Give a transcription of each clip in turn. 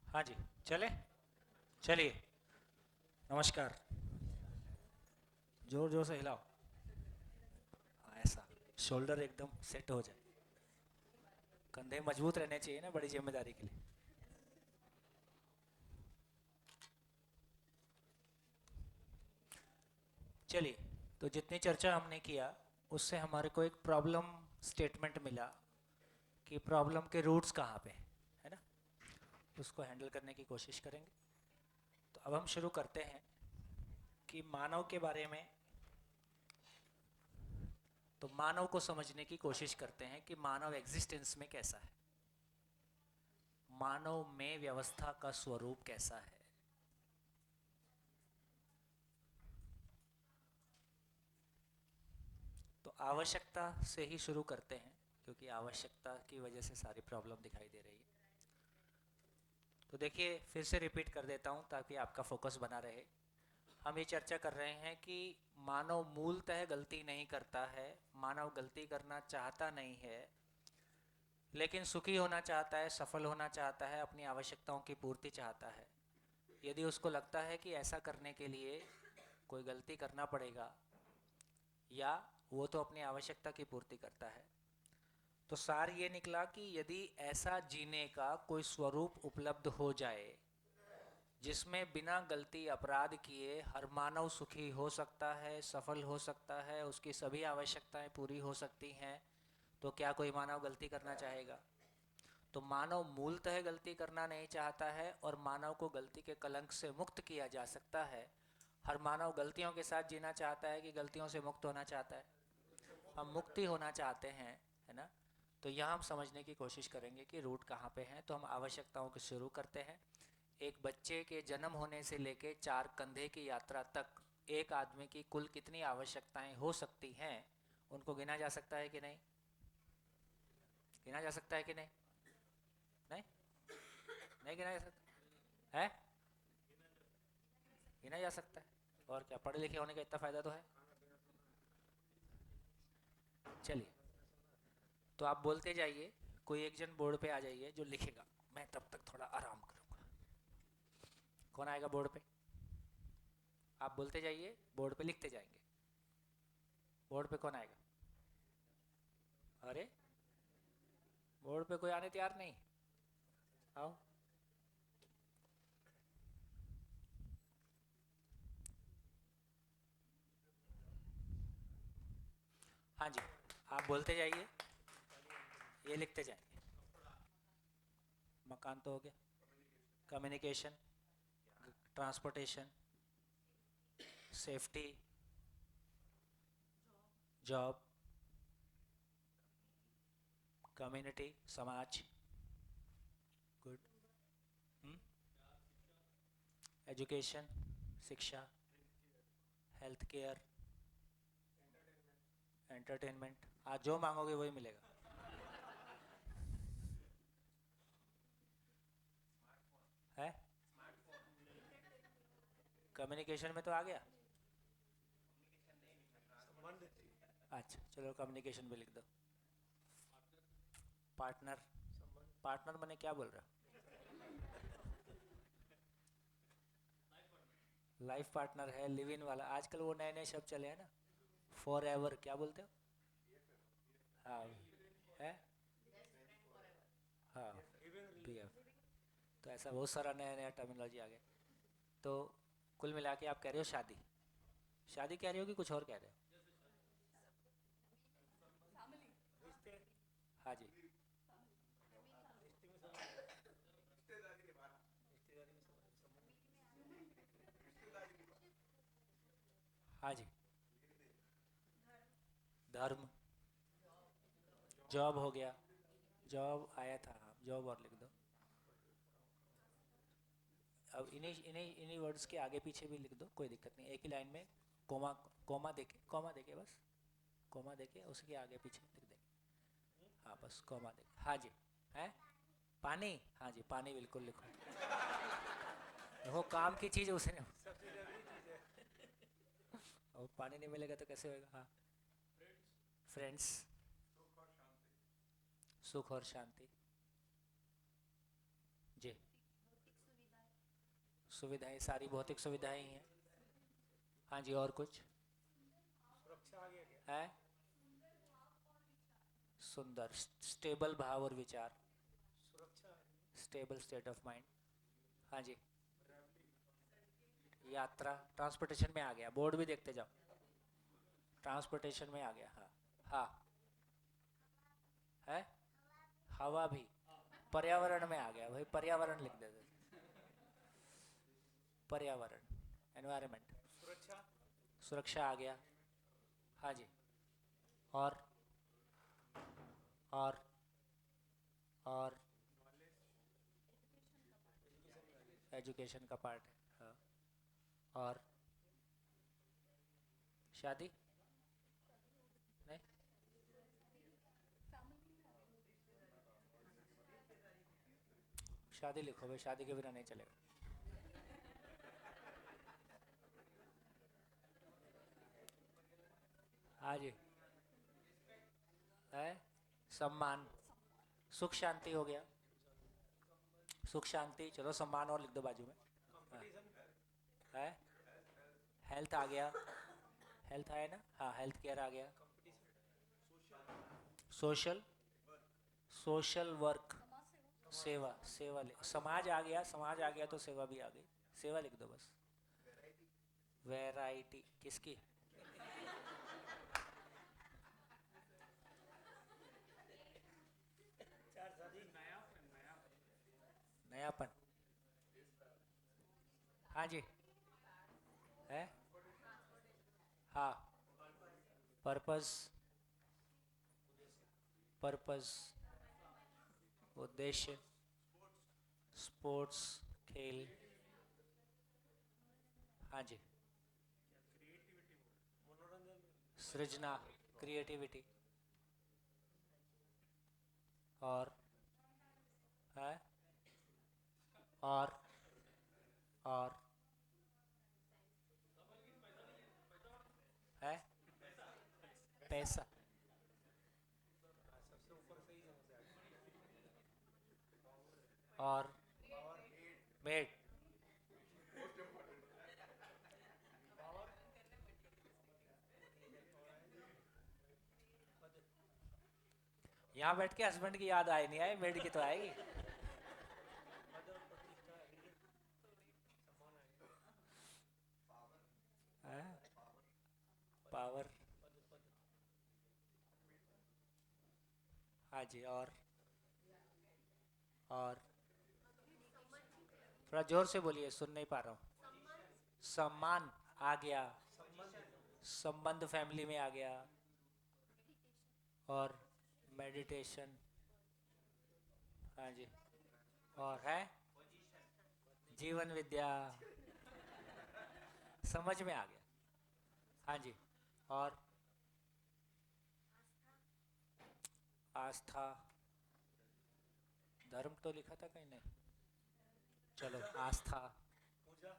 हाँ जी। चले। चलिए। नमस्कार। जोर जोर से हिलाओ। हाँ, ऐसा। शोल्डर एकदम सेट हो जाए। कंधे मजबूत रहने चाहिए ना बड़ी जिम्मेदारी के लिए। चलिए। तो जितनी चर्चा हमने किया उससे हमारे को एक प्रॉब्लम स्टेटमेंट मिला कि प्रॉब्लम के रूट्स कहाँ पे हैं, है ना। उसको हैंडल करने की कोशिश करेंगे। तो अब हम शुरू करते हैं कि मानव के बारे में। तो मानव को समझने की कोशिश करते हैं कि मानव एग्जिस्टेंस में कैसा है। मानव में व्यवस्था का स्वरूप कैसा है। तो आवश्यकता से ही शुरू करते हैं क्योंकि आवश्यकता की वजह से सारी प्रॉब्लम दिखाई दे रही है। तो देखिए फिर से रिपीट कर देता हूँ ताकि आपका फोकस बना रहे। हम ये चर्चा कर रहे हैं कि मानव मूलतः गलती नहीं करता है। मानव गलती करना चाहता नहीं है, लेकिन सुखी होना चाहता है, सफल होना चाहता है, अपनी आवश्यकताओं की पूर्ति चाहता है। यदि उसको लगता है कि ऐसा करने के लिए कोई गलती करना पड़ेगा, या वो तो अपनी आवश्यकता की पूर्ति करता है। तो सार ये निकला कि यदि ऐसा जीने का कोई स्वरूप उपलब्ध हो जाए जिसमें बिना गलती अपराध किए हर मानव सुखी हो सकता है, सफल हो सकता है, उसकी सभी आवश्यकताएं पूरी हो सकती हैं, तो क्या कोई मानव गलती करना चाहेगा। तो मानव मूलतः गलती करना नहीं चाहता है और मानव को गलती के कलंक से मुक्त किया जा सकता है। हर मानव गलतियों के साथ जीना चाहता है कि गलतियों से मुक्त होना चाहता है। हम मुक्ति होना चाहते हैं, है ना। तो यहाँ हम समझने की कोशिश करेंगे कि रूट कहाँ पे है। तो हम आवश्यकताओं को शुरू करते हैं। एक बच्चे के जन्म होने से लेके 4 कंधे की यात्रा तक एक आदमी की कुल कितनी आवश्यकताएं हो सकती हैं, उनको गिना जा सकता है कि नहीं। गिना जा सकता है कि नहीं। नहीं। नहीं गिना जा सकता है। गिना जा सकता है। और क्या, पढ़े लिखे होने का इतना फ़ायदा तो है। चलिए। तो आप बोलते जाइए। कोई एक जन बोर्ड पे आ जाइए जो लिखेगा। मैं तब तक थोड़ा आराम करूँगा। कौन आएगा बोर्ड पे। आप बोलते जाइए, बोर्ड पे लिखते जाएंगे। बोर्ड पे कौन आएगा। अरे, बोर्ड पे कोई आने तैयार नहीं। आओ। हाँ जी। आप बोलते जाइए, ये लिखते जाएंगे। मकान तो हो गया। Communication, transportation, safety, job, community, समाज। गुड। एजुकेशन, शिक्षा, हेल्थ केयर, एंटरटेनमेंट। आज जो मांगोगे वही मिलेगा। है। कम्युनिकेशन में तो आ गया। अच्छा चलो, कम्युनिकेशन भी लिख दो। पार्टनर। पार्टनर मैंने क्या बोल रहा। लाइफ पार्टनर है, लिव इन वाला। आजकल वो नए नए शब्द चले हैं ना। फॉर एवर क्या बोलते हो। हाँ। है। हाँ। BF। तो ऐसा बहुत सारा नया नया टर्मिनोलॉजी आ गया। तो कुल मिला के आप कह रहे हो शादी। शादी कह रहे हो कि कुछ और कह रहे हो। हाँ जी। हाँ जी। धर्म। जॉब हो गया। जॉब आया था, हाँ जॉब और लिख दो। अब इन्हीं इन्हीं इन्हीं वर्ड्स के आगे पीछे भी लिख दो, कोई दिक्कत नहीं, एक ही लाइन में। कोमा। कोमा देके बस। कोमा देके उसके आगे पीछे लिख देंगे। हाँ बस कोमा देके, हाँ जी। है। पानी। हाँ जी, पानी बिल्कुल लिखो। देखो काम की चीज़ उसे नहीं। और पानी नहीं मिलेगा तो कैसे होएगा। हाँ। फ्रेंड्स। सुख और शांति। जी। सुविधाएं, सारी भौतिक सुविधाएं ही हैं। हाँ जी, और कुछ सुरक्षा आ गया क्या? है? सुंदर, स्टेबल भाव और विचार, सुरक्षा, स्टेबल स्टेट ऑफ माइंड। हाँ जी, यात्रा, ट्रांसपोर्टेशन में आ गया, बोर्ड भी देखते जाओ, ट्रांसपोर्टेशन में आ गया। हाँ हाँ, है हवा भी, पर्यावरण में आ गया भाई, पर्यावरण लिख देते, पर्यावरण, एनवायरनमेंट। सुरक्षा, सुरक्षा आ गया। हाँ जी, और और और एजुकेशन का पार्ट है। हाँ, और शादी नहीं, शादी लिखो भाई, शादी के बिना नहीं चलेगा। हाँ जी, है सम्मान, सुख शांति हो गया, सुख शांति, चलो सम्मान और लिख दो बाजू में। हाँ, कंपटीशन, है हेल्थ आ गया, हेल्थ आया ना, हाँ हेल्थ केयर आ गया। सोशल, सोशल वर्क, सेवा, सेवा समाज आ गया, समाज आ गया तो सेवा भी आ गई, सेवा लिख दो बस। वैरायटी किसकी? चार शादी, नयापन, हाँ जी, है हाँ, पर्पस, पर्पस, उद्देश्य, स्पोर्ट्स, खेल। हाँ जी, मनोरंजन, सृजना, क्रिएटिविटी, और है, और और है पैसा, सबसे ऊपर से ही समझ आ गया। और पावर, मेड, पावर, पद, यहाँ बैठ के हस्बैंड की याद आए नहीं आए, मेड की तो आएगी। पद और प्रतिष्ठा, सम्मान आ गया। है? पद, पावर, पद, पद, हाँ जी, और थोड़ा जोर से बोलिए, सुन नहीं पा रहा हूँ। सम्मान आ गया, संबंध, संबंध फैमिली में आ गया, और मेडिटेशन, हाँ जी, और है जीवन विद्या, समझ में आ गया। हाँ जी, और आस्था, धर्म तो लिखा था कहीं नहीं, चलो आस्था, पूजा,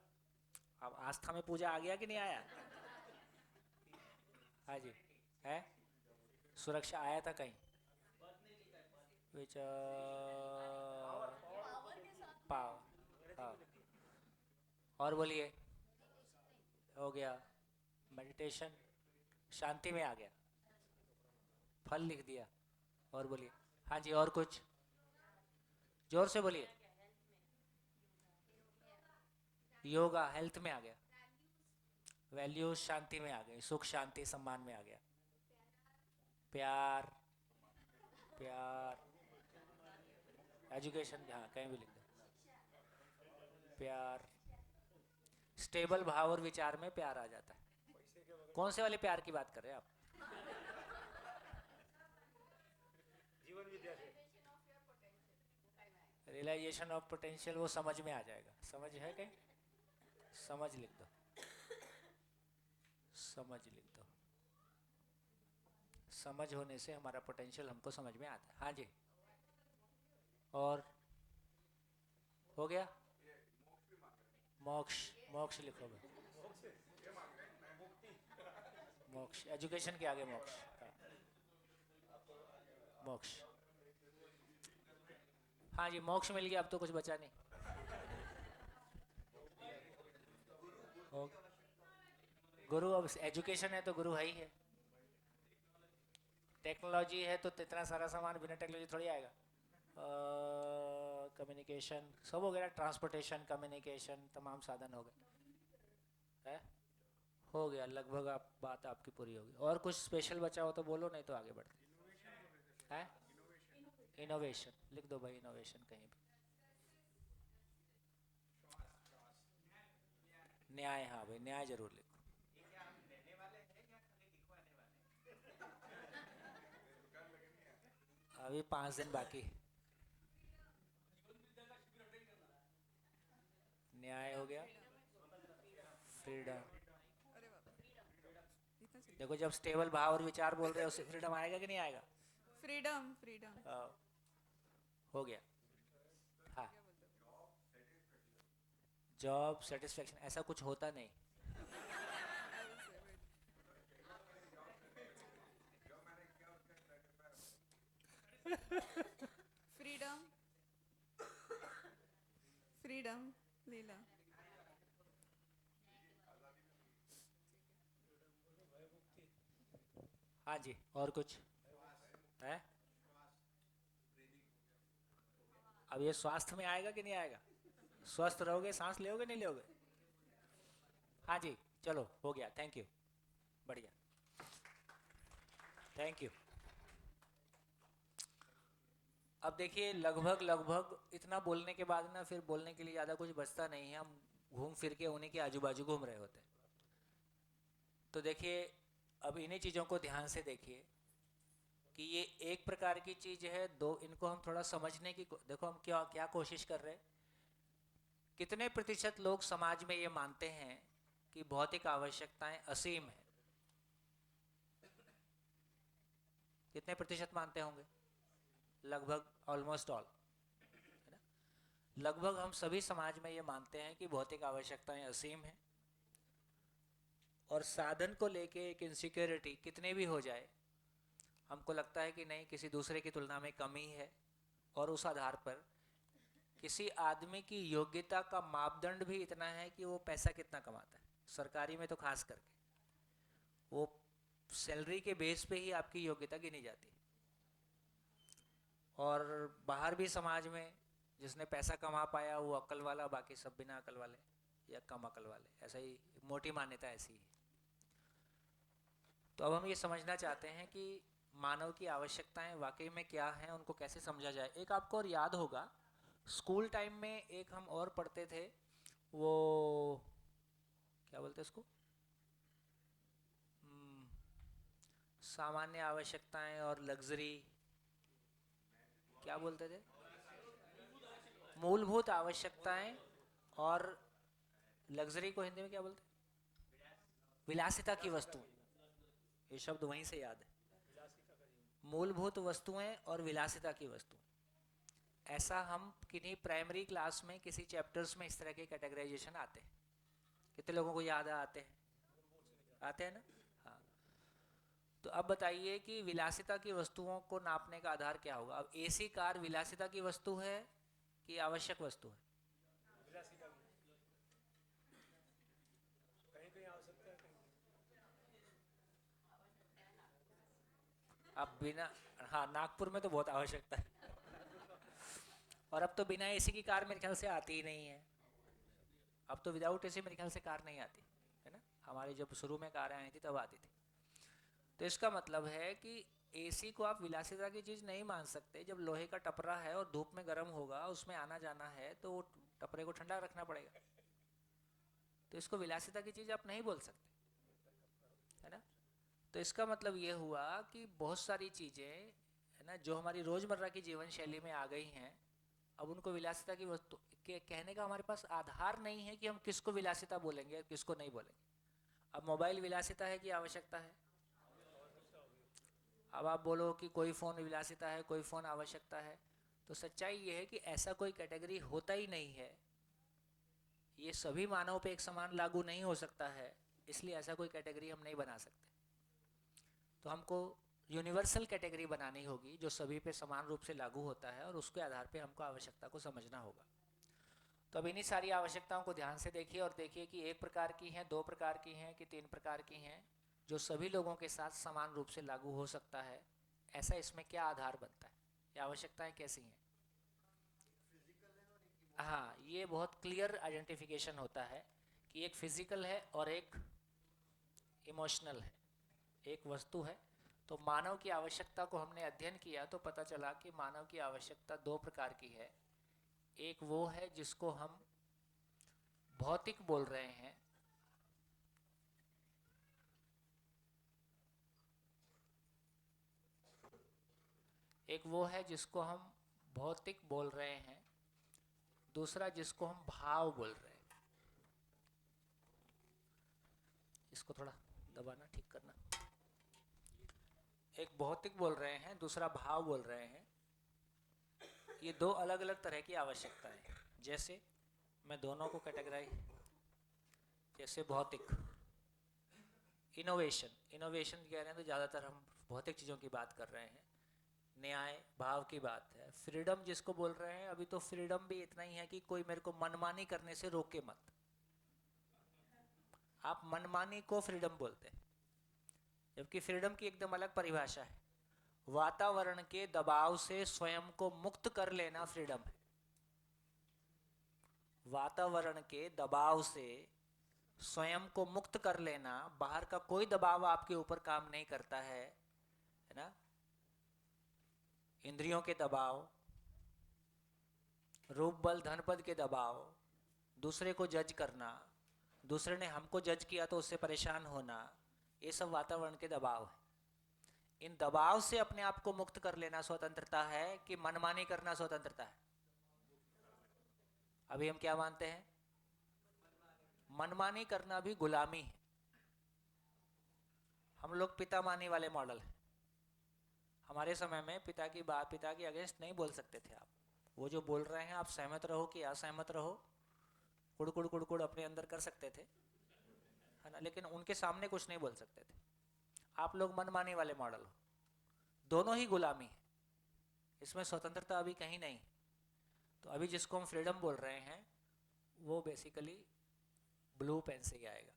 अब आस्था में पूजा आ गया कि नहीं आया? हाँ जी, है सुरक्षा आया था कहीं, पावर, विचार, पावर पावर, अंग्रेजी हाँ, में लिखी है। और बोलिए, हो गया मेडिटेशन, शांति में आ गया, फल लिख दिया, और बोलिए, हाँ जी, और कुछ जोर से बोलिए, योगा हेल्थ में आ गया, वैल्यूज शांति में आ गई, सुख शांति सम्मान में आ गया, प्यार, प्यार, एजुकेशन, हाँ कहीं भी लिख दो, प्यार, स्टेबल भाव और विचार में प्यार आ जाता है। पैसे के बगैर कौन से वाले प्यार की बात कर रहे हैं आप? जीवन विद्या से, रियलाइजेशन ऑफ पोटेंशियल, वो समझ में आ जाएगा, समझ है कहीं, समझ लिख दो, समझ लिख दो, समझ होने से हमारा पोटेंशियल हमको समझ में आता है। हाँ जी, और हो गया, मोक्ष, मोक्ष लिखोगे, मोक्ष, मुक्ति, मोक्ष, एजुकेशन के आगे मोक्ष, हाँ, मोक्ष, हाँ जी, मोक्ष मिल गया, अब तो कुछ बचा नहीं। हो- गुरु अब एजुकेशन है तो गुरु है ही है। टेक्नोलॉजी है तो इतना सारा सामान बिना टेक्नोलॉजी थोड़ी आएगा। कम्युनिकेशन सब हो गया, ट्रांसपोर्टेशन कम्युनिकेशन तमाम साधन हो गए है। हो गया लगभग, आप बात आपकी पूरी होगी। और कुछ स्पेशल बचा हो तो बोलो, नहीं तो आगे बढ़ते हैं। इनोवेशन लिख दो भाई, इनोवेशन कहीं भी। न्याय, हाँ भाई न्याय जरूर लिखो। अभी 5 दिन बाकी। न्याय हो गया। फ्रीडम। अरे बाप रे, इतना जल्दी। देखो जब स्टेबल भाव और विचार बोल रहे हो उससे फ्रीडम आएगा कि नहीं आएगा? Freedom freedom. हो गया। हाँ। क्या बोलते हो? जॉब सेटिस्फेक्शन ऐसा कुछ होता नहीं। I will say wait. Freedom freedom Leela. हाँ जी, और कुछ है? अब ये स्वास्थ्य में आएगा कि नहीं आएगा? स्वस्थ रहोगे, सांस लोगे नहीं लोगे? हाँ जी, चलो हो गया, थैंक यू, बढ़िया, थैंक यू। अब देखिए लगभग लगभग इतना बोलने के बाद ना फिर बोलने के लिए ज़्यादा कुछ बचता नहीं है, हम घूम फिर के उन्हीं के आजू बाजू घूम रहे होते हैं। तो देखिए अब इन्हीं चीज़ों को ध्यान से देखिए कि ये एक प्रकार की चीज़ है, दो इनको हम थोड़ा समझने की देखो हम क्या क्या कोशिश कर रहे हैं। कितने प्रतिशत लोग समाज में ये मानते हैं कि भौतिक आवश्यकताएं असीम है? कितने प्रतिशत मानते होंगे? लगभग ऑलमोस्ट ऑल, है ना? लगभग हम सभी समाज में ये मानते हैं कि भौतिक आवश्यकताएं असीम है, और साधन को लेके एक इनसिक्योरिटी कितने भी हो जाए हमको लगता है कि नहीं किसी दूसरे की तुलना में कमी है, और उस आधार पर किसी आदमी की योग्यता का मापदंड भी इतना है कि वो पैसा कितना कमाता है। सरकारी में तो खास करके वो सैलरी के बेस पे ही आपकी योग्यता गिनी जाती है। और बाहर भी समाज में जिसने पैसा कमा पाया वो अकल वाला, बाकी सब बिना अकल वाले या कम अकल वाले, ऐसा ही मोटी मान्यता ऐसी है। तो अब हम ये समझना चाहते हैं कि मानव की आवश्यकताएं वाकई में क्या हैं, उनको कैसे समझा जाए। एक आपको और याद होगा स्कूल टाइम में एक हम और पढ़ते थे, वो क्या बोलते उसको, सामान्य आवश्यकताएं और लग्जरी, क्या बोलते थे? मूलभूत आवश्यकताएं और लग्जरी को हिंदी में क्या बोलते? विलासिता की वस्तुएं। ये शब्द वहीं से याद है, मूलभूत वस्तुएं और विलासिता की वस्तुएं। ऐसा हम किन्हीं प्राइमरी क्लास में किसी चैप्टर्स में इस तरह के कैटेगराइजेशन आते हैं। कितने लोगों को याद आते हैं? आते हैं ना? हाँ। तो अब बताइए कि विलासिता की वस्तुओं को नापने का आधार क्या होगा? अब एसी कार विलासिता की वस्तु है कि आवश्यक वस्तु है? विलासिता की कहीं कहीं आवश्यकता है, कहीं अब बिना, हाँ नागपुर में तो बहुत आवश्यकता है। और अब तो बिना एसी की कार मेरे ख्याल से आती ही नहीं है। अब तो विदाउट एसी मेरे ख्याल से कार नहीं आती है ना। हमारी जब शुरू में कारें आई थी तब आती थी। तो इसका मतलब है कि एसी को आप विलासिता की चीज़ नहीं मान सकते। जब लोहे का टपरा है और धूप में गर्म होगा, उसमें आना जाना है, तो वो टपरे को ठंडा रखना पड़ेगा। तो इसको विलासिता की चीज़ आप नहीं बोल सकते, है ना। तो इसका मतलब ये हुआ कि बहुत सारी चीज़ें है ना जो हमारी रोज़मर्रा की जीवन शैली में आ गई हैं, अब उनको विलासिता की वस्तु के कहने का हमारे पास आधार नहीं है कि हम किसको विलासिता बोलेंगे किसको नहीं बोलेंगे। अब मोबाइल विलासिता है कि आवश्यकता है? अब आप बोलो कि कोई फ़ोन विलासिता है, कोई फ़ोन आवश्यकता है, तो सच्चाई ये है कि ऐसा कोई कैटेगरी होता ही नहीं है। ये सभी मानव पे एक समान लागू नहीं हो सकता है, इसलिए ऐसा कोई कैटेगरी हम नहीं बना सकते। तो हमको यूनिवर्सल कैटेगरी बनानी होगी जो सभी पे समान रूप से लागू होता है, और उसके आधार पे हमको आवश्यकता को समझना होगा। तो अब इन्हीं सारी आवश्यकताओं को ध्यान से देखिए और देखिए कि एक प्रकार की हैं, दो प्रकार की हैं कि तीन प्रकार की हैं, जो सभी लोगों के साथ समान रूप से लागू हो सकता है। ऐसा इसमें क्या आधार बनता है, ये आवश्यकताएं कैसी हैं? हाँ, ये बहुत क्लियर आइडेंटिफिकेशन होता है कि एक फिजिकल है और एक इमोशनल है, एक वस्तु है। तो मानव की आवश्यकता को हमने अध्ययन किया तो पता चला कि मानव की आवश्यकता दो प्रकार की है। एक वो है जिसको हम भौतिक बोल रहे हैं, एक वो है जिसको हम भौतिक बोल रहे हैं, दूसरा जिसको हम भाव बोल रहे हैं। इसको थोड़ा दबाना, ठीक करना। एक भौतिक बोल रहे हैं, दूसरा भाव बोल रहे हैं। ये दो अलग अलग तरह की आवश्यकताएं हैं। जैसे मैं दोनों को कैटेगराइज, जैसे भौतिक, इनोवेशन कह रहे हैं तो ज़्यादातर हम भौतिक चीज़ों की बात कर रहे हैं। न्याय भाव की बात है। फ्रीडम जिसको बोल रहे हैं, अभी तो फ्रीडम भी इतना ही है कि कोई मेरे को मनमानी करने से रोके मत। आप मनमानी को फ्रीडम बोलते हैं, जबकि फ्रीडम की एकदम अलग परिभाषा है। वातावरण के दबाव से स्वयं को मुक्त कर लेना फ्रीडम है। वातावरण के दबाव से स्वयं को मुक्त कर लेना, बाहर का कोई दबाव आपके ऊपर काम नहीं करता है ना। इंद्रियों के दबाव, रूप बल धन पद के दबाव, दूसरे को जज करना, दूसरे ने हमको जज किया तो उससे परेशान होना, ये सब वातावरण के दबाव है। इन दबाव से अपने आप को मुक्त कर लेना स्वतंत्रता है कि मनमानी करना स्वतंत्रता है? अभी हम क्या मानते हैं? मनमानी करना भी गुलामी है। हम लोग पिता मानी वाले मॉडल है। हमारे समय में पिता की बात, पिता के अगेंस्ट नहीं बोल सकते थे आप। वो जो बोल रहे हैं आप सहमत रहो कि असहमत रहो, कुड़कुड़ कुड़कुड़ अपने अंदर कर सकते थे, है ना, लेकिन उनके सामने कुछ नहीं बोल सकते थे। आप लोग मनमानी वाले मॉडल हो। दोनों ही गुलामी है, इसमें स्वतंत्रता अभी कहीं नहीं। तो अभी जिसको हम फ्रीडम बोल रहे हैं वो बेसिकली ब्लू पेन से ही आएगा।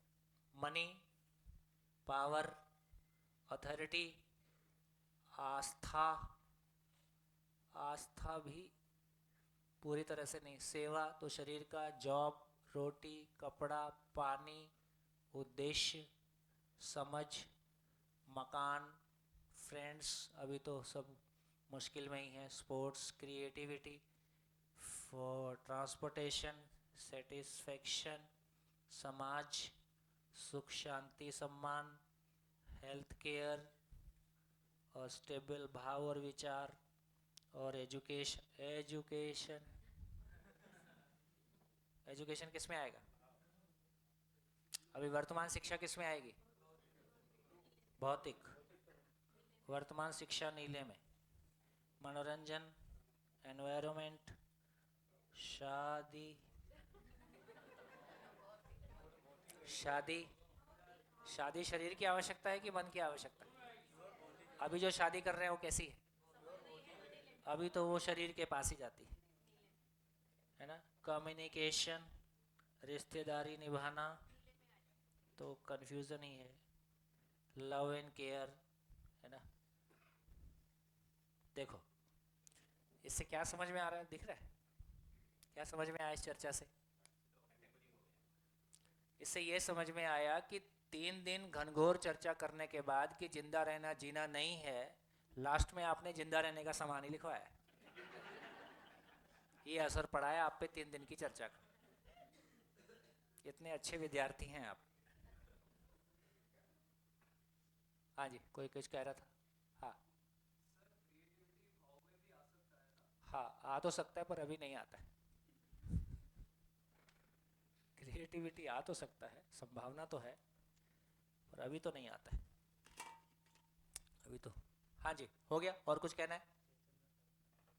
मनी, पावर, अथॉरिटी, आस्था, आस्था भी पूरी तरह से नहीं। सेवा तो शरीर का, जॉब, रोटी, कपड़ा, पानी, उद्देश्य, समझ, मकान, फ्रेंड्स, अभी तो सब मुश्किल में ही है। Sports, creativity, for transportation, satisfaction, समाज, सुख शांति सम्मान, हेल्थ केयर और स्टेबल भाव और विचार, और एजुकेशन एजुकेशन किस में आएगा? अभी वर्तमान शिक्षा किस में आएगी? भौतिक। वर्तमान शिक्षा नीले में। मनोरंजन, एनवायरनमेंट, शादी, शादी शरीर की आवश्यकता है कि मन की आवश्यकता है? अभी जो शादी कर रहे हैं वो कैसी है? अभी तो वो शरीर के पास ही जाती है ना। कम्युनिकेशन, रिश्तेदारी निभाना, तो कंफ्यूजन ही है। लव एंड केयर, है ना। देखो इससे क्या समझ में आ रहा है, दिख रहा है क्या समझ में आया इस चर्चा से? इससे ये समझ में आया कि 3 दिन घनघोर चर्चा करने के बाद कि जिंदा रहना जीना नहीं है, लास्ट में आपने जिंदा रहने का सामान ही लिखवाया। ये असर पड़ा है आप पे 3 दिन की चर्चा का। इतने अच्छे विद्यार्थी हैं आप। हाँ जी, कोई कुछ कह रहा था? हाँ हाँ, आ तो सकता है पर अभी नहीं आता है। क्रिएटिविटी आ तो सकता है, संभावना तो है, पर अभी तो नहीं आता है अभी तो। हाँ जी, हो गया? और कुछ कहना है?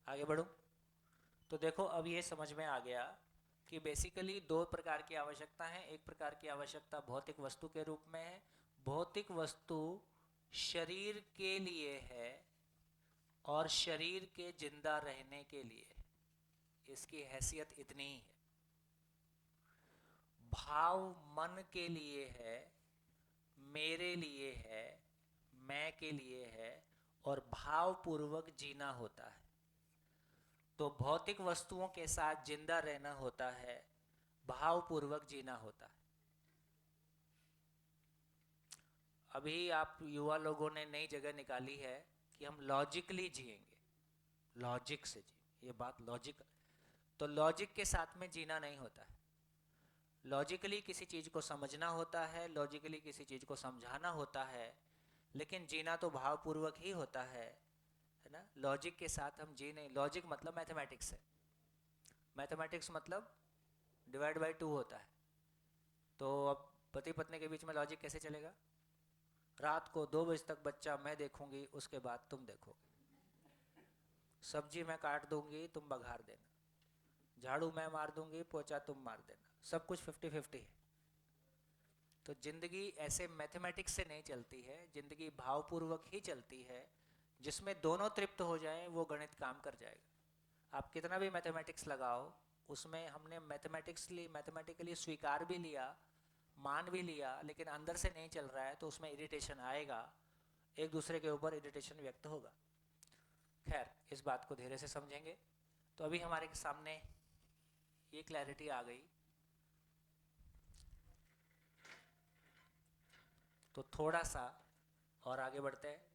आगे बढ़ूं? तो देखो अब ये समझ में आ गया कि बेसिकली 2 प्रकार की आवश्यकता है। एक प्रकार की आवश्यकता भौतिक वस्तु के रूप में है। भौतिक वस्तु शरीर के लिए है और शरीर के जिंदा रहने के लिए। इसकी हैसियत इतनी ही है। भाव मन के लिए है, मेरे लिए है, मैं के लिए है, और भाव पूर्वक जीना होता है। तो भौतिक वस्तुओं के साथ जिंदा रहना होता है, भाव पूर्वक जीना होता है। अभी आप युवा लोगों ने नई जगह निकाली है कि हम लॉजिकली जिएंगे, लॉजिक से जी, ये बात लॉजिक। तो लॉजिक के साथ में जीना नहीं होता है। लॉजिकली किसी चीज को समझना होता है, लॉजिकली किसी चीज को समझाना होता है, लेकिन जीना तो भावपूर्वक ही होता है ना। लॉजिक के साथ हम जी नहीं। लॉजिक मतलब मैथमेटिक्स है। मैथमेटिक्स मतलब डिवाइड बाय 2 होता है। तो अब पति पत्नी के बीच में लॉजिक कैसे चलेगा? रात को 2 बजे तक बच्चा मैं देखूंगी, उसके बाद तुम देखोगे। सब्जी मैं काट दूंगी, तुम बघार देना। झाड़ू मैं मार दूंगी, पोछा तुम मार देना। सब कुछ 50-50 है। तो जिंदगी ऐसे मैथमेटिक्स से नहीं चलती है, जिंदगी भावपूर्वक ही चलती है। जिसमें दोनों तृप्त हो जाएं वो गणित काम कर जाएगा। आप कितना भी मैथमेटिक्स लगाओ, उसमें हमने मैथमेटिकली स्वीकार भी लिया, मान भी लिया, लेकिन अंदर से नहीं चल रहा है तो उसमें इरिटेशन आएगा, एक दूसरे के ऊपर इरिटेशन व्यक्त होगा। खैर, इस बात को धीरे से समझेंगे। तो अभी हमारे सामने ये क्लैरिटी आ गई, तो थोड़ा सा और आगे बढ़ते हैं।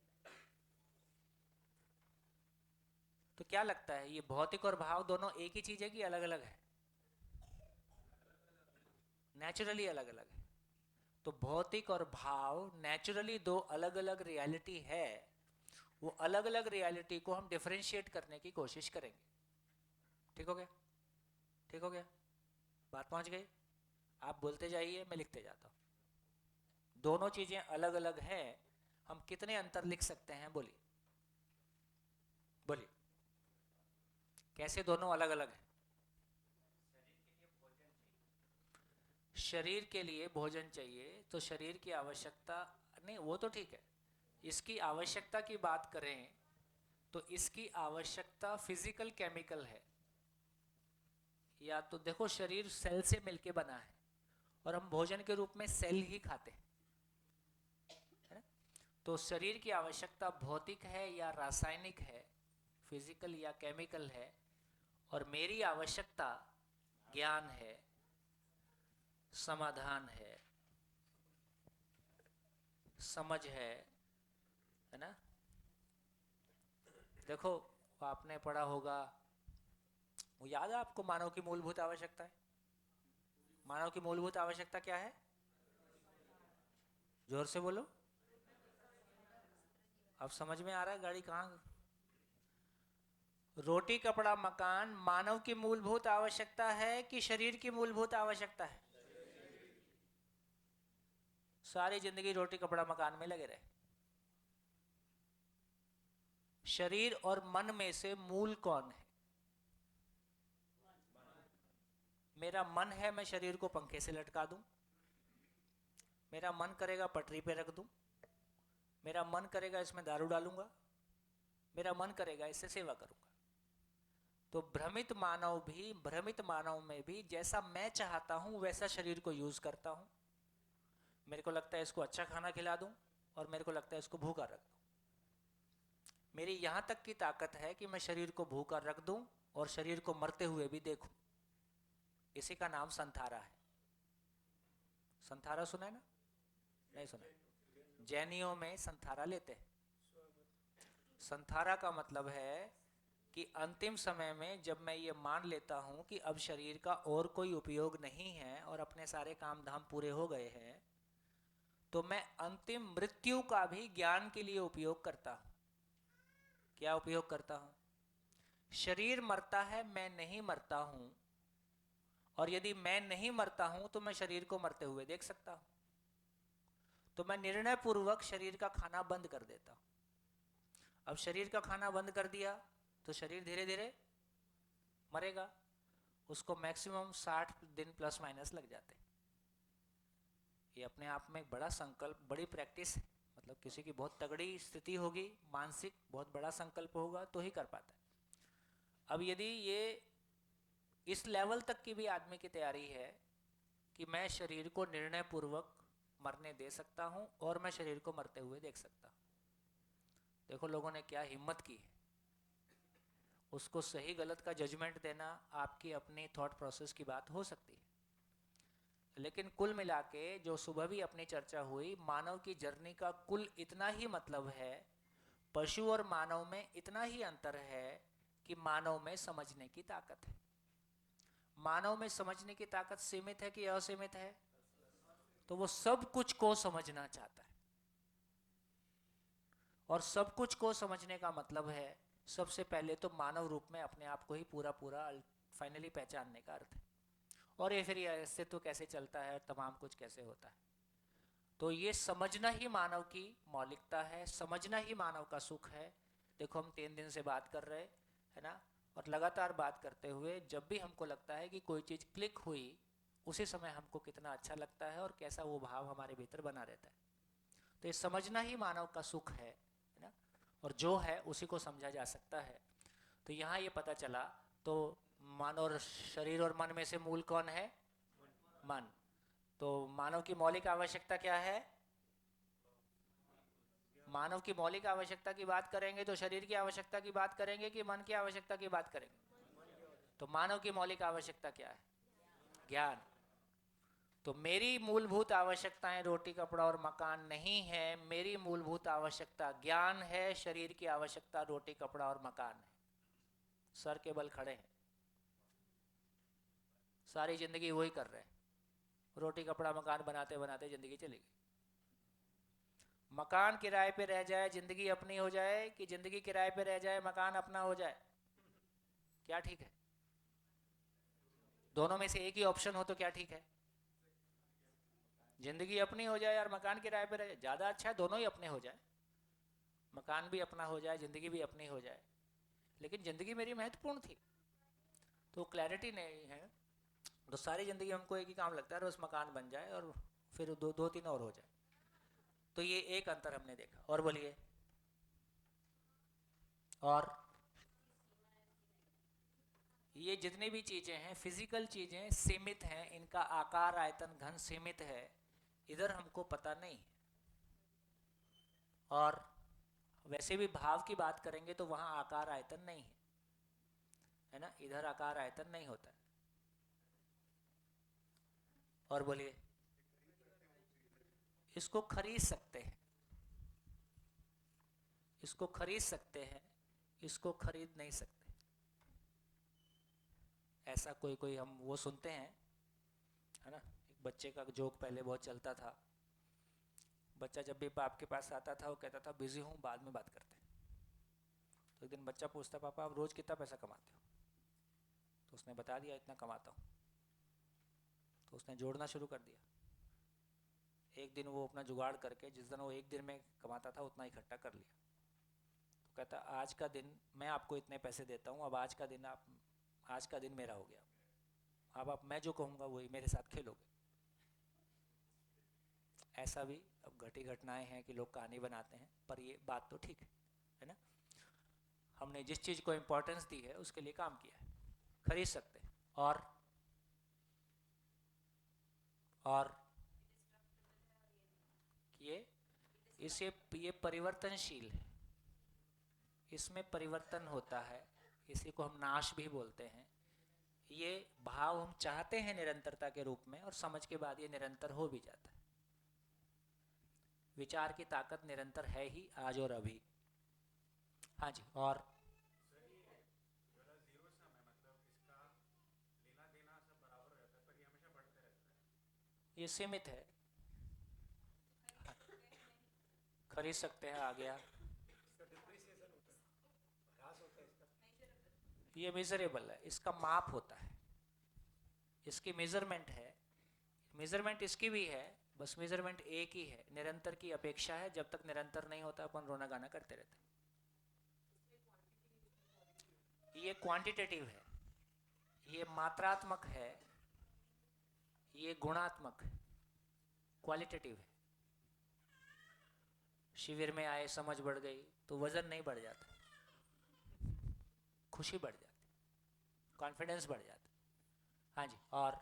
तो क्या लगता है, ये भौतिक और भाव दोनों एक ही चीज है कि अलग अलग है? नेचुरली अलग अलग है। तो भौतिक और भाव नेचुरली दो अलग अलग रियलिटी है। वो अलग अलग रियलिटी को हम डिफरेंशिएट करने की कोशिश करेंगे। ठीक हो गया? ठीक हो गया? बात पहुंच गई? आप बोलते जाइए, मैं लिखते जाता हूं। दोनों चीजें अलग अलग हैं। हम कितने अंतर लिख सकते हैं? बोलिए बोलिए, कैसे दोनों अलग अलग हैं? शरीर के लिए भोजन चाहिए, तो शरीर की आवश्यकता नहीं, वो तो ठीक है। इसकी आवश्यकता की बात करें तो इसकी आवश्यकता फिजिकल केमिकल है। या तो देखो, शरीर सेल से मिलके बना है और हम भोजन के रूप में सेल ही खाते हैं, है ना? तो शरीर की आवश्यकता भौतिक है या रासायनिक है, फिजिकल या केमिकल है, और मेरी आवश्यकता ज्ञान है, समाधान है, समझ है ना? देखो, आपने पढ़ा होगा, वो याद है आपको, मानव की मूलभूत आवश्यकता है। मानव की मूलभूत आवश्यकता क्या है? जोर से बोलो। अब समझ में आ रहा है गाड़ी कहाँ? रोटी कपड़ा मकान मानव की मूलभूत आवश्यकता है कि शरीर की मूलभूत आवश्यकता है? सारी जिंदगी रोटी कपड़ा मकान में लगे रहे। शरीर और मन में से मूल कौन है? मेरा मन है, मैं शरीर को पंखे से लटका दूं। मेरा मन करेगा पटरी पे रख दूं। मेरा मन करेगा इसमें दारू डालूंगा। मेरा मन करेगा इससे सेवा करूंगा। तो भ्रमित मानव में भी जैसा मैं चाहता हूं वैसा शरीर को यूज करता हूं। मेरे को लगता है इसको अच्छा खाना खिला दूं, और मेरे को लगता है इसको भूखा रख दूं। मेरी यहां तक की ताकत है कि मैं शरीर को भूखा रख दूं और शरीर को मरते हुए भी देखूं। इसी का नाम संथारा है। संथारा सुना है ना? नहीं सुना? जैनियों में संथारा लेते हैं। संथारा का मतलब है कि अंतिम समय में जब मैं ये मान लेता हूं कि अब शरीर का और कोई उपयोग नहीं है और अपने सारे काम धाम पूरे हो गए हैं, तो मैं अंतिम मृत्यु का भी ज्ञान के लिए उपयोग करता हूं। क्या उपयोग करता हूं? शरीर मरता है, मैं नहीं मरता हूं, और यदि मैं नहीं मरता हूं तो मैं शरीर को मरते हुए देख सकता हूं। तो मैं निर्णय पूर्वक शरीर का खाना बंद कर देता हूं। अब शरीर का खाना बंद कर दिया तो शरीर धीरे धीरे मरेगा। उसको मैक्सिमम 60 दिन प्लस माइनस लग जाते हैं। ये अपने आप में एक बड़ा संकल्प, बड़ी प्रैक्टिस है। मतलब किसी की बहुत तगड़ी स्थिति होगी, मानसिक बहुत बड़ा संकल्प होगा तो ही कर पाता है। अब यदि ये इस लेवल तक की भी आदमी की तैयारी है कि मैं शरीर को निर्णय पूर्वक मरने दे सकता हूं और मैं शरीर को मरते हुए देख सकता हूं। देखो लोगों ने क्या हिम्मत की है। उसको सही गलत का जजमेंट देना आपकी अपनी थॉट प्रोसेस की बात हो सकती है, लेकिन कुल मिला के जो सुबह भी अपनी चर्चा हुई, मानव की जर्नी का कुल इतना ही मतलब है, पशु और मानव में इतना ही अंतर है कि मानव में समझने की ताकत है। मानव में समझने की ताकत सीमित है कि असीमित है? तो वो सब कुछ को समझना चाहता है, और सब कुछ को समझने का मतलब है सबसे पहले तो मानव रूप में अपने आप को ही पूरा पूरा फाइनली पहचानने का अर्थ है। और ये फिर अस्तित्व कैसे चलता है, तमाम कुछ कैसे होता है। तो ये समझना ही मानव की मौलिकता है, समझना ही मानव का सुख है। देखो हम 3 दिन से बात कर रहे है ना, और लगातार बात करते हुए जब भी हमको लगता है कि कोई चीज़ क्लिक हुई, उसी समय हमको कितना अच्छा लगता है और कैसा वो भाव हमारे भीतर बना रहता है। तो ये समझना ही मानव का सुख है ना, और जो है उसी को समझा जा सकता है। तो यहाँ ये पता चला, तो मन और शरीर और मन में से मूल कौन है? मन। तो मानव की मौलिक आवश्यकता क्या है? मानव की मौलिक आवश्यकता की बात करेंगे तो शरीर की आवश्यकता की बात करेंगे कि मन की आवश्यकता की बात करेंगे? तो मानव की मौलिक आवश्यकता क्या है? ज्ञान। तो मेरी मूलभूत आवश्यकताएं रोटी कपड़ा और मकान नहीं है, मेरी मूलभूत आवश्यकता ज्ञान है, शरीर की आवश्यकता रोटी कपड़ा और मकान है। सर के बल खड़े हैं, सारी जिंदगी वही कर रहे हैं, रोटी कपड़ा मकान बनाते बनाते जिंदगी चली गई। मकान किराए पे रह जाए जिंदगी अपनी हो जाए, कि जिंदगी किराए पे रह जाए मकान अपना हो जाए? क्या ठीक है? दोनों में से एक ही ऑप्शन हो तो क्या ठीक है? जिंदगी अपनी हो जाए और मकान किराए पे रह जाए, ज्यादा अच्छा है दोनों ही अपने हो जाए, मकान भी अपना हो जाए, जिंदगी भी अपनी हो जाए। लेकिन जिंदगी मेरी महत्वपूर्ण थी, तो क्लैरिटी नहीं है, तो सारी जिंदगी हमको एक ही काम लगता है, बस मकान बन जाए और फिर दो तीन और हो जाए। तो ये एक अंतर हमने देखा। और बोलिए। और ये जितनी भी चीजें हैं, फिजिकल चीजें सीमित हैं, इनका आकार आयतन घन सीमित है, इधर हमको पता नहीं। और वैसे भी भाव की बात करेंगे तो वहां आकार आयतन नहीं है ना, इधर आकार आयतन नहीं होता है। और बोलिए। इसको खरीद सकते हैं, इसको खरीद सकते हैं, इसको खरीद नहीं सकते। ऐसा कोई कोई हम वो सुनते हैं है ना, एक बच्चे का जोक पहले बहुत चलता था। बच्चा जब भी बाप के पास आता था वो कहता था बिजी हूँ, बाद में बात करते हैं। तो एक दिन बच्चा पूछता, पापा आप रोज कितना पैसा कमाते हो? तो उसने बता दिया इतना कमाता हूँ। तो उसने जोड़ना शुरू कर दिया। एक दिन वो अपना जुगाड़ करके, जिस दिन वो एक दिन में कमाता था उतना इकट्ठा कर लिया। तो कहता आज का दिन मैं आपको इतने पैसे देता हूँ, अब आज का दिन मेरा हो गया, अब आप मैं जो कहूँगा वही मेरे साथ खेलोगे। ऐसा भी अब घटी घटनाएं हैं कि लोग कहानी बनाते हैं, पर ये बात तो ठीक है ना। हमने जिस चीज़ को इम्पोर्टेंस दी है उसके लिए काम किया है, खरीद सकते हैं। और ये परिवर्तनशील है, इसमें परिवर्तन होता है, इसी को हम नाश भी बोलते हैं। ये भाव हम चाहते हैं निरंतरता के रूप में, और समझ के बाद ये निरंतर हो भी जाता है। विचार की ताकत निरंतर है ही, आज और अभी। हाँ जी। और ये सीमित है, खरीद सकते हैं, आ गया। ये मेजरेबल है, इसका माप होता है, इसकी मेजरमेंट है। मेजरमेंट इसकी भी है, बस मेजरमेंट एक ही है, निरंतर की अपेक्षा है। जब तक निरंतर नहीं होता अपन रोना गाना करते रहते हैं। ये क्वांटिटेटिव है, ये मात्रात्मक है, ये गुणात्मक है, क्वालिटेटिव है। शिविर में आए, समझ बढ़ गई तो वजन नहीं बढ़ जाता, खुशी बढ़ जाती, कॉन्फिडेंस बढ़ जाता। हाँ जी। और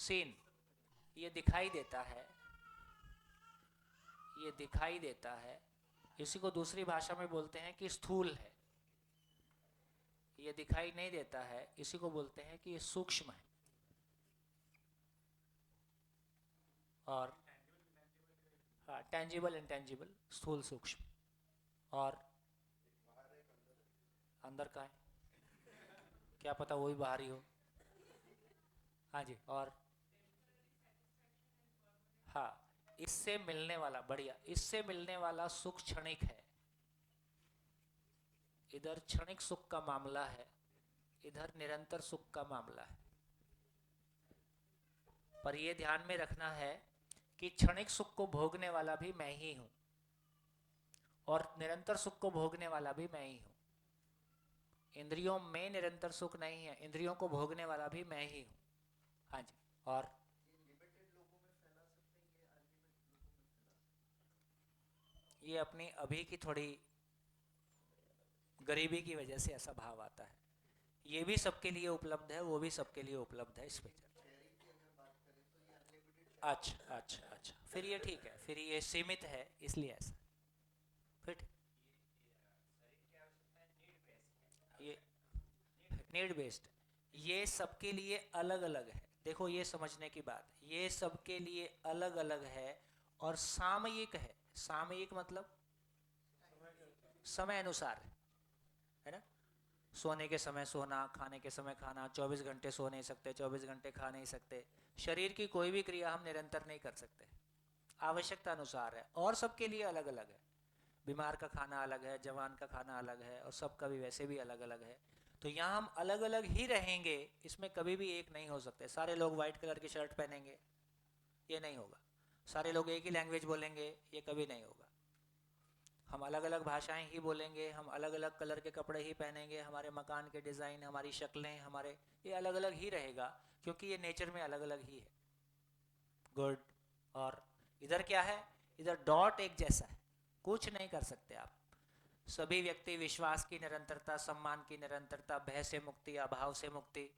सीन, ये दिखाई देता है, ये दिखाई देता है, इसी को दूसरी भाषा में बोलते हैं कि स्थूल है। ये दिखाई नहीं देता है, इसी को बोलते हैं कि ये सूक्ष्म है। और हाँ, टेंजिबल इंटेंजिबल, स्थूल सूक्ष्म। और अंदर का है, क्या पता वो भी बाहर ही हो। हाँ जी। और हाँ, इससे मिलने वाला, बढ़िया, इससे मिलने वाला सुख क्षणिक है। इधर क्षणिक सुख का मामला है, इधर निरंतर सुख का मामला है। पर यह ध्यान में रखना है कि क्षणिक सुख को भोगने वाला भी मैं ही हूं और निरंतर सुख को भोगने वाला भी मैं ही हूं। इंद्रियों में निरंतर सुख नहीं है, इंद्रियों को भोगने वाला भी मैं ही हूं। हाँ जी। और ये अपनी अभी की थोड़ी गरीबी की वजह से ऐसा भाव आता है। ये भी सबके लिए उपलब्ध है, वो भी सबके लिए उपलब्ध है, इस पे अच्छा अच्छा अच्छा, फिर ये ठीक है, फिर ये सीमित है इसलिए ऐसा। फिर ये नीड बेस्ड, ये सबके लिए अलग अलग है। देखो ये समझने की बात, ये सबके लिए अलग अलग है और सामयिक है। सामयिक मतलब समय अनुसार है ना। सोने के समय सोना, खाने के समय खाना, 24 घंटे सो नहीं सकते, 24 घंटे खा नहीं सकते। शरीर की कोई भी क्रिया हम निरंतर नहीं कर सकते, आवश्यकता अनुसार है और सबके लिए अलग अलग है। बीमार का खाना अलग है, जवान का खाना अलग है और सबका भी वैसे भी अलग अलग है। तो यहाँ हम अलग अलग ही रहेंगे, इसमें कभी भी एक नहीं हो सकते। सारे लोग व्हाइट कलर की शर्ट पहनेंगे, ये नहीं होगा। सारे लोग एक ही लैंग्वेज बोलेंगे, ये कभी नहीं होगा। हम अलग अलग भाषाएं ही बोलेंगे, हम अलग अलग कलर के कपड़े ही पहनेंगे, हमारे मकान के डिज़ाइन, हमारी शक्लें, हमारे ये अलग अलग ही रहेगा, क्योंकि ये नेचर में अलग अलग ही है। गुड। और इधर क्या है, इधर डॉट एक जैसा है, कुछ नहीं कर सकते आप। सभी व्यक्ति विश्वास की निरंतरता, सम्मान की निरंतरता, भय से मुक्ति, अभाव से मुक्ति,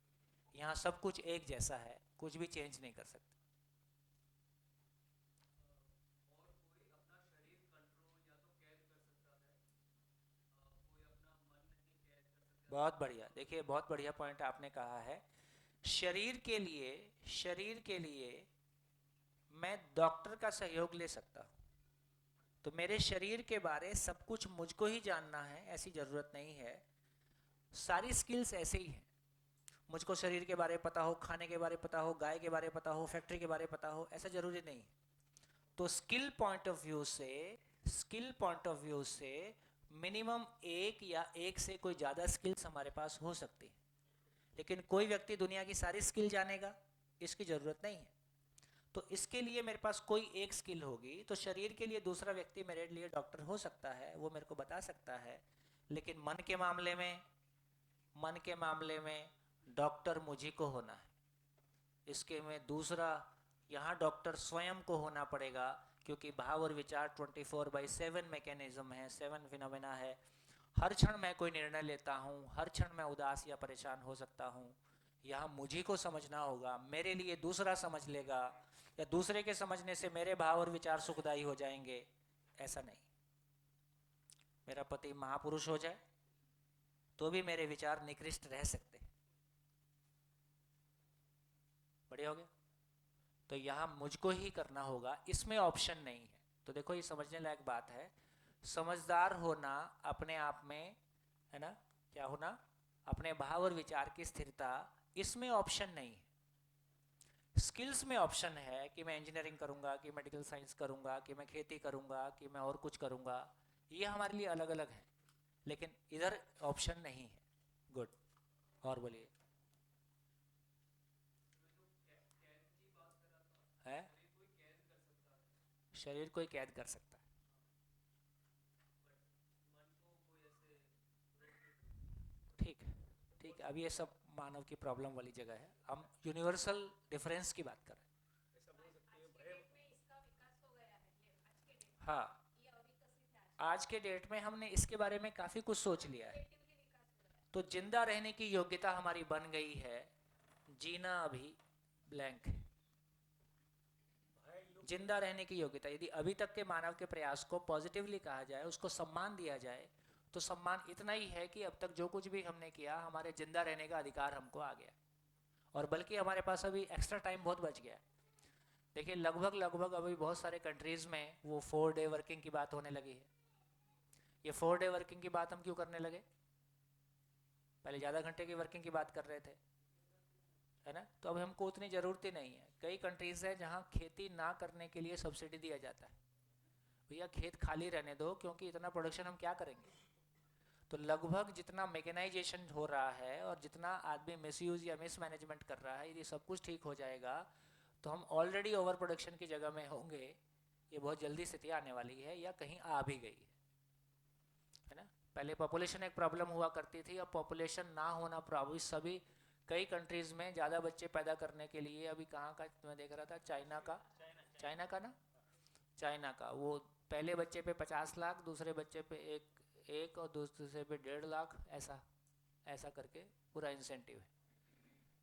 यहाँ सब कुछ एक जैसा है, कुछ भी चेंज नहीं कर सकते। बहुत बढ़िया, देखिए बहुत बढ़िया पॉइंट आपने कहा है। शरीर के लिए, शरीर के लिए मैं डॉक्टर का सहयोग ले सकता हूँ। तो मेरे शरीर के बारे सब कुछ मुझको ही जानना है ऐसी ज़रूरत नहीं है। सारी स्किल्स ऐसे ही हैं। मुझको शरीर के बारे पता हो, खाने के बारे पता हो, गाय के बारे पता हो, फैक्ट्री के बारे पता हो, ऐसा ज़रूरी नहीं। तो स्किल पॉइंट ऑफ व्यू से, स्किल पॉइंट ऑफ व्यू से मिनिमम एक या एक से कोई ज़्यादा स्किल्स हमारे पास हो सकती है, लेकिन कोई व्यक्ति दुनिया की सारी स्किल जानेगा, इसकी ज़रूरत नहीं है। तो इसके लिए मेरे पास कोई एक स्किल होगी, तो शरीर के लिए दूसरा व्यक्ति मेरे लिए डॉक्टर हो सकता है, वो मेरे को बता सकता है। लेकिन मन के मामले में, मन के मामले में डॉक्टर मुझी को होना है। इसके में दूसरा, यहाँ डॉक्टर स्वयं को होना पड़ेगा, क्योंकि भाव और विचार 24/7 मैकेनिज्म है, 7 फिनोमेना है। हर क्षण मैं कोई निर्णय लेता हूँ, हर क्षण मैं उदास या परेशान हो सकता हूँ। यहाँ मुझी को समझना होगा, मेरे लिए दूसरा समझ लेगा या दूसरे के समझने से मेरे भाव और विचार सुखदायी हो जाएंगे, ऐसा नहीं। मेरा पति महापुरुष हो जाए तो भी मेरे विचार निकृष्ट रह सकते। बढ़िया हो गया। तो यहाँ मुझको ही करना होगा, इसमें ऑप्शन नहीं है। तो देखो ये समझने लायक बात है। समझदार होना अपने आप में, है ना, क्या होना, अपने भाव और विचार की स्थिरता, इसमें ऑप्शन नहीं है। स्किल्स में ऑप्शन है कि मैं इंजीनियरिंग करूंगा, कि मेडिकल साइंस करूंगा, कि मैं खेती करूंगा, कि मैं और कुछ करूंगा, ये हमारे लिए अलग अलग है, लेकिन इधर ऑप्शन नहीं है। गुड। और बोलिए। है, शरीर कोई कैद कर सकता है। ठीक है, ठीक है। अब ये सब मानव की प्रॉब्लम वाली जगह है, हम यूनिवर्सल डिफरेंस की बात कर रहे हैं। हाँ, आज के डेट में हमने इसके बारे में काफ़ी कुछ सोच लिया है। तो जिंदा रहने की योग्यता हमारी बन गई है, जीना अभी ब्लैंक है। जिंदा रहने की योग्यता, यदि अभी तक के मानव के प्रयास को पॉजिटिवली कहा जाए, उसको सम्मान दिया जाए, तो सम्मान इतना ही है कि अब तक जो कुछ भी हमने किया, हमारे जिंदा रहने का अधिकार हमको आ गया, और बल्कि हमारे पास अभी एक्स्ट्रा टाइम बहुत बच गया है। देखिए लगभग अभी बहुत सारे कंट्रीज़ में वो 4 डे वर्किंग की बात होने लगी है। ये 4 डे वर्किंग की बात हम क्यों करने लगे? पहले ज़्यादा घंटे की वर्किंग की बात कर रहे थे, है ना? तो अब हमको उतनी ज़रूरत ही नहीं है। कई कंट्रीज़ है जहाँ खेती ना करने के लिए सब्सिडी दिया जाता है, भैया खेत खाली रहने दो, क्योंकि इतना प्रोडक्शन हम क्या करेंगे। तो लगभग जितना मैकेनाइजेशन हो रहा है और जितना आदमी मिसयूज या मिसमैनेजमेंट कर रहा है, यदि सब कुछ ठीक हो जाएगा तो हम ऑलरेडी ओवर प्रोडक्शन की जगह में होंगे। ये बहुत जल्दी स्थिति आने वाली है या कहीं आ भी गई है ना? पहले पॉपुलेशन एक प्रॉब्लम हुआ करती थी, अब पॉपुलेशन ना होना प्रॉब्लम। सभी कई कंट्रीज़ में ज़्यादा बच्चे पैदा करने के लिए, अभी कहाँ का मैं देख रहा था, चाइना का ना, चाइना का, वो पहले बच्चे पे 50 लाख, दूसरे बच्चे पे एक और दूसरे पे 1.5 लाख, ऐसा करके पूरा इंसेंटिव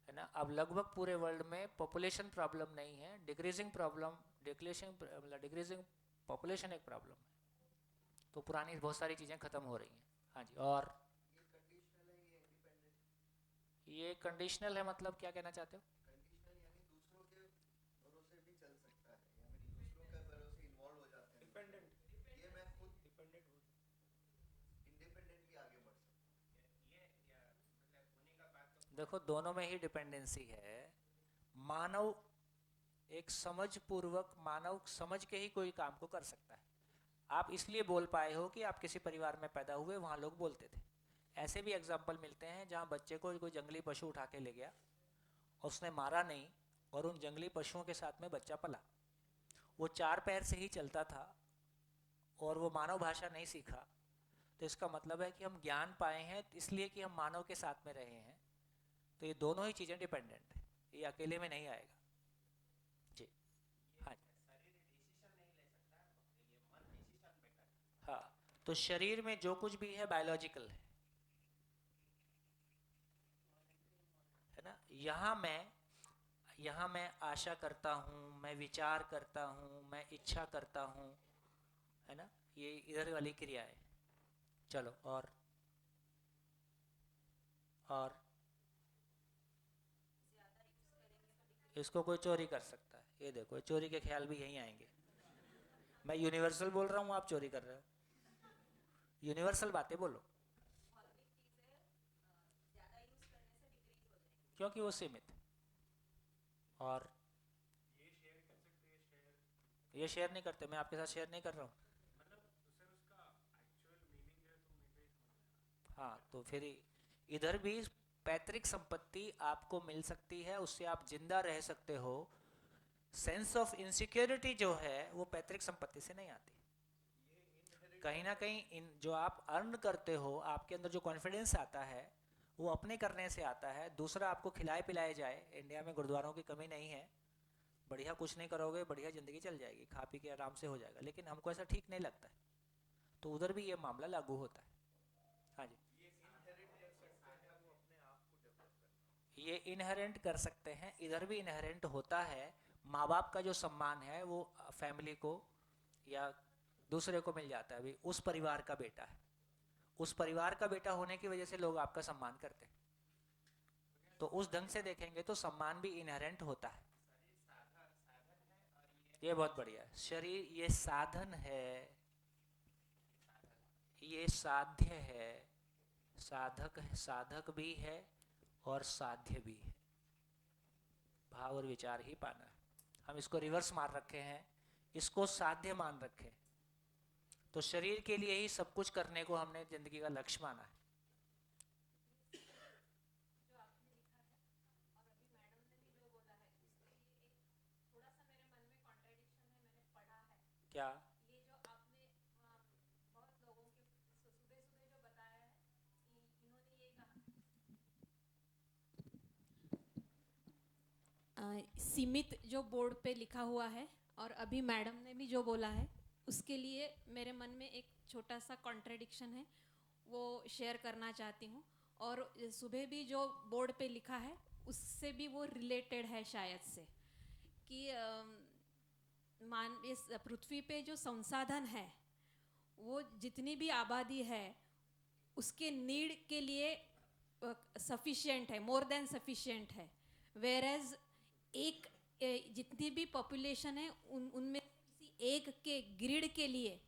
है ना? अब लगभग पूरे वर्ल्ड में पॉपुलेशन प्रॉब्लम नहीं है, डिक्रीजिंग पॉपुलेशन एक प्रॉब्लम है। तो पुरानी बहुत सारी चीज़ें ख़त्म हो रही हैं। हाँ जी। और ये कंडीशनल है, मतलब क्या कहना चाहते हो? डिपेंडेंट डिपेंडेंट हो। देखो दोनों में ही डिपेंडेंसी है। मानव एक समझ पूर्वक, मानव समझ के ही कोई काम को कर सकता है। आप इसलिए बोल पाए हो कि आप किसी परिवार में पैदा हुए, वहाँ लोग बोलते थे। ऐसे भी एग्जाम्पल मिलते हैं जहाँ बच्चे को कोई जंगली पशु उठा के ले गया, उसने मारा नहीं, और उन जंगली पशुओं के साथ में बच्चा पला। वो 4 पैर से ही चलता था और वो मानव भाषा नहीं सीखा। तो इसका मतलब है कि हम ज्ञान पाए हैं इसलिए कि हम मानव के साथ में रहे हैं। तो ये दोनों ही चीज़ें डिपेंडेंट है, ये अकेले में नहीं आएगा जी। हाँ हाँ, तो शरीर में जो कुछ भी है बायोलॉजिकल है ना? यहाँ मैं आशा करता हूँ, मैं विचार करता हूँ, मैं इच्छा करता हूँ, है ना? ये इधर वाली क्रिया है। चलो और इसको कोई चोरी कर सकता है, ये देखो चोरी के ख्याल भी यहीं आएंगे। मैं यूनिवर्सल बोल रहा हूँ, आप चोरी कर रहे हो। यूनिवर्सल बातें बोलो, क्योंकि वो सीमित है। और ये शेयर नहीं करते, मैं आपके साथ शेयर नहीं कर रहा हूँ। हाँ, तो फिर इधर भी पैतृक संपत्ति आपको मिल सकती है, उससे आप जिंदा रह सकते हो। सेंस ऑफ इनसिक्योरिटी जो है वो पैतृक संपत्ति से नहीं आती। कहीं ना कहीं इन जो आप अर्न करते हो, आपके अंदर जो कॉन्फिडेंस आता है वो अपने करने से आता है। दूसरा आपको खिलाए पिलाए जाए, इंडिया में गुरुद्वारों की कमी नहीं है, बढ़िया कुछ नहीं करोगे बढ़िया ज़िंदगी चल जाएगी, खा पी के आराम से हो जाएगा, लेकिन हमको ऐसा ठीक नहीं लगता है। तो उधर भी ये मामला लागू होता है। हाँ जी, ये इनहेरेंट कर सकते हैं, इधर भी इनहेरेंट होता है। माँ बाप का जो सम्मान है वो फैमिली को या दूसरे को मिल जाता है। अभी उस परिवार का बेटा है, उस परिवार का बेटा होने की वजह से लोग आपका सम्मान करते हैं। तो उस ढंग से देखेंगे तो सम्मान भी इनहेरेंट होता है। ये बहुत बढ़िया है। शरीर ये साधन है, ये साध्य है, साधक भी है और साध्य भी है। भाव और विचार ही पाना है। हम इसको रिवर्स मार रखे हैं, इसको साध्य मान रखे। तो शरीर के लिए ही सब कुछ करने को हमने जिंदगी का लक्ष्य माना है। क्या? सीमित जो बोर्ड पे लिखा हुआ है और अभी मैडम ने भी जो बोला है, उसके लिए मेरे मन में एक छोटा सा कॉन्ट्रडिक्शन है, वो शेयर करना चाहती हूँ। और सुबह भी जो बोर्ड पे लिखा है उससे भी वो रिलेटेड है शायद से, कि इस पृथ्वी पे जो संसाधन है वो जितनी भी आबादी है उसके नीड के लिए सफिशिएंट है, मोर देन सफिशिएंट है। वेयर एज जितनी भी पॉपुलेशन है उनमें किसी एक के ग्रिड के लिए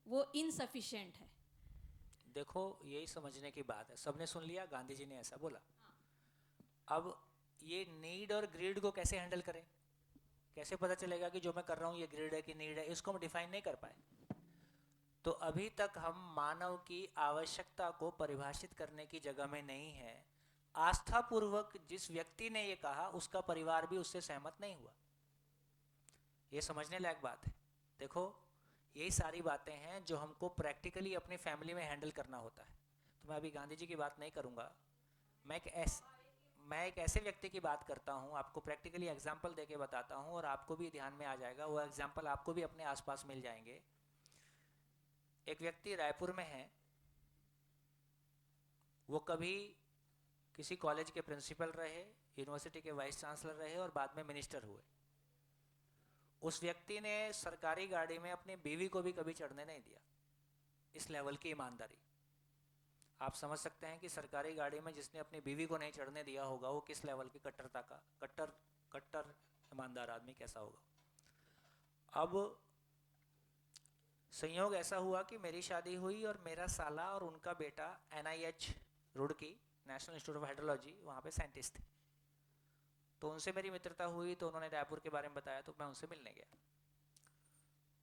वो इनसफिशिएंट है। देखो यही समझने की बात है, सबने सुन लिया, गांधी जी ने ऐसा बोला। अब ये नीड और ग्रीड को कैसे हैंडल करें, कैसे पता चलेगा कि जो मैं कर रहा हूँ ये ग्रीड है कि नीड है, इसको हम डिफाइन नहीं कर पाए। तो अभी तक हम मानव की आवश्यकता को परिभाषित करने की जगह में नहीं है। आस्था पूर्वक जिस व्यक्ति ने ये कहा उसका परिवार भी उससे सहमत नहीं हुआ। ये समझने लायक बात है। देखो यही सारी बातें हैं जो हमको प्रैक्टिकली अपनी फैमिली में हैंडल करना होता है। तो मैं अभी गांधी जी की बात नहीं करूंगा, मैं एक ऐसे व्यक्ति की बात करता हूं, आपको प्रैक्टिकली एग्जाम्पल देके बताता हूं और आपको भी ध्यान में आ जाएगा, वो एग्जाम्पल आपको भी अपने आसपास मिल जाएंगे। एक व्यक्ति रायपुर में है, वो कभी किसी कॉलेज के प्रिंसिपल रहे, यूनिवर्सिटी के वाइस चांसलर रहे और बाद में मिनिस्टर हुए। उस व्यक्ति ने सरकारी गाड़ी में अपनी बीवी को भी कभी चढ़ने नहीं दिया। इस लेवल की ईमानदारी आप समझ सकते हैं कि सरकारी गाड़ी में जिसने अपनी बीवी को नहीं चढ़ने दिया होगा वो किस लेवल की कट्टरता का कट्टर ईमानदार आदमी कैसा होगा। अब संयोग ऐसा हुआ कि मेरी शादी हुई और मेरा साला और उनका बेटा NIH Roorkee national institute of hydrology वहाँ पे साइंटिस्ट थे। तो उनसे मेरी मित्रता हुई, तो उन्होंने रायपुर के बारे में बताया, तो मैं उनसे मिलने गया।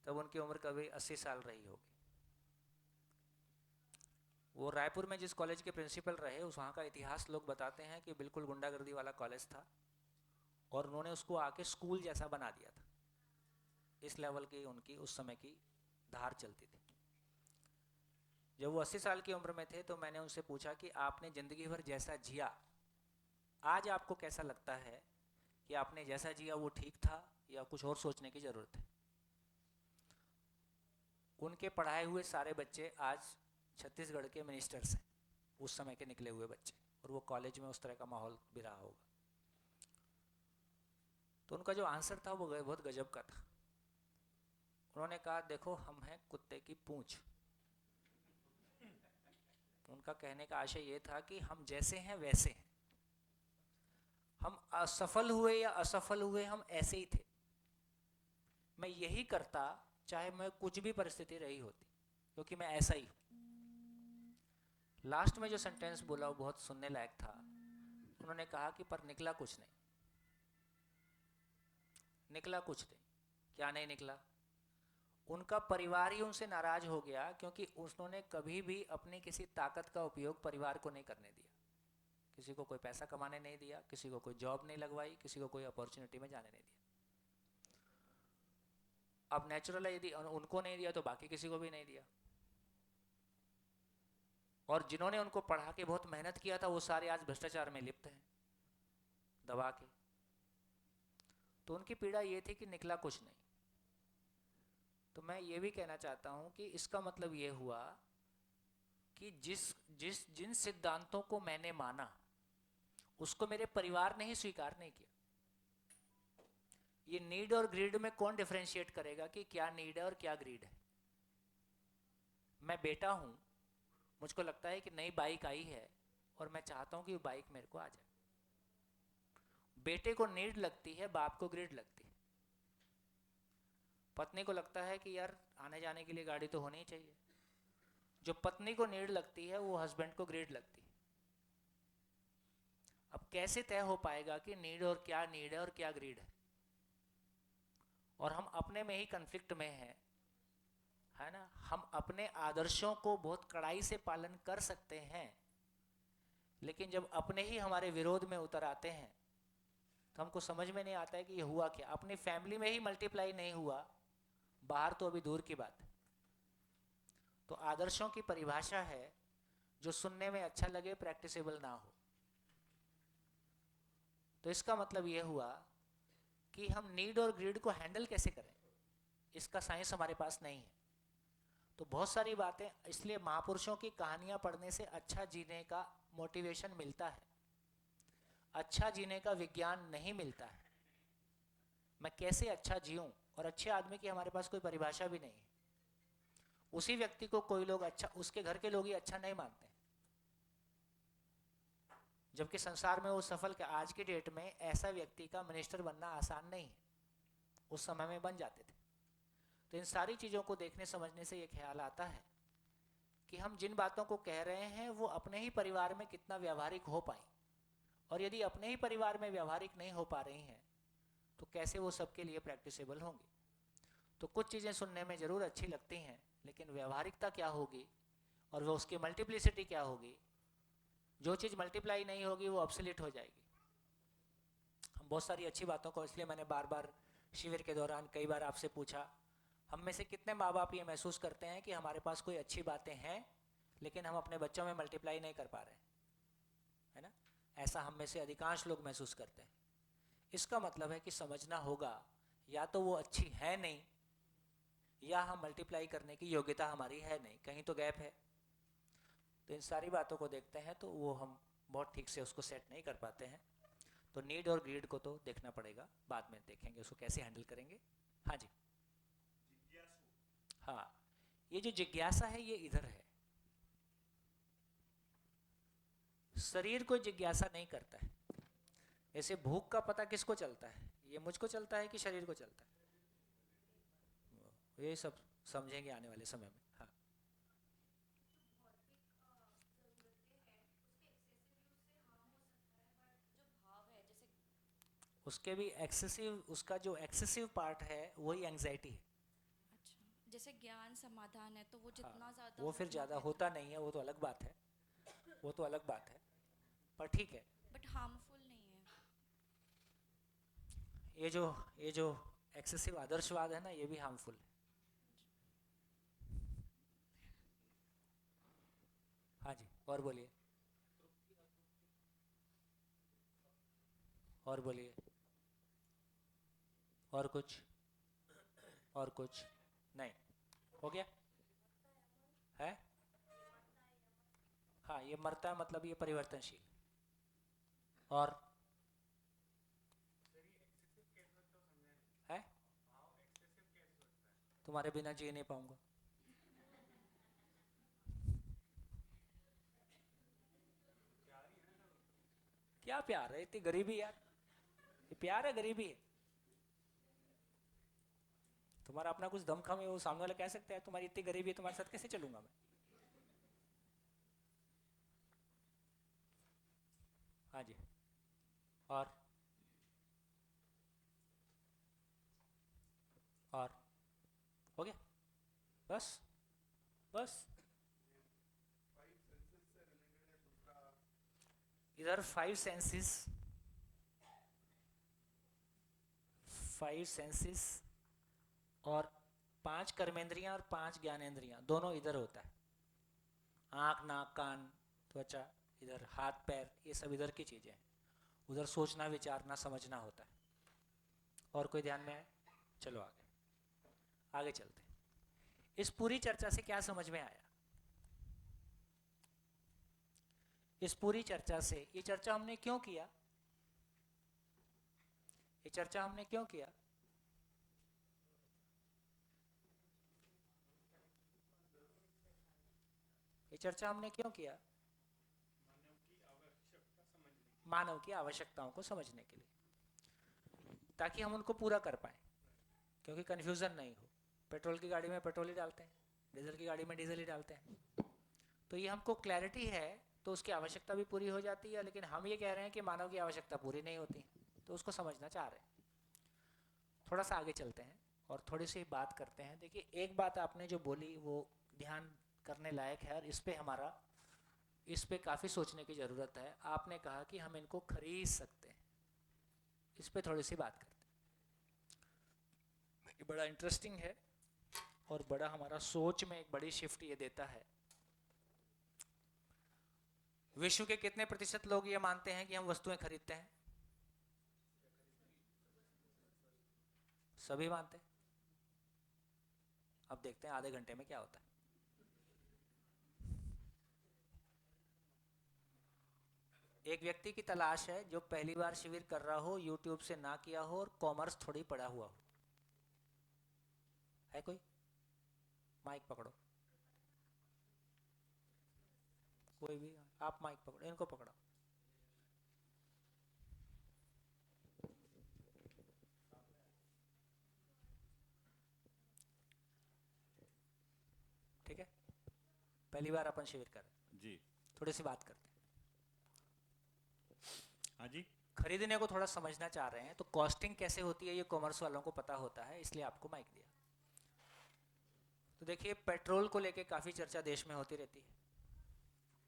तब उनकी उम्र कभी 80 साल रही होगी। वो रायपुर में जिस कॉलेज के प्रिंसिपल रहे उस वहाँ का इतिहास लोग बताते हैं कि बिल्कुल गुंडागर्दी वाला कॉलेज था और उन्होंने उसको आके स्कूल जैसा बना दिया था। इस लेवल की उनकी उस समय की धार चलती थी। जब वो 80 साल की उम्र में थे तो मैंने उनसे पूछा कि आपने जिंदगी भर जैसा जिया, आज आपको कैसा लगता है कि आपने जैसा जिया वो ठीक था या कुछ और सोचने की जरूरत है। उनके पढ़ाए हुए सारे बच्चे आज छत्तीसगढ़ के मिनिस्टर्स हैं, उस समय के निकले हुए बच्चे, और वो कॉलेज में उस तरह का माहौल भी रहा होगा। तो उनका जो आंसर था वो बहुत गजब का था। उन्होंने कहा देखो हम हैं कुत्ते की पूंछ। उनका कहने का आशय ये था कि हम जैसे हैं वैसे हैं, हम असफल हुए या असफल हुए हम ऐसे ही थे। मैं यही करता चाहे मैं कुछ भी परिस्थिति रही होती, क्योंकि मैं ऐसा ही हूं। लास्ट में जो सेंटेंस बोला वो बहुत सुनने लायक था। उन्होंने कहा कि पर निकला कुछ नहीं, निकला कुछ नहीं। क्या नहीं निकला? उनका परिवार ही उनसे नाराज हो गया, क्योंकि उन्होंने कभी भी अपनी किसी ताकत का उपयोग परिवार को नहीं करने दिया। किसी को कोई पैसा कमाने नहीं दिया, किसी को कोई जॉब नहीं लगवाई, किसी को कोई अपॉर्चुनिटी में जाने नहीं दिया। अब नेचुरल है, यदि उनको नहीं दिया तो बाकी किसी को भी नहीं दिया। और जिन्होंने उनको पढ़ा के बहुत मेहनत किया था वो सारे आज भ्रष्टाचार में लिप्त हैं दबा के। तो उनकी पीड़ा ये थी कि निकला कुछ नहीं। तो मैं ये भी कहना चाहता हूं कि इसका मतलब ये हुआ कि जिन सिद्धांतों को मैंने माना उसको मेरे परिवार ने ही स्वीकार नहीं किया। ये नीड और ग्रीड में कौन डिफरेंशिएट करेगा कि क्या नीड है और क्या ग्रीड है? मैं बेटा हूं, मुझको लगता है कि नई बाइक आई है और मैं चाहता हूं कि वो बाइक मेरे को आ जाए। बेटे को नीड लगती है, बाप को ग्रीड लगती है। पत्नी को लगता है कि यार आने जाने के लिए गाड़ी तो होनी ही चाहिए। जो पत्नी को नीड लगती है वो हस्बैंड को ग्रीड लगती है। अब कैसे तय हो पाएगा कि नीड है और क्या ग्रीड है? और हम अपने में ही कन्फ्लिक्ट में हैं, है ना। हम अपने आदर्शों को बहुत कड़ाई से पालन कर सकते हैं, लेकिन जब अपने ही हमारे विरोध में उतर आते हैं तो हमको समझ में नहीं आता है कि ये हुआ क्या। अपनी फैमिली में ही मल्टीप्लाई नहीं हुआ, बाहर तो अभी दूर की बात है। तो आदर्शों की परिभाषा है जो सुनने में अच्छा लगे, प्रैक्टिसेबल ना हो। तो इसका मतलब ये हुआ कि हम नीड और ग्रीड को हैंडल कैसे करें, इसका साइंस हमारे पास नहीं है। तो बहुत सारी बातें, इसलिए महापुरुषों की कहानियां पढ़ने से अच्छा जीने का मोटिवेशन मिलता है, अच्छा जीने का विज्ञान नहीं मिलता है। मैं कैसे अच्छा जीऊं और अच्छे आदमी की हमारे पास कोई परिभाषा भी नहीं है। उसी व्यक्ति को कोई लोग अच्छा, उसके घर के लोग ही अच्छा नहीं मानते, जबकि संसार में वो सफल के आज की डेट में ऐसा व्यक्ति का मिनिस्टर बनना आसान नहीं है, उस समय में बन जाते थे। तो इन सारी चीज़ों को देखने समझने से ये ख्याल आता है कि हम जिन बातों को कह रहे हैं वो अपने ही परिवार में कितना व्यावहारिक हो पाए, और यदि अपने ही परिवार में व्यावहारिक नहीं हो पा रही हैं तो कैसे वो सबके लिए प्रैक्टिसेबल होंगी। तो कुछ चीज़ें सुनने में ज़रूर अच्छी लगती हैं, लेकिन व्यावहारिकता क्या होगी और वो उसकी मल्टीप्लिसिटी क्या होगी। जो चीज़ मल्टीप्लाई नहीं होगी वो ऑब्सोलीट हो जाएगी। हम बहुत सारी अच्छी बातों को, इसलिए मैंने बार बार शिविर के दौरान कई बार आपसे पूछा, हम में से कितने माँ बाप ये महसूस करते हैं कि हमारे पास कोई अच्छी बातें हैं लेकिन हम अपने बच्चों में मल्टीप्लाई नहीं कर पा रहे, है ना। ऐसा हम में से अधिकांश लोग महसूस करते हैं। इसका मतलब है कि समझना होगा या तो वो अच्छी है नहीं, या हम मल्टीप्लाई करने की योग्यता हमारी है नहीं, कहीं तो गैप है। तो इन सारी बातों को देखते हैं तो वो हम बहुत ठीक से उसको सेट नहीं कर पाते हैं। तो नीड और ग्रीड को तो देखना पड़ेगा, बाद में देखेंगे उसको कैसे हैंडल करेंगे। हाँ जी, हाँ, ये जो जिज्ञासा है ये इधर है। शरीर को जिज्ञासा नहीं करता है। ऐसे भूख का पता किसको चलता है? ये मुझको चलता है कि शरीर को चलता है? ये सब समझेंगे आने वाले समय में। हाँ, उसके भी एक्सेसिव, उसका जो एक्सेसिव पार्ट है वही एंग्जाइटी है। अच्छा, जैसे ज्ञान समाधान है तो वो जितना हाँ, ज़्यादा वो फिर ज़्यादा होता नहीं है, वो तो अलग बात है, वो तो अलग बात है, पर ठीक है। बट हार्मफुल नहीं है। ये जो एक्सेसिव आदर्शवाद है ना, ये भी हार्मफुल है। हाँ जी, और बोलिए, और बोलिए, और कुछ, और कुछ नहीं, हो गया है। हाँ, ये मरता है मतलब ये परिवर्तनशील। और है, तुम्हारे बिना जी नहीं पाऊंगा। क्या प्यार है, इतनी गरीबी यार, ये प्यार है गरीबी है? तुम्हारा अपना कुछ दमखम है, वो सामने वाला कह सकता है तुम्हारी इतनी गरीबी है, तुम्हारे साथ कैसे चलूंगा मैं। हाँ जी, और हो गया, बस बस। इधर 5 सेंसेस और 5 कर्मेंद्रियां और 5 ज्ञानेंद्रियां, दोनों इधर होता है। आँख, नाक, कान, त्वचा, इधर हाथ पैर, ये सब इधर की चीज़ें हैं। उधर सोचना, विचारना, समझना होता है। और कोई ध्यान में आए? चलो आगे आगे चलते हैं। इस पूरी चर्चा से क्या समझ में आया? इस पूरी चर्चा से, ये चर्चा हमने क्यों किया? ये चर्चा हमने क्यों किया? ये चर्चा हमने क्यों किया? मानव की आवश्यकताओं को समझने के लिए, ताकि हम उनको पूरा कर पाए, क्योंकि कंफ्यूजन नहीं हो। पेट्रोल की गाड़ी में पेट्रोल ही डालते हैं, डीजल की गाड़ी में डीजल ही डालते हैं। तो ये हमको क्लैरिटी है तो उसकी आवश्यकता भी पूरी हो जाती है। लेकिन हम ये कह रहे हैं कि मानव की आवश्यकता पूरी नहीं होती, तो उसको समझना चाह रहे हैं। थोड़ा सा आगे चलते हैं और थोड़ी सी बात करते हैं। देखिए, एक बात आपने जो बोली वो ध्यान करने लायक है, और इस पे काफ़ी सोचने की ज़रूरत है। आपने कहा कि हम इनको खरीद सकते हैं, इस पे थोड़ी सी बात करते हैं। ये बड़ा इंटरेस्टिंग है और बड़ा हमारा सोच में एक बड़ी शिफ्ट ये देता है। विश्व के कितने प्रतिशत लोग ये मानते हैं कि हम वस्तुएं खरीदते हैं? सभी मानते हैं। अब देखते हैं आधे घंटे में क्या होता है। एक व्यक्ति की तलाश है जो पहली बार शिविर कर रहा हो, यूट्यूब से ना किया हो और कॉमर्स थोड़ी पढ़ा हुआ हो। है कोई? माइक पकड़ो, कोई भी, आप माइक पकड़ो, इनको पकड़ो। ठीक है, पहली बार अपन शिविर कर रहे हैं, जी। थोड़ी सी बात करते हैं। हाँ जी। खरीदने को थोड़ा समझना चाह रहे हैं, तो कॉस्टिंग कैसे होती है ये कॉमर्स वालों को पता होता है, इसलिए आपको माइक दिया। तो देखिए, पेट्रोल को लेके काफ़ी चर्चा देश में होती रहती है,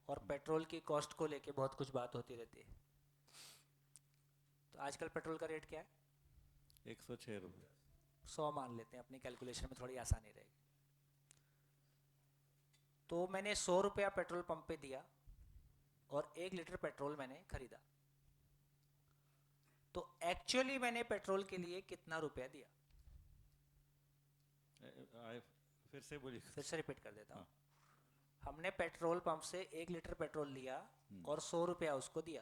और पेट्रोल की कॉस्ट को लेके बहुत कुछ बात होती रहती है। तो आजकल पेट्रोल का रेट क्या है? 106 रुपये। 100 मान लेते हैं, अपनी कैलकुलेशन में थोड़ी आसानी रहेगी। तो मैंने 100 रुपया पेट्रोल पंप पे दिया और 1 लीटर पेट्रोल मैंने खरीदा, तो एक्चुअली मैंने पेट्रोल के लिए कितना रुपया दिया? फिर से बोलिए। फिर से रिपीट कर देता हूँ। हाँ। हमने पेट्रोल पंप से 1 लीटर पेट्रोल लिया और 100 रुपया उसको दिया।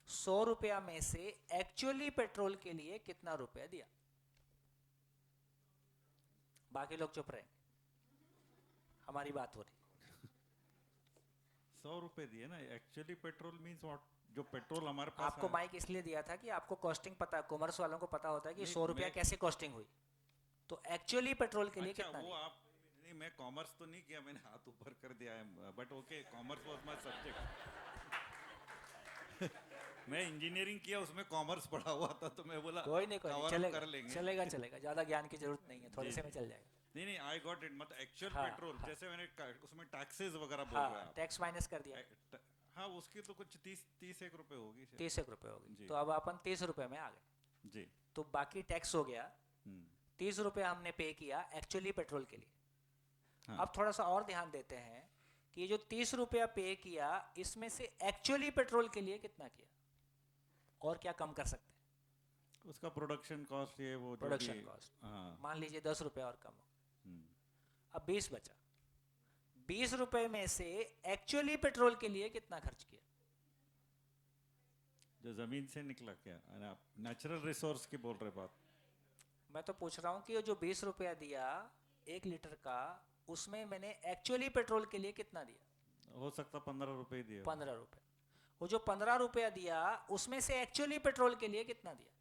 100 रुपया में से एक्चुअली पेट्रोल के लिए कितना रुपया दिया? बाकी लोग चुप रहे, हमारी बात हो रही। 100 रुपए दिए ना। Actually petrol means what? जो पेट्रोल हमारे पास आपको माइक इसलिए दिया था कि आपको कॉस्टिंग पता है, कॉमर्स वालों को पता होता है कि नहीं, 100 रुपया कैसे कॉस्टिंग हुई। तो एक्चुअली पेट्रोल के लिए अच्छा, कितना वो दिया? आप नहीं, मैं कॉमर्स तो नहीं किया, मैंने हाथ ऊपर कर दिया है, but okay, commerce was my subject. मैं इंजीनियरिंग किया, उसमें कॉमर्स पढ़ा हुआ था, तो मैं बोला कोई नहीं, cover up चलेगा कर लेंगे। चलेगा चलेगा, ज्यादा ज्ञान की जरूरत नहीं है, थोड़े जी, से जी। में चल जाएगा। नहीं नहीं, आई गॉट इट। मतलब एक्चुअल हाँ, पेट्रोल, हाँ। जैसे मैंने उसमें टैक्सेस वगैरह बोल रहे हाँ, हैं आप। टैक्स माइनस कर दिया, हाँ, उसकी तो कुछ 30 एक रुपए होगी शायद। 30 रुपए हो गए। जी। तो अब अपन 30 रुपए में आ गए, जी। तो बाकी टैक्स हो गया। हम्म। 30 रुपए हमने पे किया एक्चुअली पेट्रोल के लिए। हाँ। अब थोड़ा सा और ध्यान देते हैं कि ये जो 30 रुपया पे किया, इसमें से एक्चुअली पेट्रोल के लिए कितना किया और क्या कम कर सकते हैं? उसका प्रोडक्शन कॉस्ट, ये वो जो प्रोडक्शन भी। कॉस्ट हाँ। मान लीजिए 10 रुपए और कम हो, हम्म। अब 20 बचा। 20 रुपए में से एक्चुअली पेट्रोल के लिए कितना खर्च किया? जो जमीन से निकला क्या? आप नेचुरल रिसोर्स की बोल रहे बात? मैं तो पूछ रहा हूँ कि जो 20 रुपया दिया 1 लीटर का, उसमें मैंने एक्चुअली पेट्रोल के लिए कितना दिया? हो सकता 15 रुपए ही दिए। 15 रुपए। वो जो 15 रुपया दिया, उसमें से एक्चुअली पेट्रोल के लिए कितना दिया?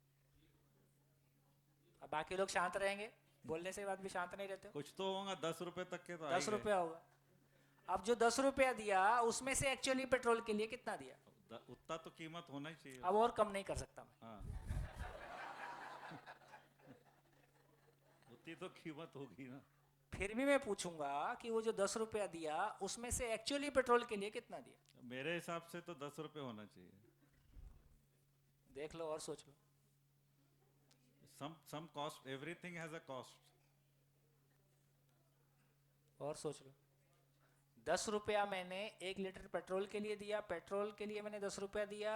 अब बाकी लोग शांत रहेंगे, बोलने से बाद भी शांत नहीं रहते हो। कुछ तो होगा, 10 रुपए तक के तो 10 रुपया होगा। अब जो 10 रुपया दिया, उसमें से एक्चुअली पेट्रोल के लिए कितना दिया? उतना तो कीमत होना ही चाहिए। अब और कम नहीं कर सकता मैं। हाँ। उतनी तो कीमत होगी ना। फिर भी मैं पूछूंगा कि वो जो 10 रुपया दिया, उसमें से एक्चुअली पेट्रोल के लिए कितना दिया? मेरे हिसाब से तो 10 रुपए होना चाहिए। देख लो और सोच लो। some cost, everything has a cost. और सोच लो, 10 रुपया मैंने 1 लीटर पेट्रोल के लिए दिया, पेट्रोल के लिए मैंने 10 रुपया दिया,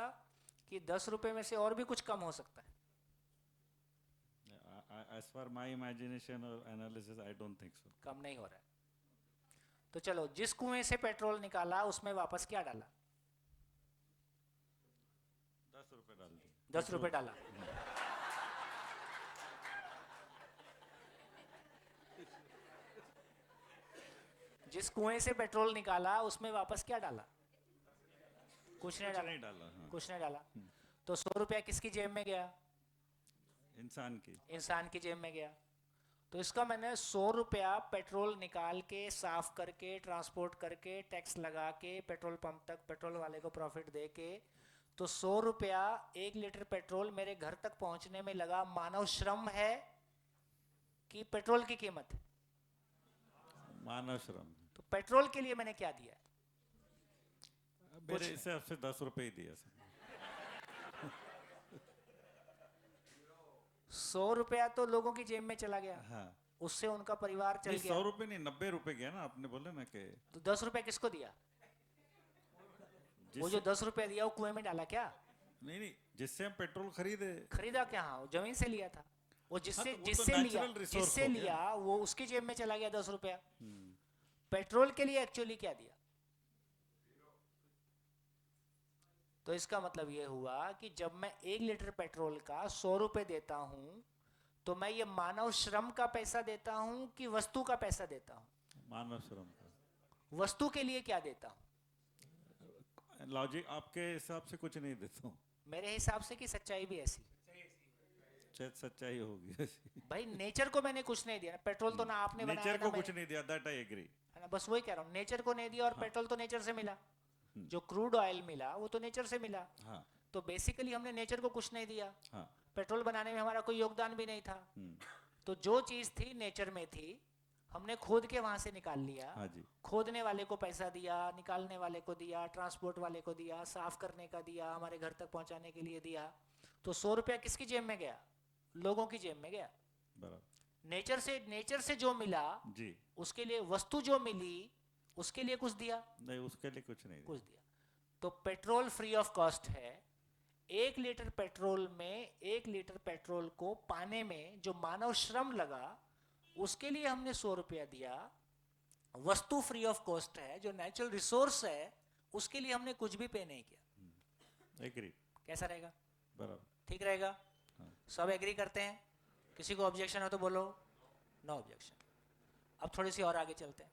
कि 10 रुपए में से और भी कुछ कम हो सकता है? As per my imagination or analysis, I don't think so. कम नहीं हो रहा है। तो चलो, जिस कुएं से पेट्रोल निकाला, उसमें वापस क्या डाला? 10 रुपए डाल दिए। 10 रुपए डाला। जिस कुएं से पेट्रोल निकाला, उसमें वापस क्या डाला? कुछ नहीं डाला। नहीं डाला। हाँ। कुछ नहीं डाला। तो 100 रुपया किसकी जेब में गया? इंसान की। इंसान की जेब में गया। तो इसका मैंने 100 रुपया पेट्रोल निकाल के, साफ करके, ट्रांसपोर्ट करके, टैक्स लगा के, पेट्रोल पंप तक पेट्रोल वाले को प्रॉफिट दे के, तो 100 रुपया 1 लीटर पेट्रोल मेरे घर तक पहुंचने में लगा मानव श्रम है कि पेट्रोल की कीमत? मानव श्रम। तो पेट्रोल के लिए मैंने क्या दिया? मेरे हिसाब से 10 रुपए ही दिया। 100 रुपया तो लोगों की जेब में चला गया। हाँ। उससे उनका परिवार चल नहीं, गया। 100 रुपए नहीं, 90 रुपए गया ना, आपने बोले ना कि। तो 10 रुपया किसको दिया? वो जो 10 रुपया दिया, वो कुएं में डाला क्या? नहीं नहीं, जिससे हम पेट्रोल खरीदे। खरीदा क्या? हाँ, जमीन से लिया था। वो जिससे हाँ, तो वो तो जिससे लिया, natural resource जिससे हो गया। लिया, वो उसकी जेब में चला गया 10 रुपया। पेट्रोल के लिए एक्चुअली क्या दिया? तो इसका मतलब ये हुआ कि जब मैं 1 लीटर पेट्रोल का 100 रुपए देता हूं, तो मैं ये मानव श्रम का पैसा देता हूं कि वस्तु का पैसा देता हूं? मानव श्रम का वस्तु के लिए क्या देता हूं? लॉजिक आपके हिसाब से कुछ नहीं देता हूँ, मेरे हिसाब से कि सच्चाई भी ऐसी। शायद सच्चाई होगी। भाई नेचर को मैंने कुछ नहीं दिया, पेट्रोल तो ना आपने बनाया नेचर ना को मैं- कुछ नहीं दिया, दैट आई एग्री। है ना, बस वही कह रहा हूँ, नेचर को नहीं दिया और पेट्रोल तो नेचर से मिला, जो क्रूड ऑयल मिला वो तो नेचर से मिला। हाँ तो बेसिकली हमने नेचर को कुछ नहीं दिया, हाँ पेट्रोल बनाने में हमारा कोई योगदान भी नहीं था। तो जो चीज थी नेचर में थी, हमने खोद के वहां से निकाल लिया। हाँ जी, खोदने वाले को पैसा दिया, निकालने वाले को दिया, ट्रांसपोर्ट वाले को दिया, साफ करने का दिया, हमारे घर तक पहुंचाने के लिए दिया। तो 100 रुपया किसकी जेब में गया? लोगों की जेब में गया। बराबर नेचर से जो मिला जी। उसके लिए, वस्तु जो मिली उसके लिए कुछ दिया, नहीं, उसके लिए कुछ नहीं कुछ दिया। तो पेट्रोल फ्री ऑफ कॉस्ट है। 1 लीटर पेट्रोल में, 1 लीटर पेट्रोल को पाने में जो मानव श्रम लगा उसके लिए हमने 100 रुपया दिया। वस्तु फ्री ऑफ कॉस्ट है, जो नेचुरल रिसोर्स है उसके लिए हमने कुछ भी पे नहीं किया। एग्री। कैसा रहेगा? बराबर। ठीक रहेगा? हाँ। सब एग्री करते हैं? किसी को ऑब्जेक्शन हो तो बोलो। No objection. अब थोड़ी सी और आगे चलते हैं।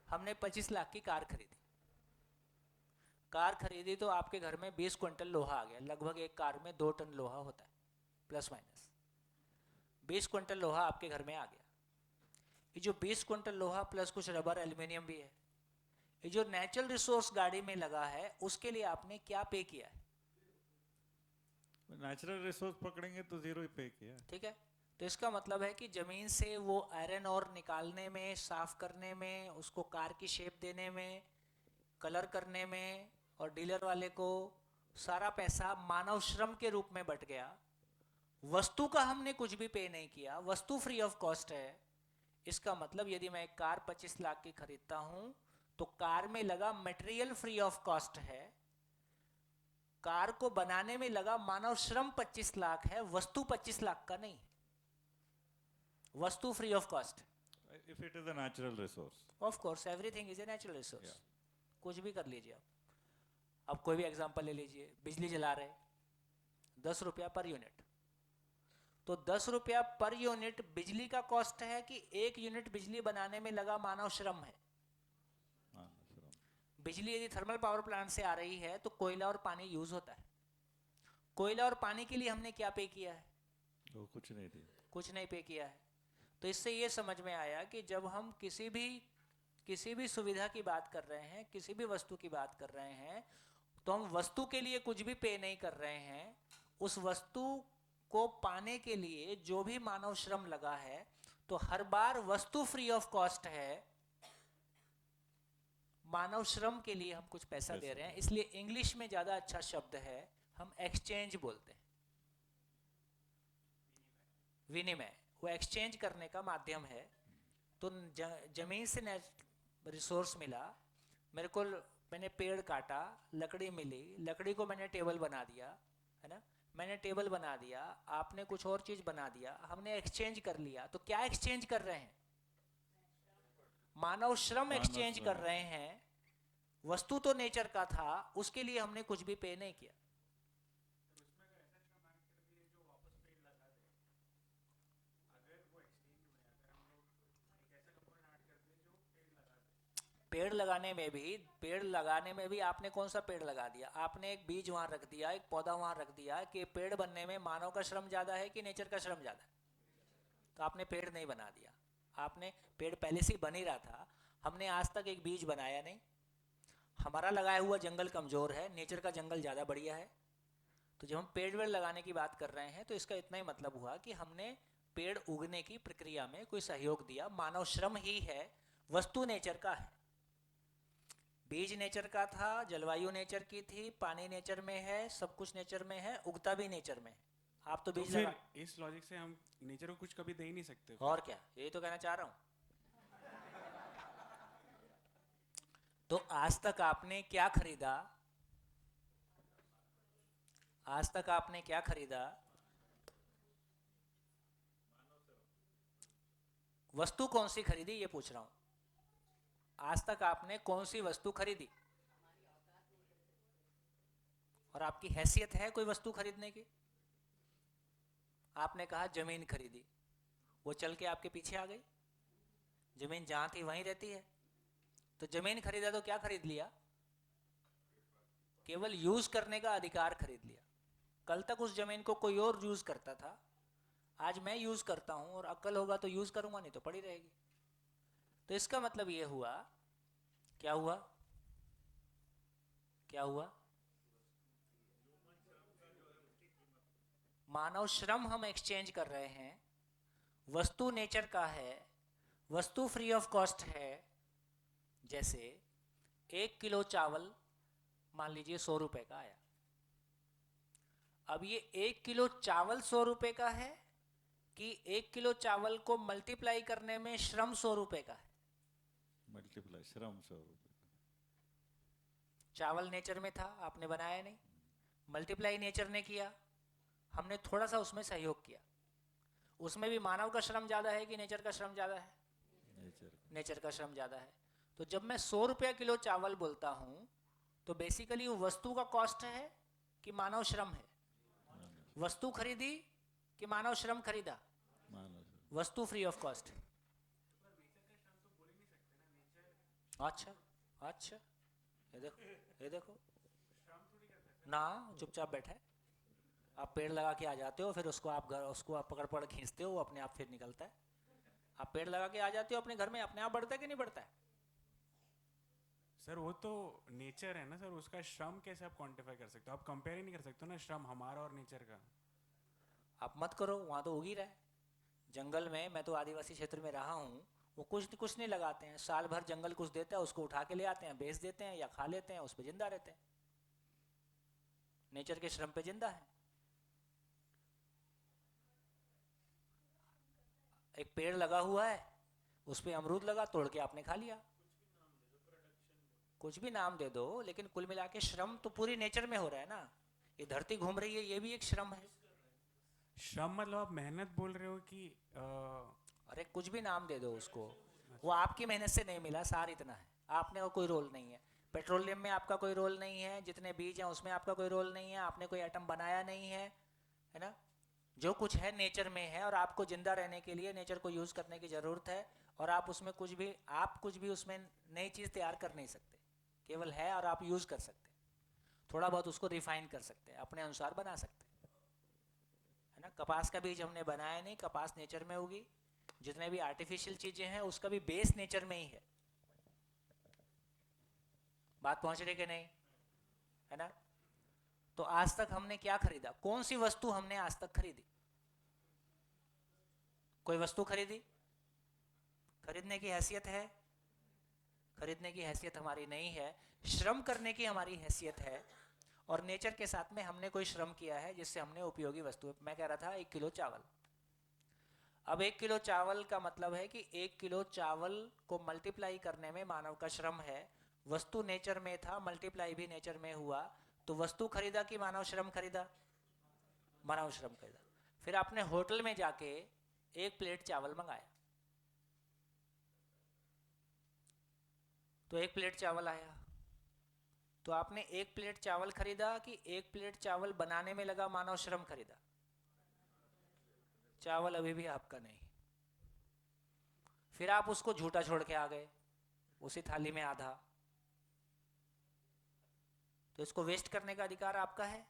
हमने 25 लाख की कार खरीदी। कार खरीदी तो आपके घर में 20 क्विंटल लोहा आ गया। लगभग एक कार में 2 टन लोहा होता है, प्लस माइनस 20 क्विंटल लोहा आपके घर में आ गया। ये जो 20 क्विंटल लोहा प्लस कुछ रबर एल्यूमिनियम भी है, ये जो नेचुरल रिसोर्स गाड़ी में लगा है उसके लिए आपने क्या पे किया है? नेचुरल रिसोर्स पकड़ेंगे तो जीरो ही पे किया। ठीक है, तो इसका मतलब है कि जमीन से वो आयरन और निकालने में, साफ करने में, उसको कार की शेप देने में, कलर करने में, और डीलर वाले को सारा पैसा मानव श्रम के रूप में बट गया। वस्तु का हमने कुछ भी पे नहीं किया, वस्तु फ्री ऑफ कॉस्ट है। इसका मतलब यदि मैं एक कार 25 लाख की खरीदता हूं तो कार में लगा मटेरियल फ्री ऑफ कॉस्ट है, कार को बनाने में लगा मानव श्रम 25 लाख है, वस्तु 25 लाख का नहीं। वस्तु free of cost. If it is a natural resource, of course everything is a natural resource. कुछ भी कर लीजिए आप। अब कोई भी एग्जांपल ले लीजिए, बिजली जला रहे, 10 रुपया पर यूनिट। तो 10 रुपया पर यूनिट बिजली का कॉस्ट है कि 1 यूनिट बिजली बनाने में लगा मानव श्रम है? बिजली यदि थर्मल पावर प्लांट से आ रही है तो कोयला और पानी यूज होता है। कोयला और पानी के लिए हमने क्या पे किया है? वो कुछ नहीं दिया, कुछ नहीं पे किया है। तो इससे ये समझ में आया कि जब हम किसी भी सुविधा की बात कर रहे हैं, किसी भी वस्तु की बात कर रहे हैं, तो हम वस्तु के लिए कुछ भी पे नहीं कर रहे हैं। उस वस्तु को पाने के लिए जो भी मानव श्रम लगा है, तो हर बार वस्तु फ्री ऑफ कॉस्ट है, मानव श्रम के लिए हम कुछ पैसा दे रहे हैं। इसलिए इंग्लिश में ज्यादा अच्छा शब्द है, हम एक्सचेंज बोलते हैं, विनिमय। वो एक्सचेंज करने का माध्यम है। तो जमीन से रिसोर्स मिला, मैंने पेड़ काटा, लकड़ी मिली, लकड़ी को मैंने टेबल बना दिया, है ना, मैंने टेबल बना दिया, आपने कुछ और चीज बना दिया, हमने एक्सचेंज कर लिया। तो क्या एक्सचेंज कर रहे हैं? मानव श्रम एक्सचेंज कर रहे हैं। वस्तु तो नेचर का था, उसके लिए हमने कुछ भी पे नहीं किया। पेड़ लगाने में भी आपने कौन सा पेड़ लगा दिया? आपने एक बीज वहां रख दिया, एक पौधा वहां रख दिया कि पेड़ बनने में मानव का श्रम ज्यादा है कि नेचर का श्रम ज्यादा है? तो आपने पेड़ नहीं बना दिया। आपने पेड़ पहले से ही बन ही रहा था। हमने आज तक एक बीज बनाया नहीं। हमारा लगाया हुआ जंगल कमजोर है, नेचर का जंगल ज्यादा बढ़िया है। तो जब हम पेड़ वेड़ लगाने की बात कर रहे हैं तो इसका इतना ही मतलब हुआ कि हमने पेड़ उगने की प्रक्रिया में कोई सहयोग दिया। मानव श्रम ही है, वस्तु नेचर का है। बीज नेचर का था, जलवायु नेचर की थी, पानी नेचर में है, सब कुछ नेचर में है, उगता भी नेचर में है। आप तो बीज लगा, इस लॉजिक से हम नेचर को कुछ कभी दे ही नहीं सकते। और क्या, यही तो कहना चाह रहा हूं। तो आज तक आपने क्या खरीदा? आज तक आपने क्या खरीदा? वस्तु कौन सी खरीदी, ये पूछ रहा हूं। आज तक आपने कौन सी वस्तु खरीदी? और आपकी हैसियत है कोई वस्तु खरीदने की? आपने कहा जमीन खरीदी, वो चल के आपके पीछे आ गई, जमीन जहां थी वहीं रहती है। तो जमीन खरीदा तो क्या खरीद लिया? केवल यूज करने का अधिकार खरीद लिया। कल तक उस जमीन को कोई और यूज करता था, आज मैं यूज करता हूं और अक्ल होगा तो यूज करूंगा, नहीं तो पड़ी रहेगी। तो इसका मतलब ये हुआ, क्या हुआ, क्या हुआ? मानव श्रम हम एक्सचेंज कर रहे हैं, वस्तु नेचर का है, वस्तु फ्री ऑफ कॉस्ट है। जैसे 1 किलो चावल मान लीजिए 100 रुपए का आया। अब ये 1 किलो चावल 100 रुपए का है कि 1 किलो चावल को मल्टीप्लाई करने में श्रम 100 रुपए का है? मल्टीप्लाई श्रम 100 रुपए। चावल नेचर में था, आपने बनाया नहीं, मल्टीप्लाई नेचर ने किया, हमने थोड़ा सा उसमें सहयोग किया। उसमें भी मानव का श्रम ज्यादा है कि नेचर का श्रम ज्यादा है? नेचर का श्रम ज्यादा है। तो जब मैं 100 रुपया किलो चावल बोलता हूं तो बेसिकली वो वस्तु का कॉस्ट है कि मानव श्रम है? वस्तु खरीदी कि मानव श्रम खरीदा? वस्तु फ्री ऑफ कॉस्ट। अच्छा अच्छा, ये देखो ना, चुपचाप बैठे। आप पेड़ लगा के आ जाते हो, फिर उसको आप पकड़ पकड़ खींचते हो, वो अपने आप फिर निकलता है। आप पेड़ लगा के आ जाते हो अपने घर में, अपने आप बढ़ता है कि नहीं बढ़ता है? सर वो तो नेचर है ना सर, उसका श्रम कैसे आप क्वांटिफाई कर सकते हो? आप कंपेयर ही नहीं कर सकते हो ना श्रम हमारा और नेचर का। आप मत करो, वहां तो उग ही रहा है। जंगल में, मैं तो आदिवासी क्षेत्र में रहा हूँ, वो कुछ नहीं लगाते हैं, साल भर जंगल कुछ देता है, उसको उठा के ले आते हैं, बेच देते हैं या खा लेते हैं, उस पर जिंदा रहते हैं। नेचर के श्रम पे जिंदा है। एक पेड़ लगा हुआ है, उस पे अमरूद लगा, तोड़ के आपने खा लिया। कुछ भी नाम दे दो, लेकिन कुल मिला के श्रम तो पूरी नेचर में हो रहा है ना। ये धरती घूम रही है, ये भी एक श्रम है। श्रम मतलब आप मेहनत बोल रहे हो कि अरे कुछ भी नाम दे दो उसको, वो आपकी मेहनत से नहीं मिला, सार इतना है। आपने कोई रोल नहीं है, पेट्रोलियम में आपका कोई रोल नहीं है, जितने बीज हैं उसमें आपका कोई रोल नहीं है, आपने कोई एटम बनाया नहीं है ना। जो कुछ है नेचर में है, और आपको जिंदा रहने के लिए नेचर को यूज करने की जरूरत है। और आप उसमें कुछ भी उसमें नई चीज तैयार कर नहीं सकते, केवल है और आप यूज कर सकते हैं। थोड़ा बहुत उसको रिफाइन कर सकते हैं, अपने अनुसार बना सकते हैं, है ना। कपास का बीज हमने बनाया नहीं, कपास नेचर में होगी। जितने भी आर्टिफिशियल चीजें हैं उसका भी बेस नेचर में ही है। बात पहुंच रही कि नहीं, है ना। तो आज तक हमने क्या खरीदा? कौन सी वस्तु हमने आज तक खरीदी? कोई वस्तु खरीदी? खरीदने की हैसियत है? खरीदने की हैसियत हमारी नहीं है, श्रम करने की हमारी हैसियत है। और नेचर के साथ में हमने कोई श्रम किया है जिससे हमने उपयोगी वस्तु, मैं कह रहा था 1 किलो चावल। अब 1 किलो चावल का मतलब है कि 1 किलो चावल को मल्टीप्लाई करने में मानव का श्रम है। वस्तु नेचर में था, मल्टीप्लाई भी नेचर में हुआ। तो वस्तु खरीदा कि मानव श्रम खरीदा? मानव श्रम खरीदा। फिर आपने होटल में जाके 1 प्लेट चावल मंगाया, तो 1 प्लेट चावल आया। तो आपने 1 प्लेट चावल खरीदा कि 1 प्लेट चावल बनाने में लगा मानव श्रम खरीदा? चावल अभी भी आपका नहीं। फिर आप उसको झूठा छोड़ के आ गए, उसी थाली में आधा। तो इसको वेस्ट करने का अधिकार आपका है।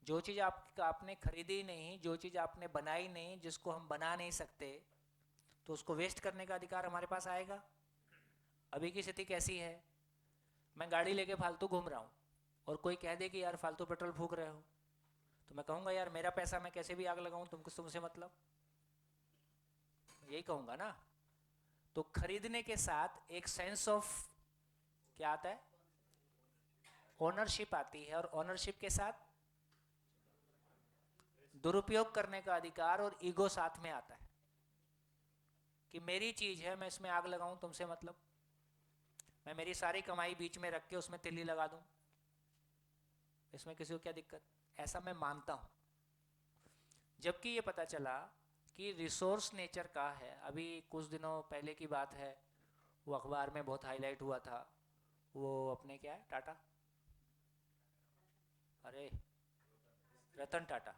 जो चीज आपने खरीदी नहीं, जो चीज आपने बनाई नहीं, जिसको हम बना नहीं सकते, तो उसको वेस्ट करने का अधिकार हमारे पास आएगा। अभी की स्थिति कैसी है? मैं गाड़ी लेके फालतू घूम रहा हूं और कोई कह दे कि यार फालतू पेट्रोल फूक रहे हो, तो मैं कहूंगा यार मेरा पैसा, मैं कैसे भी आग लगाऊं, तुमसे मतलब, यही कहूंगा ना। तो खरीदने के साथ एक सेंस ऑफ क्या आता है? ओनरशिप आती है। और ओनरशिप के साथ दुरुपयोग करने का अधिकार और ईगो साथ में आता है कि मेरी चीज है, मैं इसमें आग लगाऊं, तुमसे मतलब। मैं मेरी सारी कमाई बीच में रख के उसमें तिल्ली लगा दूं, इसमें किसी को क्या दिक्कत? ऐसा मैं मानता हूं। जबकि ये पता चला कि रिसोर्स नेचर का है। अभी कुछ दिनों पहले की बात है, वो अखबार में बहुत हाईलाइट हुआ था। वो अपने क्या है, टाटा, अरे रतन टाटा,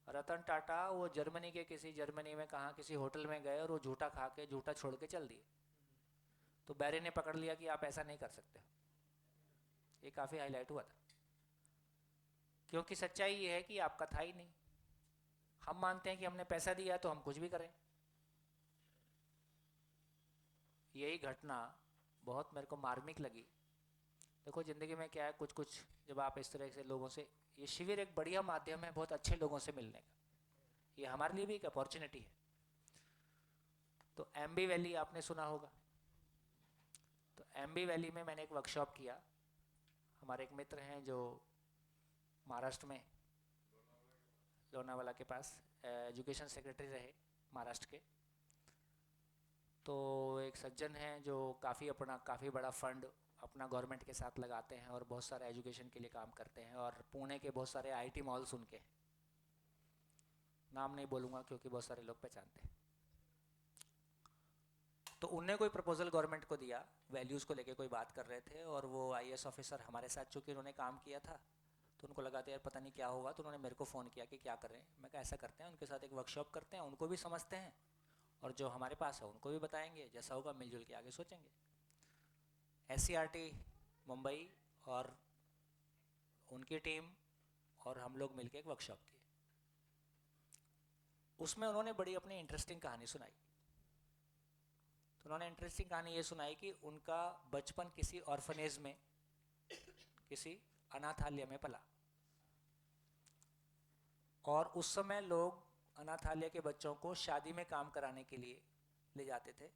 रतन टाटा वो जर्मनी में कहाँ किसी होटल में गए और वो झूठा खा के झूठा छोड़ के चल दिए, तो बैरी ने पकड़ लिया कि आप ऐसा नहीं कर सकते। ये काफ़ी हाईलाइट हुआ था, क्योंकि सच्चाई ये है कि आपका था ही नहीं। हम मानते हैं कि हमने पैसा दिया तो हम कुछ भी करें। यही घटना बहुत मेरे को मार्मिक लगी। देखो ज़िंदगी में क्या है, कुछ कुछ जब आप इस तरह से लोगों से, ये शिविर एक बढ़िया माध्यम है बहुत अच्छे लोगों से मिलने का, ये हमारे लिए भी एक अपॉर्चुनिटी है। तो एमबी वैली आपने सुना होगा, तो एमबी वैली में मैंने एक वर्कशॉप किया। हमारे एक मित्र हैं जो महाराष्ट्र में लोनावाला के पास एजुकेशन सेक्रेटरी रहे महाराष्ट्र के, तो एक सज्जन हैं जो काफ़ी बड़ा फंड अपना गवर्नमेंट के साथ लगाते हैं और बहुत सारे एजुकेशन के लिए काम करते हैं, और पुणे के बहुत सारे आईटी मॉल्स उनके हैं, नाम नहीं बोलूँगा क्योंकि बहुत सारे लोग पहचानते हैं। तो उनने कोई प्रपोजल गवर्नमेंट को दिया, वैल्यूज़ को लेके कोई बात कर रहे थे, और वो आईएएस ऑफिसर हमारे साथ चूँकि उन्होंने काम किया था तो उनको लगा था यार पता नहीं क्या होगा, तो उन्होंने मेरे को फ़ोन किया कि क्या कर रहे हैं। मैं कहा ऐसा करते हैं, उनके साथ एक वर्कशॉप करते हैं, उनको भी समझते हैं और जो हमारे पास है उनको भी बताएंगे, जैसा होगा मिलजुल के आगे सोचेंगे। SCRT मुंबई और उनकी टीम और हम लोग मिलके एक वर्कशॉप किए। उसमें उन्होंने बड़ी अपनी इंटरेस्टिंग कहानी सुनाई। तो उन्होंने इंटरेस्टिंग कहानी ये सुनाई कि उनका बचपन किसी ऑर्फनेज में, किसी अनाथालय में पला, और उस समय लोग अनाथालय के बच्चों को शादी में काम कराने के लिए ले जाते थे,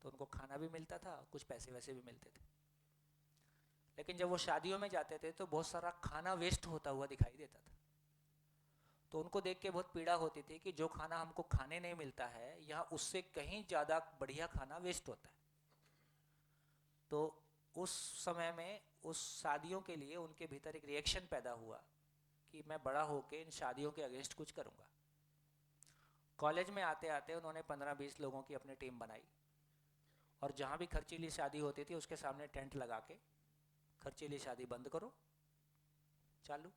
तो उनको खाना भी मिलता था, कुछ पैसे वैसे भी मिलते थे। लेकिन जब वो शादियों में जाते थे तो बहुत सारा खाना वेस्ट होता हुआ दिखाई देता था। तो उनको देख के बहुत पीड़ा होती थी कि जो खाना हमको खाने नहीं मिलता है, यहाँ उससे कहीं ज़्यादा बढ़िया खाना वेस्ट होता है। तो उस समय में उस शादियों के लिए उनके भीतर एक रिएक्शन पैदा हुआ कि मैं बड़ा होके इन शादियों के अगेंस्ट कुछ करूँगा। कॉलेज में आते आते उन्होंने 15-20 लोगों की अपनी टीम बनाई, और जहाँ भी खर्चीली शादी होती थी उसके सामने टेंट लगा के खर्चीली शादी बंद करो, चालू।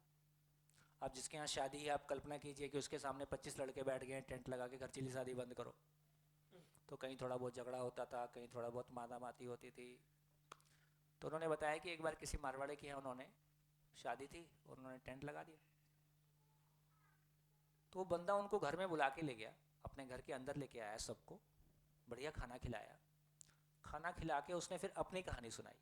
अब जिसके यहाँ शादी है आप कल्पना कीजिए कि उसके सामने 25 लड़के बैठ गए टेंट लगा के खर्चीली शादी बंद करो। तो कहीं थोड़ा बहुत झगड़ा होता था, कहीं थोड़ा बहुत मादामाती होती थी। तो उन्होंने बताया कि एक बार किसी मारवाड़ी के यहाँ उन्होंने शादी थी और उन्होंने टेंट लगा दिया। तो वो बंदा उनको घर में बुला के ले गया, अपने घर के अंदर लेके आया, सबको बढ़िया खाना खिलाया। खाना खिला के उसने फिर अपनी कहानी सुनाई।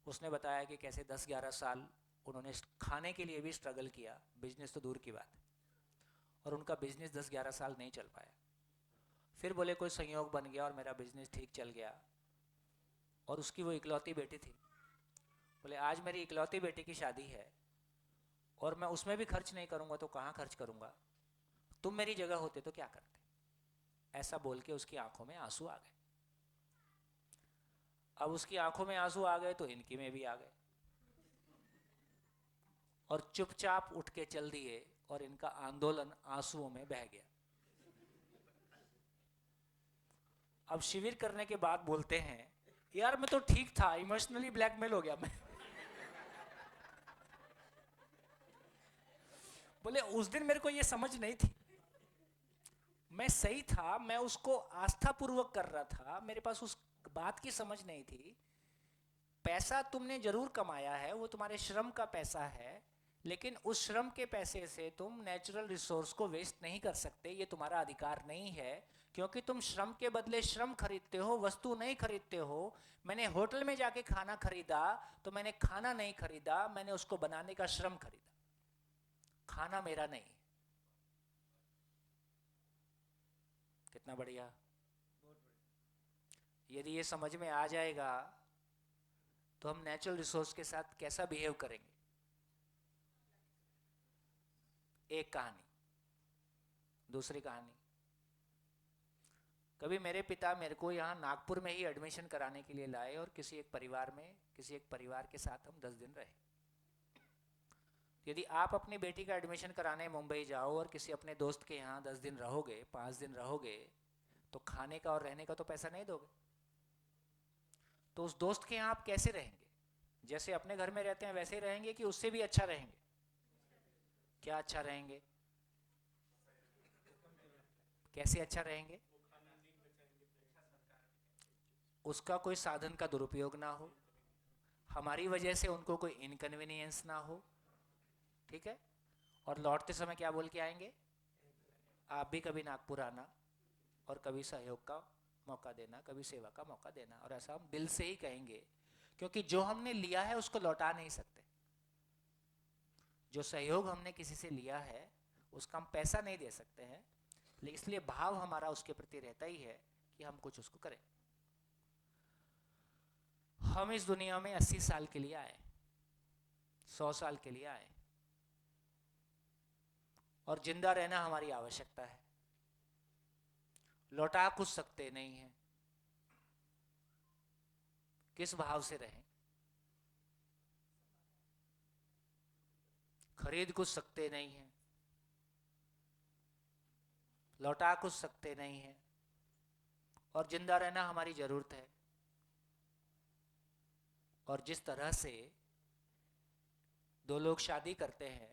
उसने बताया कि कैसे 10-11 साल उन्होंने खाने के लिए भी स्ट्रगल किया, बिजनेस तो दूर की बात है, और उनका बिजनेस 10-11 साल नहीं चल पाया। फिर बोले कोई संयोग बन गया और मेरा बिजनेस ठीक चल गया, और उसकी वो इकलौती बेटी थी। बोले आज मेरी इकलौती बेटी की शादी है और मैं उसमें भी खर्च नहीं करूँगा तो कहाँ खर्च करूँगा, तुम मेरी जगह होते तो क्या करते। ऐसा बोल के उसकी आंखों में आंसू आ गए। अब उसकी आंखों में आंसू आ गए तो इनकी में भी आ गए, और चुपचाप उठ के चल दिए, और इनका आंदोलन आंसुओं में बह गया। अब शिविर करने के बाद बोलते हैं यार मैं तो ठीक था, इमोशनली ब्लैकमेल हो गया मैं। बोले उस दिन मेरे को ये समझ नहीं थी, मैं सही था, मैं उसको आस्था पूर्वक कर रहा था, मेरे पास उस बात की समझ नहीं थी। पैसा तुमने जरूर कमाया है, वो तुम्हारे श्रम का पैसा है, लेकिन उस श्रम के पैसे से तुम नेचुरल रिसोर्स को वेस्ट नहीं कर सकते, ये तुम्हारा अधिकार नहीं है, क्योंकि तुम श्रम के बदले श्रम खरीदते हो, वस्तु नहीं खरीदते हो। मैंने होटल में जाके खाना खरीदा तो मैंने खाना नहीं खरीदा, मैंने उसको बनाने का श्रम खरीदा, खाना मेरा नहीं। कितना बढ़िया। यदि ये समझ में आ जाएगा तो हम नेचुरल रिसोर्स के साथ कैसा बिहेव करेंगे। एक कहानी। दूसरी कहानी, कभी मेरे पिता मेरे को यहाँ नागपुर में ही एडमिशन कराने के लिए लाए, और किसी एक परिवार के साथ हम 10 दिन रहे। यदि आप अपनी बेटी का एडमिशन कराने मुंबई जाओ और किसी अपने दोस्त के यहाँ 10 दिन रहोगे, 5 दिन रहोगे, तो खाने का और रहने का तो पैसा नहीं दोगे। तो उस दोस्त के यहाँ आप कैसे रहेंगे? जैसे अपने घर में रहते हैं वैसे ही रहेंगे कि उससे भी अच्छा रहेंगे? क्या अच्छा रहेंगे? कैसे अच्छा रहेंगे? उसका कोई साधन का दुरुपयोग ना हो, हमारी वजह से उनको कोई इनकन्वीनियंस ना हो, ठीक है? और लौटते समय क्या बोल के आएंगे? आप भी कभी नागपुर आना और कभी सहयोग का मौका देना, कभी सेवा का मौका देना। और ऐसा हम दिल से ही कहेंगे, क्योंकि जो हमने लिया है उसको लौटा नहीं सकते। जो सहयोग हमने किसी से लिया है उसका हम पैसा नहीं दे सकते हैं, लेकिन इसलिए भाव हमारा उसके प्रति रहता ही है कि हम कुछ उसको करें। हम इस दुनिया में 80 साल के लिए आए, 100 साल के लिए आए, और जिंदा रहना हमारी आवश्यकता है। लौटा कुछ सकते नहीं हैं, किस भाव से रहें? खरीद कुछ सकते नहीं हैं, लौटा कुछ सकते नहीं हैं, और जिंदा रहना हमारी जरूरत है। और जिस तरह से दो लोग शादी करते हैं,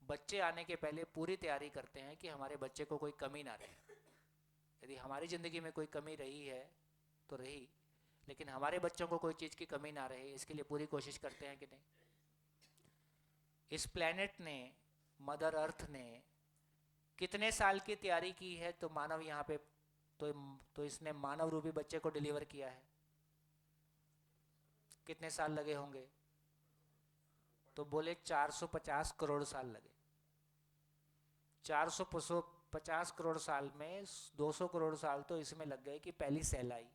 बच्चे आने के पहले पूरी तैयारी करते हैं कि हमारे बच्चे को कोई कमी ना रहे। यदि हमारी ज़िंदगी में कोई कमी रही है तो रही, लेकिन हमारे बच्चों को कोई चीज़ की कमी ना रहे, इसके लिए पूरी कोशिश करते हैं कि नहीं? इस प्लेनेट ने, मदर अर्थ ने कितने साल की तैयारी की है तो मानव यहाँ पे तो इसने मानव रूपी बच्चे को डिलीवर किया है। कितने साल लगे होंगे? तो बोले 450 करोड़ साल लगे। 450 करोड़ साल में 200 करोड़ साल तो इसमें लग गए कि पहली सेल आई,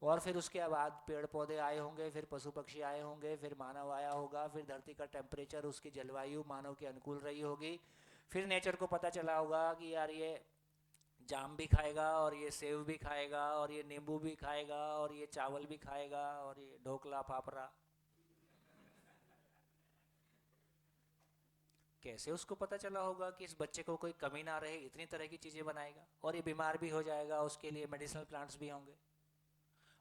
और फिर उसके बाद पेड़ पौधे आए होंगे, फिर पशु पक्षी आए होंगे, फिर मानव आया होगा, फिर धरती का टेम्परेचर, उसकी जलवायु मानव के अनुकूल रही होगी, फिर नेचर को पता चला होगा कि यार ये जाम भी खाएगा, और ये सेब भी खाएगा, और ये नींबू भी खाएगा, और ये चावल भी खाएगा, और ये ढोकला फाफड़ा। कैसे उसको पता चला होगा कि इस बच्चे को कोई कमी ना रहे, इतनी तरह की चीज़ें बनाएगा, और ये बीमार भी हो जाएगा, उसके लिए मेडिसिनल प्लांट्स भी होंगे,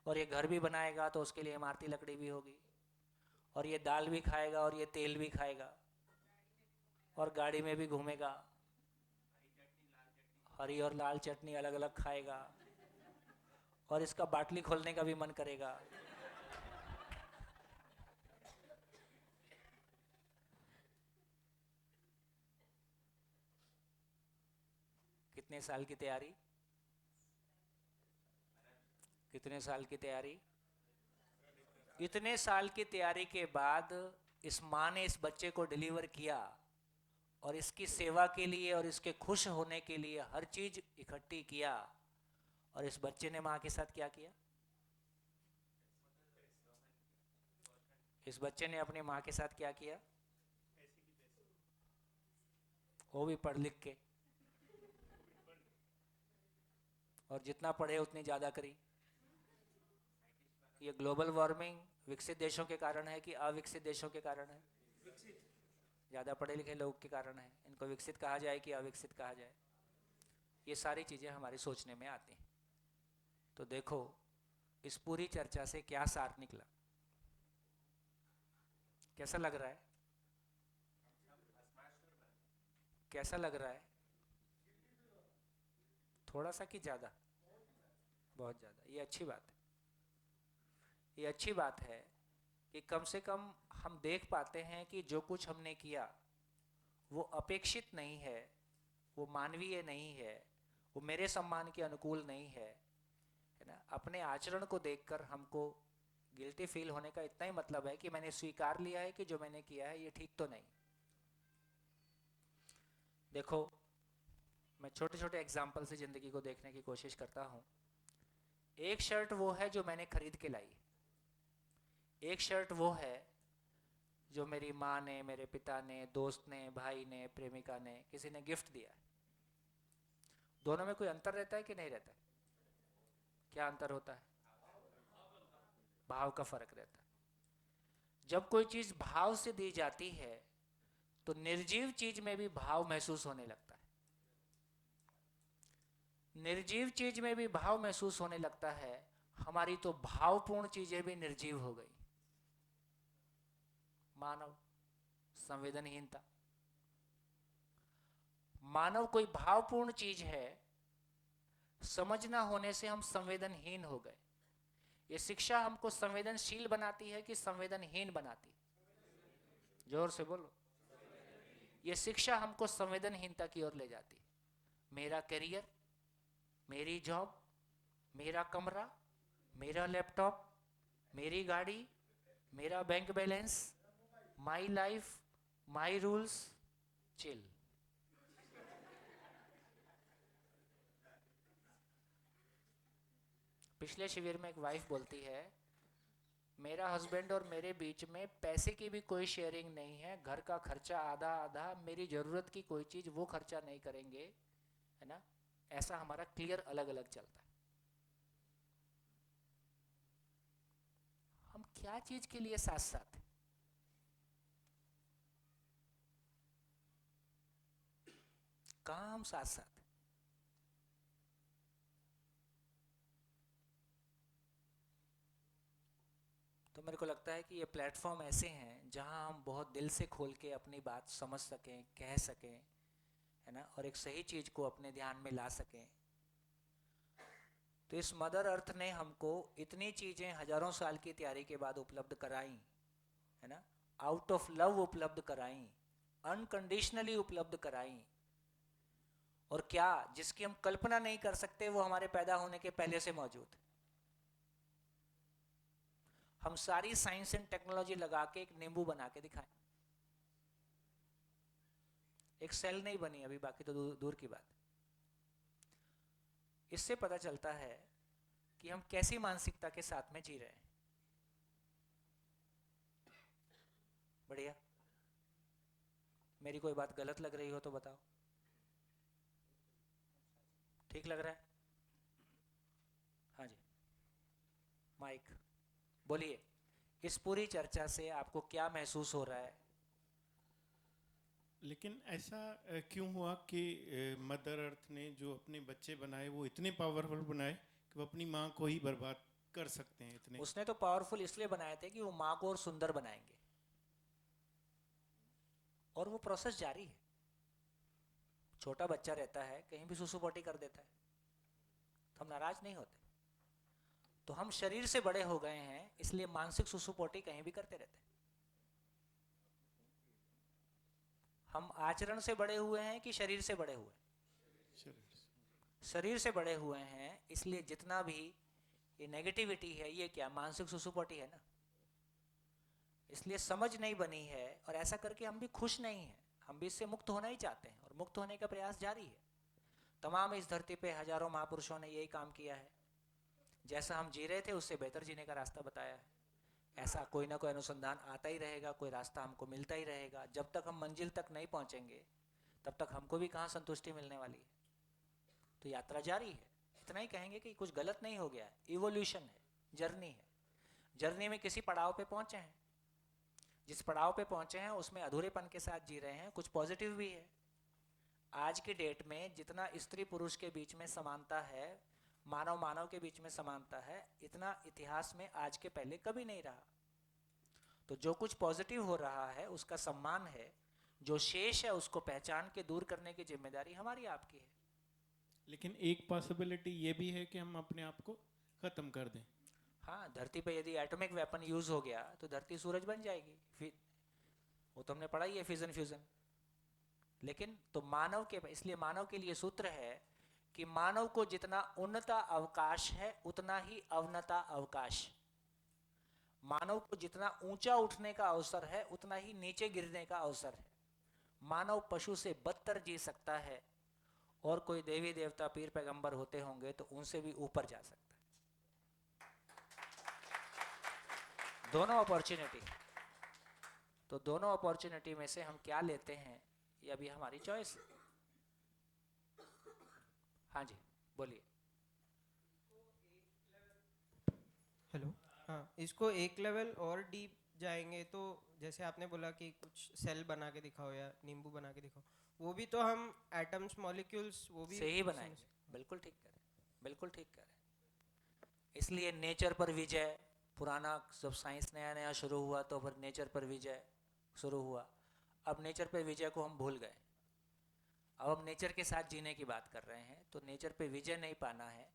और ये घर भी बनाएगा तो उसके लिए इमारती लकड़ी भी होगी, और ये दाल भी खाएगा, और ये तेल भी खाएगा, और गाड़ी में भी घूमेगा, हरी और लाल चटनी अलग अलग खाएगा, और इसका बाटली खोलने का भी मन करेगा। कितने साल की तैयारी? कितने साल की तैयारी? इतने साल की तैयारी के बाद इस माँ ने इस बच्चे को डिलीवर किया, और इसकी सेवा के लिए और इसके खुश होने के लिए हर चीज इकट्ठी किया, और इस बच्चे ने माँ के साथ क्या किया? इस बच्चे ने अपनी माँ के साथ क्या किया? वो भी पढ़ लिख के, और जितना पढ़े उतनी ज़्यादा करी। ये ग्लोबल वार्मिंग विकसित देशों के कारण है कि अविकसित देशों के कारण है? ज़्यादा पढ़े लिखे लोग के कारण है। इनको विकसित कहा जाए कि अविकसित कहा जाए, ये सारी चीज़ें हमारे सोचने में आती हैं। तो देखो इस पूरी चर्चा से क्या सार निकला, कैसा लग रहा है? कैसा लग रहा है? थोड़ा सा कि ज़्यादा? बहुत ज़्यादा। ये अच्छी बात है, ये अच्छी बात है कि कम से कम हम देख पाते हैं कि जो कुछ हमने किया वो अपेक्षित नहीं है, वो मानवीय नहीं है, वो मेरे सम्मान के अनुकूल नहीं है ना। अपने आचरण को देखकर हमको गिल्टी फील होने का इतना ही मतलब है कि मैंने स्वीकार लिया है कि जो मैंने किया है ये ठीक तो नहीं। देखो मैं छोटे छोटे एग्जाम्पल से ज़िंदगी को देखने की कोशिश करता हूँ। एक शर्ट वो है जो मैंने खरीद के लाई, एक शर्ट वो है जो मेरी माँ ने, मेरे पिता ने, दोस्त ने, भाई ने, प्रेमिका ने, किसी ने गिफ्ट दिया। दोनों में कोई अंतर रहता है कि नहीं रहता है? क्या अंतर होता है? भाव का फर्क रहता है। जब कोई चीज भाव से दी जाती है तो निर्जीव चीज में भी भाव महसूस होने लगता है। निर्जीव चीज में भी भाव महसूस होने लगता है। हमारी तो भावपूर्ण चीजें भी निर्जीव हो गई। मानव संवेदनहीनता। मानव कोई भावपूर्ण चीज है, समझ ना होने से हम संवेदनहीन हो गए। ये शिक्षा हमको संवेदनशील बनाती है कि संवेदनहीन बनाती है? जोर से बोलो। ये शिक्षा हमको संवेदनहीनता की ओर ले जाती है। मेरा करियर, मेरी जॉब, मेरा कमरा, मेरा लैपटॉप, मेरी गाड़ी, मेरा bank balance, my life, my rules, chill. पिछले शिविर में एक वाइफ बोलती है, मेरा हस्बैंड और मेरे बीच में पैसे की भी कोई शेयरिंग नहीं है, घर का खर्चा आधा आधा, मेरी जरूरत की कोई चीज वो खर्चा नहीं करेंगे, है ना, ऐसा हमारा क्लियर अलग अलग चलता है। हम क्या चीज के लिए साथ साथ हैं? कहाँ हम साथ साथ हैं? तो मेरे को लगता है कि ये प्लेटफॉर्म ऐसे हैं जहां हम बहुत दिल से खोल के अपनी बात समझ सकें, कह सकें, है ना, और एक सही चीज को अपने ध्यान में ला सकें। तो इस मदर अर्थ ने हमको इतनी चीजें हजारों साल की तैयारी के बाद उपलब्ध कराई, है ना, आउट ऑफ लव उपलब्ध कराई, अनकंडीशनली उपलब्ध कराई। और क्या जिसकी हम कल्पना नहीं कर सकते वो हमारे पैदा होने के पहले से मौजूद है। हम सारी साइंस एंड टेक्नोलॉजी लगा के एक नींबू बना के दिखाएं, एक सेल नहीं बनी अभी, बाकी तो दूर की बात। इससे पता चलता है कि हम कैसी मानसिकता के साथ में जी रहे हैं। बढ़िया। मेरी कोई बात गलत लग रही हो तो बताओ। ठीक लग रहा है? हाँ जी, माइक बोलिए। इस पूरी चर्चा से आपको क्या महसूस हो रहा है? लेकिन ऐसा क्यों हुआ कि मदर अर्थ ने जो अपने बच्चे बनाए वो इतने पावरफुल बनाए कि वो अपनी माँ को ही बर्बाद कर सकते हैं इतने? उसने तो पावरफुल इसलिए बनाए थे कि वो माँ को और सुंदर बनाएंगे, और वो प्रोसेस जारी है। छोटा बच्चा रहता है, कहीं भी सुसु पोटी कर देता है, तो हम नाराज नहीं होते। तो हम शरीर से बड़े हो गए हैं, इसलिए मानसिक सुसु पोटी कहीं भी करते रहते हैं। हम आचरण से बड़े हुए हैं कि शरीर से बड़े हुए? शरीर से बड़े हुए हैं, इसलिए जितना भी ये नेगेटिविटी है, ये क्या मानसिक सुसुपोटी है ना। इसलिए समझ नहीं बनी है, और ऐसा करके हम भी खुश नहीं हैं। हम भी इससे मुक्त होना ही चाहते हैं, और मुक्त होने का प्रयास जारी है। तमाम इस धरती पे हजारों महापुरुषों ने यही काम किया है। जैसा हम जी रहे थे उससे बेहतर जीने का रास्ता बताया है। ऐसा कोई ना कोई अनुसंधान आता ही रहेगा, कोई रास्ता हमको मिलता ही रहेगा। जब तक हम मंजिल तक नहीं पहुंचेंगे तब तक हमको भी कहाँ संतुष्टि मिलने वाली है। तो यात्रा जारी है। इतना ही कहेंगे कि कुछ गलत नहीं हो गया है, इवोल्यूशन है, जर्नी है। जर्नी में किसी पड़ाव पे पहुंचे हैं, जिस पड़ाव पे पहुंचे हैं उसमें अधूरेपन के साथ जी रहे हैं, कुछ पॉजिटिव भी है। आज की डेट में जितना स्त्री पुरुष के बीच में समानता है, मानव मानव के बीच में समानता है, इतना इतिहास में आज के पहले कभी नहीं रहा। तो जो कुछ पॉजिटिव हो रहा है उसका सम्मान है, जो शेष है उसको पहचान के दूर करने की जिम्मेदारी हमारी आपकी है। लेकिन एक पॉसिबिलिटी ये भी है कि हम अपने आप को खत्म कर दें। हाँ, धरती पे यदि एटॉमिक वेपन यूज हो गया तो धरती सूरज बन जाएगी। फिर वो तो हमने पढ़ा ही है, फिजन फ्यूजन। लेकिन तो मानव के, इसलिए मानव के लिए सूत्र है कि मानव को जितना उन्नता अवकाश है उतना ही अवनता अवकाश। मानव को जितना ऊंचा उठने का अवसर है उतना ही नीचे गिरने का अवसर है। मानव पशु से बदतर जी सकता है, और कोई देवी देवता पीर पैगंबर होते होंगे तो उनसे भी ऊपर जा सकता है। दोनों अपॉर्चुनिटी। तो दोनों अपॉर्चुनिटी में से हम क्या लेते हैं ये अभी हमारी चॉइस है। हाँ जी बोलिए। हेलो। हाँ, इसको एक लेवल और डीप जाएंगे तो जैसे आपने बोला कि कुछ सेल बना के दिखाओ या नींबू बना के दिखाओ, वो भी तो हम एटम्स मॉलिक्यूल्स वो भी से ही बनाएंगे। बिल्कुल ठीक करें, बिल्कुल ठीक करें। इसलिए नेचर पर विजय, पुराना जब साइंस नया नया शुरू हुआ तो फिर नेचर पर विजय शुरू हुआ। अब नेचर पर विजय को हम भूल गए। अब हम नेचर के साथ जीने की बात कर रहे हैं, तो नेचर पे विजय नहीं पाना है,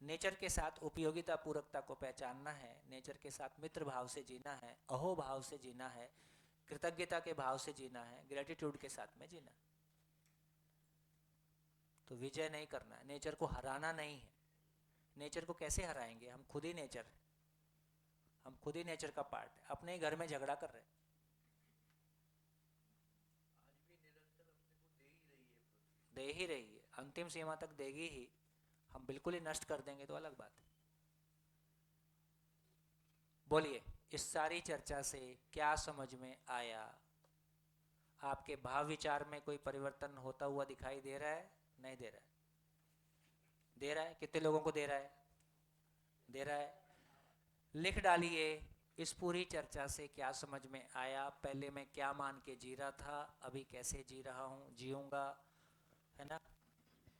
नेचर के साथ उपयोगिता पूरकता को पहचानना है, नेचर के साथ मित्र भाव से जीना है, अहो भाव से जीना है, कृतज्ञता के भाव से जीना है, ग्रेटिट्यूड के साथ में जीना। तो विजय नहीं करना है, नेचर को हराना नहीं है। नेचर को कैसे हराएंगे? हम खुद ही नेचर है, हम खुद ही नेचर का पार्ट है, अपने ही घर में झगड़ा कर रहे हैं। दे ही रही है, अंतिम सीमा तक देगी ही। हम बिल्कुल ही नष्ट कर देंगे तो अलग बात है। बोलिए, इस सारी चर्चा से क्या समझ में आया? आपके भाव विचार में कोई परिवर्तन होता हुआ दिखाई दे रहा है? नहीं दे रहा है? दे रहा है? कितने लोगों को दे रहा है? दे रहा है? लिख डालिए, इस पूरी चर्चा से क्या समझ में आया? पहले मैं क्या मान के जी रहा था, अभी कैसे जी रहा हूँ, जीऊंगा, है ना?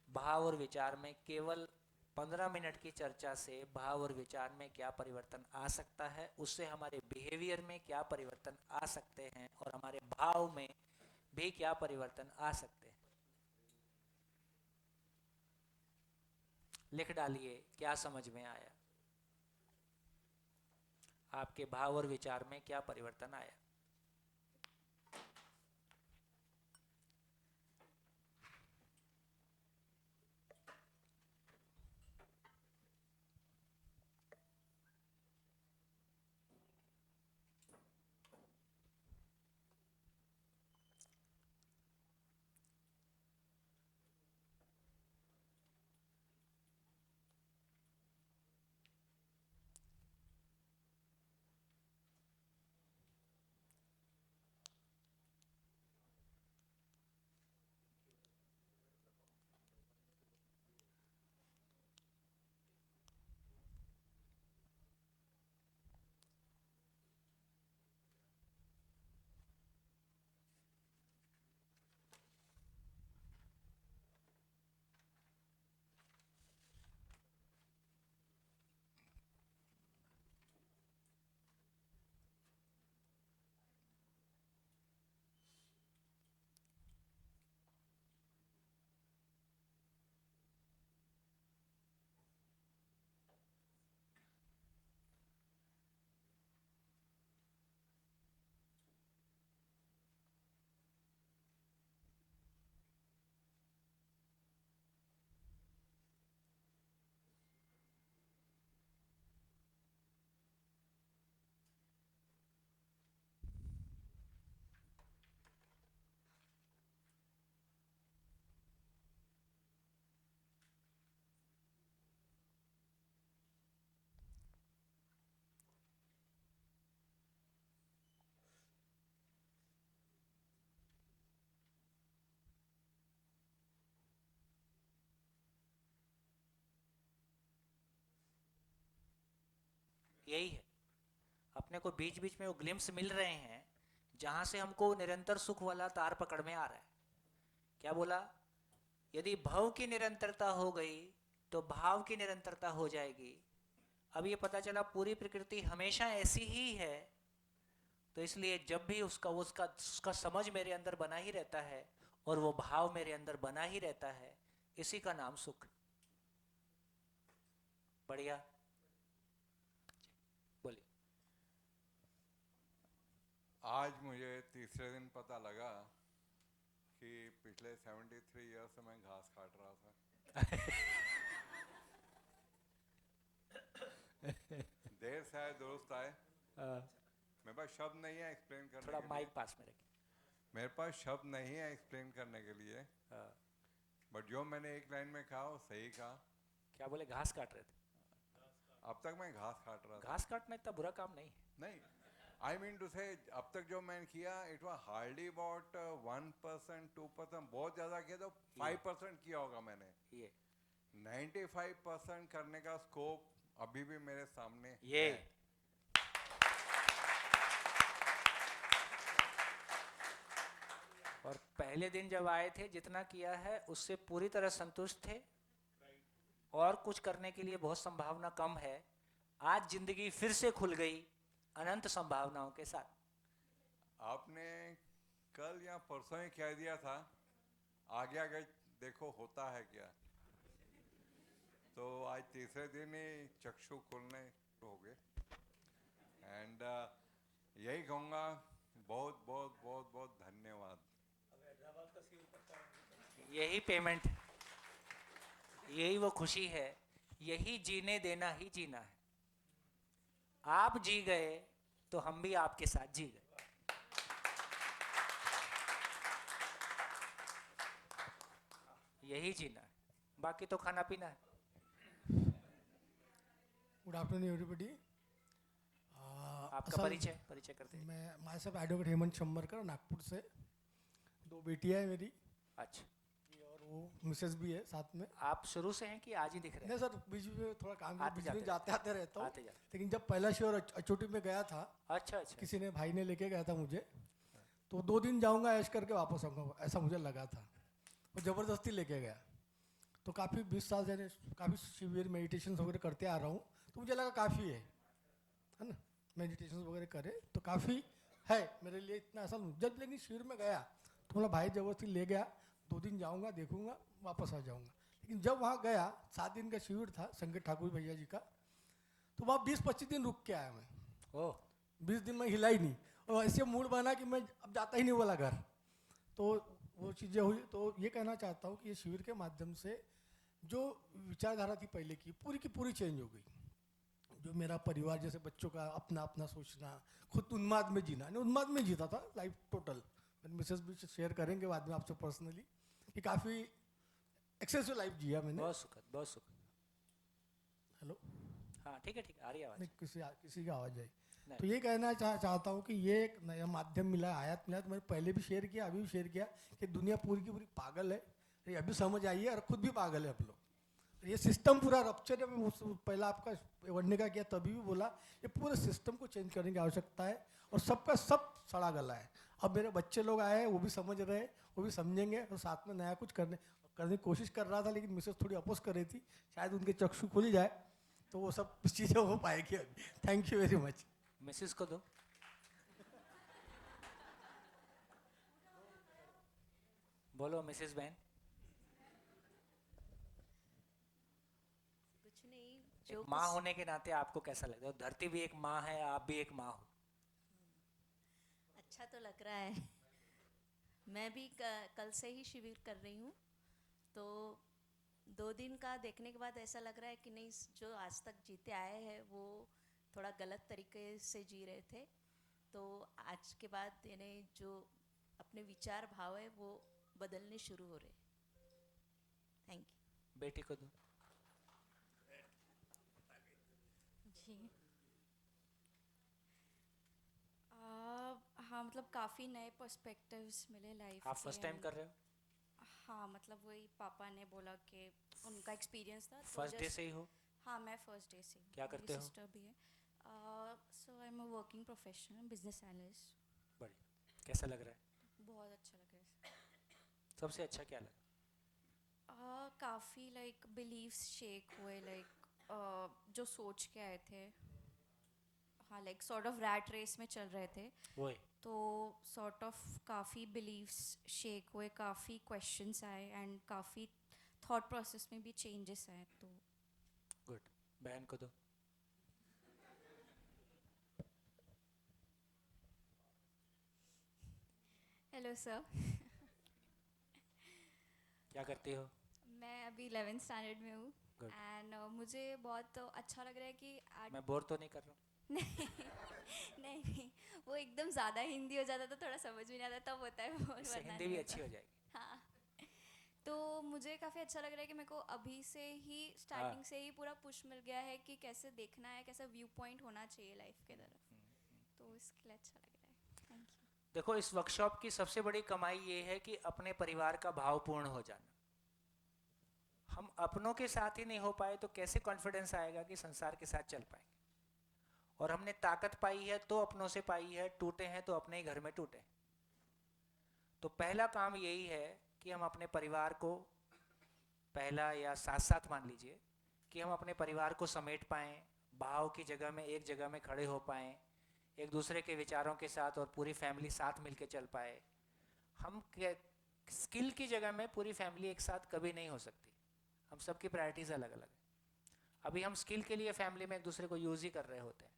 भाव और विचार में केवल 15 मिनट की चर्चा से भाव और विचार में क्या परिवर्तन आ सकता है, उससे हमारे बिहेवियर में क्या परिवर्तन आ सकते हैं, और हमारे भाव में भी क्या परिवर्तन आ सकते हैं। लिख डालिए, क्या समझ में आया? आपके भाव और विचार में क्या परिवर्तन आया? यही है, अपने को बीच बीच में वो ग्लिम्स मिल रहे हैं जहां से हमको निरंतर सुख वाला तार पकड़ में आ रहा है। क्या बोला? यदि भव की निरंतरता हो गई तो भाव की निरंतरता हो जाएगी। अब ये पता चला पूरी प्रकृति हमेशा ऐसी ही है, तो इसलिए जब भी उसका समझ मेरे अंदर बना ही रहता है और वो भाव मेरे अंदर बना ही रहता है, इसी का नाम सुख। बढ़िया, बोलिए। आज मुझे तीसरे दिन पता लगा कि पिछले 73 ईयर से मैं घास काट रहा था। देर से आए, दुरुस्त आए। मेरे पास शब्द नहीं है एक्सप्लेन करने थोड़ा के माइक लिए। पास में रखिए। मेरे पास शब्द नहीं है एक्सप्लेन करने के लिए, बट जो मैंने एक लाइन में कहा वो सही कहा। क्या बोले? घास काट रहे थे? अब तक मैं घास काट रहा था। घास काटना इतना बुरा काम नहीं है। नहीं, आई मीन टू से अब तक जो मैंने किया इट वाज हार्डली अबाउट 1%, 2%, बहुत ज़्यादा किया तो 5% किया होगा मैंने। ये 95% करने का स्कोप अभी भी मेरे सामने ये है। और पहले दिन जब आए थे जितना किया है उससे पूरी तरह संतुष्ट थे, और कुछ करने के लिए बहुत संभावना कम है। आज जिंदगी फिर से खुल गई अनंत संभावनाओं के साथ। आपने कल या परसों ही कह दिया था आगे आगे देखो होता है क्या। तो आज तीसरे दिन ही चक्षु खुलने हो गए। एंड यही कहूँगा, बहुत बहुत बहुत बहुत धन्यवाद। यही पेमेंट, यही वो खुशी है, यही जीने देना ही जीना है। आप जी गए तो हम भी आपके साथ जी गए। यही जीना है, बाकी तो खाना पीना है। Good afternoon everybody. आपका परिचय करते हैं। मैं myself advocate Hemant Shambarkar, Nagpur से। 2 बेटियां हैं मेरी। अच्छा, और वो मिसेस भी है साथ में। आप शुरू से हैं कि आज ही दिख रहे नहीं हैं? सर, बीच में थोड़ा काम आते बीच में जाते जाते आते रहता हूँ। आते जाते। लेकिन जब पहला शो अचोटी में गया था, अच्छा अच्छा, किसी ने भाई ने लेके गया था मुझे, तो 2 दिन जाऊंगा ऐश करके वापस आऊँगा, ऐसा मुझे लगा था। वो ज़बरदस्ती लेके गया। तो काफ़ी 20 साल से काफ़ी शिविर मेडिटेशन वगैरह करते आ रहा हूँ, तो मुझे लगा काफ़ी है ना, मेडिटेशन वगैरह करे तो काफ़ी है मेरे लिए। इतना ऐसा जब लेकिन शिविर में गया तो बोला भाई ज़बरदस्ती ले गया, 2 दिन जाऊँगा, देखूँगा, वापस आ जाऊँगा। लेकिन जब वहाँ गया, 7 दिन का शिविर था संकेत ठाकुर भैया जी का, तो वहाँ 20-25 दिन रुक के आया मैं। ओह, 20 दिन में हिला ही नहीं, और ऐसे मूड बना कि मैं अब जाता ही नहीं वाला घर। तो वो चीज़ें हुई। तो ये कहना चाहता हूँ कि ये शिविर के माध्यम से जो विचारधारा थी पहले की पूरी चेंज हो गई। जो मेरा परिवार, जैसे बच्चों का अपना अपना सोचना, खुद उन्माद में जीना, नहीं उन्माद में जीता था लाइफ टोटल। मिसेस भी शेयर करेंगे बाद में आपसे पर्सनली कि काफ़ी एक्सेसिव लाइफ जिया मैंने। बहुत सुखद, बहुत सुखद। हेलो, हाँ ठीक है, आरी आवाज। नहीं किसी की आवाज़ आई। नहीं। तो ये कहना चाहता हूँ कि ये एक नया माध्यम मिला, आयात मिला। तो मैंने पहले भी शेयर किया, अभी भी शेयर किया कि दुनिया पूरी की पूरी पागल है। ये अभी समझ आई है, और खुद भी पागल है आप लोग। ये सिस्टम पूरा रप्चर है। मैं पहला आपका वर्णन का किया, तभी भी बोला ये पूरे सिस्टम को चेंज करने की आवश्यकता है, और सबका सब सड़ा गला है। अब मेरे बच्चे लोग आए हैं, वो भी समझ रहे हैं, वो भी समझेंगे, और साथ में नया कुछ करने की कोशिश कर रहा था, लेकिन मिसेस थोड़ी अपोज कर रही थी। शायद उनके चक्षु खुल जाए तो वो सब चीज़ें हो पाएगी अभी। Thank you very much. Mrs को दो। बोलो मिसेस बहन। कुछ नहीं, एक माँ होने के नाते आपको कैसा लगता है? धरती भी एक माँ है, आप भी एक माँ हो। अच्छा तो लग रहा है। मैं भी कल से ही शिविर कर रही हूँ, तो 2 दिन का देखने के बाद ऐसा लग रहा है कि नहीं, जो आज तक जीते आए हैं वो थोड़ा गलत तरीके से जी रहे थे। तो आज के बाद यानी जो अपने विचार भाव है वो बदलने शुरू हो रहे। Thank you. बेटी को दो। जी हाँ, मतलब काफ़ी नए पर्सपेक्टिव्स मिले लाइफ। आप फर्स्ट टाइम कर रहे हो? हाँ, मतलब वही पापा ने बोला कि उनका एक्सपीरियंस था। फर्स्ट डे से ही हो? हाँ, मैं फर्स्ट डे से। क्या करते हो? सिस्टर भी है। So I am a working professional business analyst. बढ़िया। कैसा लग रहा है? बहुत अच्छा लग रहा है। सबसे अच्छा क्या लगा? काफ़ी लाइक बिलीव्स शेक हुए, लाइक जो सोच के आए थे, हाँ like sort of rat race में चल रहे थे, वही तो सॉर्ट ऑफ काफ़ी बिलीव्स शेक हुए, काफ़ी क्वेश्चंस आए, एंड काफ़ी थॉट प्रोसेस में भी चेंजेस आए। तो गुड। बहन को दो। Hello sir. क्या करती हो? मैं अभी 11th स्टैंडर्ड में हूँ, Good. एंड मुझे बहुत अच्छा लग रहा है कि मैं बोर तो नहीं कर रहा हूँ? नहीं, वो एकदम ज़्यादा हिंदी हो जाता तो थोड़ा समझ भी नहीं आता, तब होता है वो, इससे वरना हिंदी नहीं भी होता। अच्छी हो जाएगी। हाँ, तो मुझे काफ़ी अच्छा लग रहा है कि मेरे को अभी से ही स्टार्टिंग से ही पूरा पुश मिल गया है कि कैसे देखना है, कैसा व्यू पॉइंट होना चाहिए लाइफ के तरफ, तो इसके लिए अच्छा लग रहा है। Thank you. देखो, इस वर्कशॉप की सबसे बड़ी कमाई ये है कि अपने परिवार का भावपूर्ण हो जाना। हम अपनों के साथ ही नहीं हो पाए तो कैसे कॉन्फिडेंस आएगा कि संसार के साथ चल पाएंगे? और हमने ताकत पाई है तो अपनों से पाई है, टूटे हैं तो अपने ही घर में टूटे। तो पहला काम यही है कि हम अपने परिवार को, पहला या साथ साथ मान लीजिए कि हम अपने परिवार को समेट पाएं, भाव की जगह में एक जगह में खड़े हो पाएं, एक दूसरे के विचारों के साथ और पूरी फैमिली साथ मिलके चल पाए। हम स्किल की जगह में पूरी फैमिली एक साथ कभी नहीं हो सकती, हम सबकी प्रायोरिटीज अलग अलग है। अभी हम स्किल के लिए फैमिली में एक दूसरे को यूज ही कर रहे होते हैं,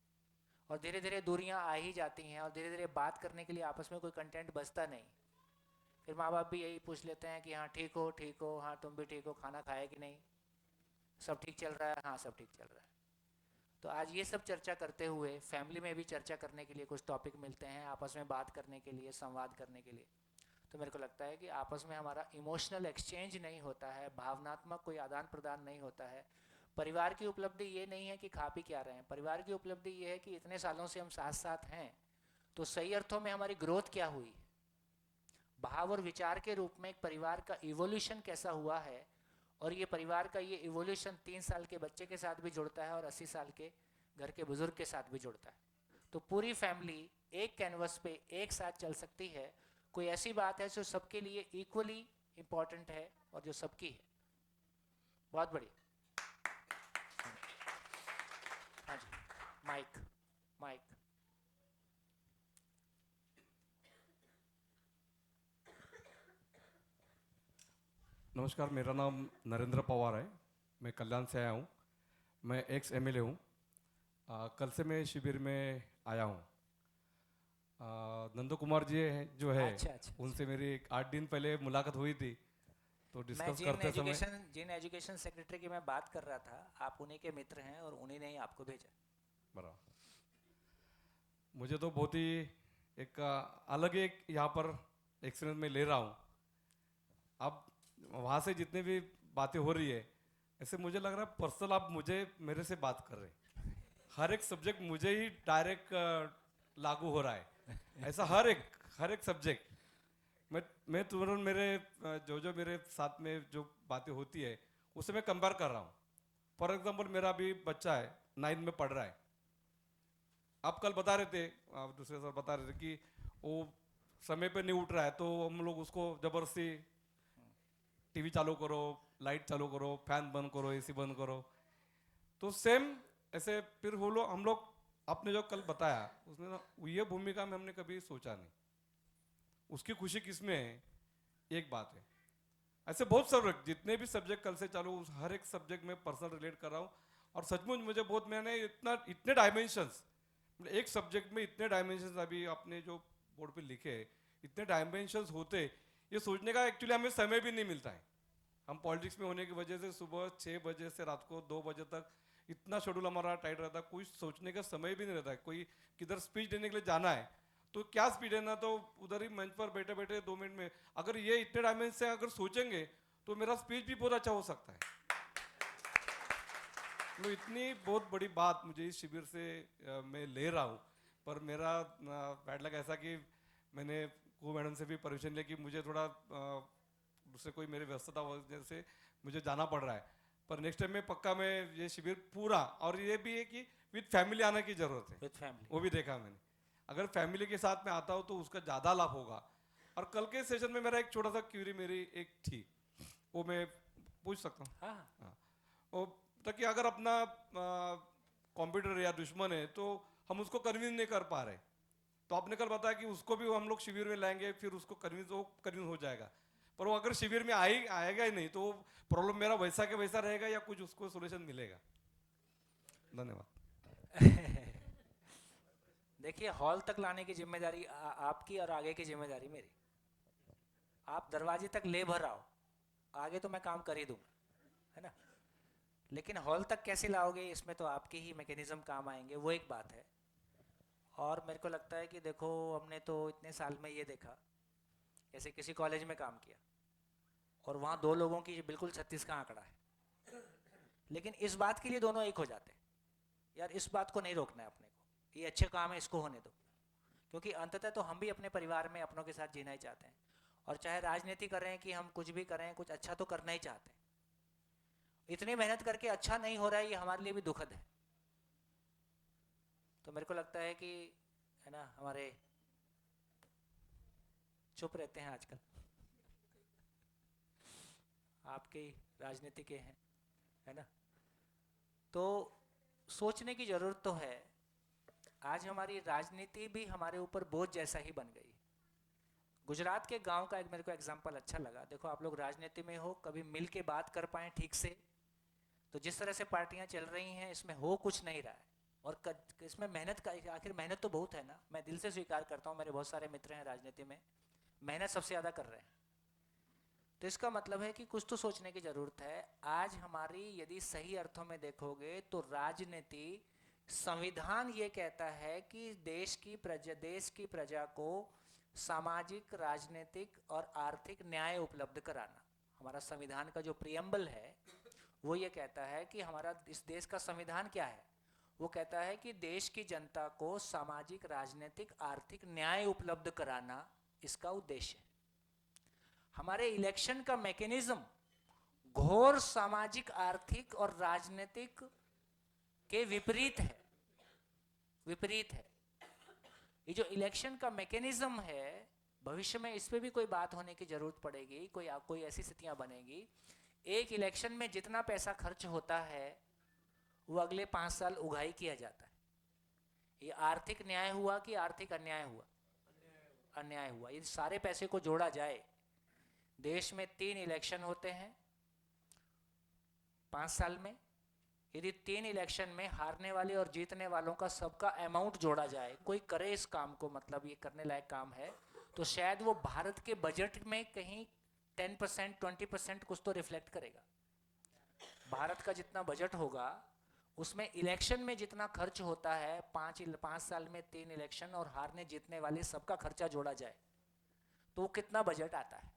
और धीरे धीरे दूरियां आ ही जाती हैं, और धीरे धीरे बात करने के लिए आपस में कोई कंटेंट बचता नहीं। फिर माँ बाप भी यही पूछ लेते हैं कि हाँ ठीक हो, हाँ तुम भी ठीक हो, खाना खाए कि नहीं, सब ठीक चल रहा है, हाँ सब ठीक चल रहा है। तो आज ये सब चर्चा करते हुए फैमिली में भी चर्चा करने के लिए कुछ टॉपिक मिलते हैं, आपस में बात करने के लिए, संवाद करने के लिए। तो मेरे को लगता है कि आपस में हमारा इमोशनल एक्सचेंज नहीं होता है, भावनात्मक कोई आदान प्रदान नहीं होता है। परिवार की उपलब्धि ये नहीं है कि खा पी क्या रहे हैं, परिवार की उपलब्धि ये है कि इतने सालों से हम साथ साथ हैं, तो सही अर्थों में हमारी ग्रोथ क्या हुई, भाव और विचार के रूप में एक परिवार का इवोल्यूशन कैसा हुआ है, और ये परिवार का ये इवोल्यूशन 3 साल के बच्चे के साथ भी जुड़ता है और 80 साल के घर के बुजुर्ग के साथ भी जुड़ता है। तो पूरी फैमिली एक कैनवस पे एक साथ चल सकती है। कोई ऐसी बात है जो सबके लिए इक्वली इम्पॉर्टेंट है और जो सबकी है। बहुत बढ़िया। हाँ जी, माइक। नमस्कार, मेरा नाम नरेंद्र पवार है, मैं कल्याण से आया हूँ। मैं एक्स MLA हूँ। कल से मैं शिविर में आया हूँ। नंदू कुमार जी जो है, अच्छा। उनसे मेरी 8 दिन पहले मुलाकात हुई थी, तो डिस्कस करते समय जिन एजुकेशन सेक्रेटरी की मैं बात कर रहा था, आप उन्हीं के मित्र हैं और उन्हीं ने ही आपको भेजा। बराबर। मुझे तो बहुत ही एक अलग एक यहाँ पर एक्सपीरियंस में ले रहा हूँ। अब वहाँ से जितने भी बातें हो रही है, ऐसे मुझे लग रहा है पर्सनल आप मेरे से बात कर रहे हैं। हर एक सब्जेक्ट मुझे ही डायरेक्ट लागू हो रहा है, ऐसा हर एक सब्जेक्ट मैं तुरंत मेरे जो मेरे साथ में जो बातें होती है उसे मैं कंपेयर कर रहा हूँ। फॉर एग्जांपल, मेरा अभी बच्चा है 9th में पढ़ रहा है। आप कल बता रहे थे, दूसरे सर बता रहे थे कि वो समय पे नहीं उठ रहा है, तो हम लोग उसको जबरदस्ती टीवी चालू करो, लाइट चालू करो, फैन बंद करो, AC बंद करो। तो सेम ऐसे फिर हम लोग आपने जो कल बताया उसने ना, ये भूमिका में हमने कभी सोचा नहीं। उसकी खुशी किसमें है, एक बात है। ऐसे बहुत सब्जेक्ट, जितने भी सब्जेक्ट कल से चालू, हर एक सब्जेक्ट में पर्सनल रिलेट कर रहा हूँ। और सचमुच मुझे बहुत, मैंने इतने डायमेंशंस, एक सब्जेक्ट में इतने डायमेंशंस अभी आपने जो बोर्ड पे लिखे, इतने डायमेंशंस होते, ये सोचने का एक्चुअली हमें समय भी नहीं मिलता है। हम पॉलिटिक्स में होने की वजह से सुबह 6 बजे से रात को 2 बजे तक इतना शेड्यूल हमारा टाइट रहता है, कोई सोचने का समय भी नहीं रहता है। कोई किधर स्पीच देने के लिए जाना है तो क्या स्पीच देना, तो उधर ही मंच पर बैठे बैठे 2 मिनट में, अगर ये इतने डायमेंशन से अगर सोचेंगे तो मेरा स्पीच भी बहुत अच्छा हो सकता है। तो इतनी बहुत बड़ी बात मुझे इस शिविर से मैं ले रहा हूँ। पर मेरा बैड लक ऐसा कि मैंने को मैडम से भी परमिशन लिया कि मुझे थोड़ा दूसरे कोई मेरे व्यस्तता वजह से मुझे जाना पड़ रहा है। पर नेक्स्ट टाइम में पक्का मैं ये शिविर पूरा, और ये भी है कि विद फैमिली आने की जरूरत है। विद फैमिली, वो भी देखा मैंने, अगर फैमिली के साथ में आता हूँ तो उसका ज़्यादा लाभ होगा। और कल के सेशन में मेरा एक छोटा सा क्यूरी मेरी एक थी, वो मैं पूछ सकता हूँ? हाँ। ताकि अगर अपना कंप्यूटर या दुश्मन है तो हम उसको कन्विंस नहीं कर पा रहे, तो आपने कल बताया कि उसको भी हम लोग शिविर में लाएंगे, फिर उसको कन्विंस हो जाएगा। पर वो अगर शिविर में आएगा ही नहीं तो प्रॉब्लम मेरा वैसा के वैसा रहेगा या कुछ उसको सोल्यूशन मिलेगा? धन्यवाद। देखिए, हॉल तक लाने की जिम्मेदारी आपकी और आगे की जिम्मेदारी मेरी। आप दरवाजे तक ले भर आओ, आगे तो मैं काम कर ही दूंगा, है ना। लेकिन हॉल तक कैसे लाओगे, इसमें तो आपके ही मैकेनिज्म काम आएंगे, वो एक बात है। और मेरे को लगता है कि देखो, हमने तो इतने साल में ये देखा, जैसे किसी कॉलेज में काम किया और वहाँ 2 लोगों की बिल्कुल 36 का आंकड़ा है, लेकिन इस बात के लिए दोनों एक हो जाते हैं, यार इस बात को नहीं रोकना है अपने को, ये अच्छे काम है, इसको होने दो। क्योंकि अंततः तो हम भी अपने परिवार में अपनों के साथ जीना ही चाहते हैं, और चाहे राजनीति कर रहे हैं कि हम कुछ भी करें, कुछ अच्छा तो करना ही चाहते हैं। इतनी मेहनत करके अच्छा नहीं हो रहा है, ये हमारे लिए भी दुखद है। तो मेरे को लगता है कि, है ना, हमारे चुप रहते हैं आजकल, आपके राजनीति के हैं, है ना। तो सोचने की जरूरत तो है। आज हमारी राजनीति भी हमारे ऊपर बोझ जैसा ही बन गई। गुजरात के गांव का एक मेरे को एग्जांपल अच्छा लगा। देखो आप लोग राजनीति में हो, कभी मिल के बात कर पाए ठीक से, तो जिस तरह से पार्टियां चल रही हैं इसमें हो कुछ नहीं रहा है। और इसमें मेहनत का, आखिर मेहनत तो बहुत है ना, मैं दिल से स्वीकार करता हूँ, मेरे बहुत सारे मित्र हैं राजनीति में, मेहनत सबसे ज़्यादा कर रहे हैं। तो इसका मतलब है कि कुछ तो सोचने की ज़रूरत है। आज हमारी यदि सही अर्थों में देखोगे तो राजनीति, संविधान ये कहता है कि देश की प्रजा को सामाजिक, राजनीतिक और आर्थिक न्याय उपलब्ध कराना। हमारा संविधान का जो प्रियम्बल है वो ये कहता है कि हमारा इस देश का संविधान क्या है, वो कहता है कि देश की जनता को सामाजिक, राजनीतिक, आर्थिक न्याय उपलब्ध कराना इसका उद्देश्य है। हमारे इलेक्शन का मैकेनिज्म घोर सामाजिक, आर्थिक और राजनीतिक के विपरीत है। ये जो इलेक्शन का मैकेनिज्म है, भविष्य में इस पे भी कोई बात होने की जरूरत पड़ेगी, कोई ऐसी स्थितियां बनेगी। एक इलेक्शन में जितना पैसा खर्च होता है वो अगले 5 साल उगाही किया जाता है। ये आर्थिक न्याय हुआ कि आर्थिक अन्याय हुआ? अन्याय हुआ। ये सारे पैसे को जोड़ा जाए, देश में 3 इलेक्शन होते हैं 5 साल में। यदि 3 इलेक्शन में हारने वाले और जीतने वालों का सबका अमाउंट जोड़ा जाए, कोई करे इस काम को, मतलब ये करने लायक काम है, तो शायद वो भारत के बजट में कहीं 10%, 20% कुछ तो रिफ्लेक्ट करेगा। भारत का जितना बजट होगा उसमें इलेक्शन में जितना खर्च होता है, 5 साल में 3 इलेक्शन और हारने जीतने वाले सबका खर्चा जोड़ा जाए तो वो कितना बजट आता है।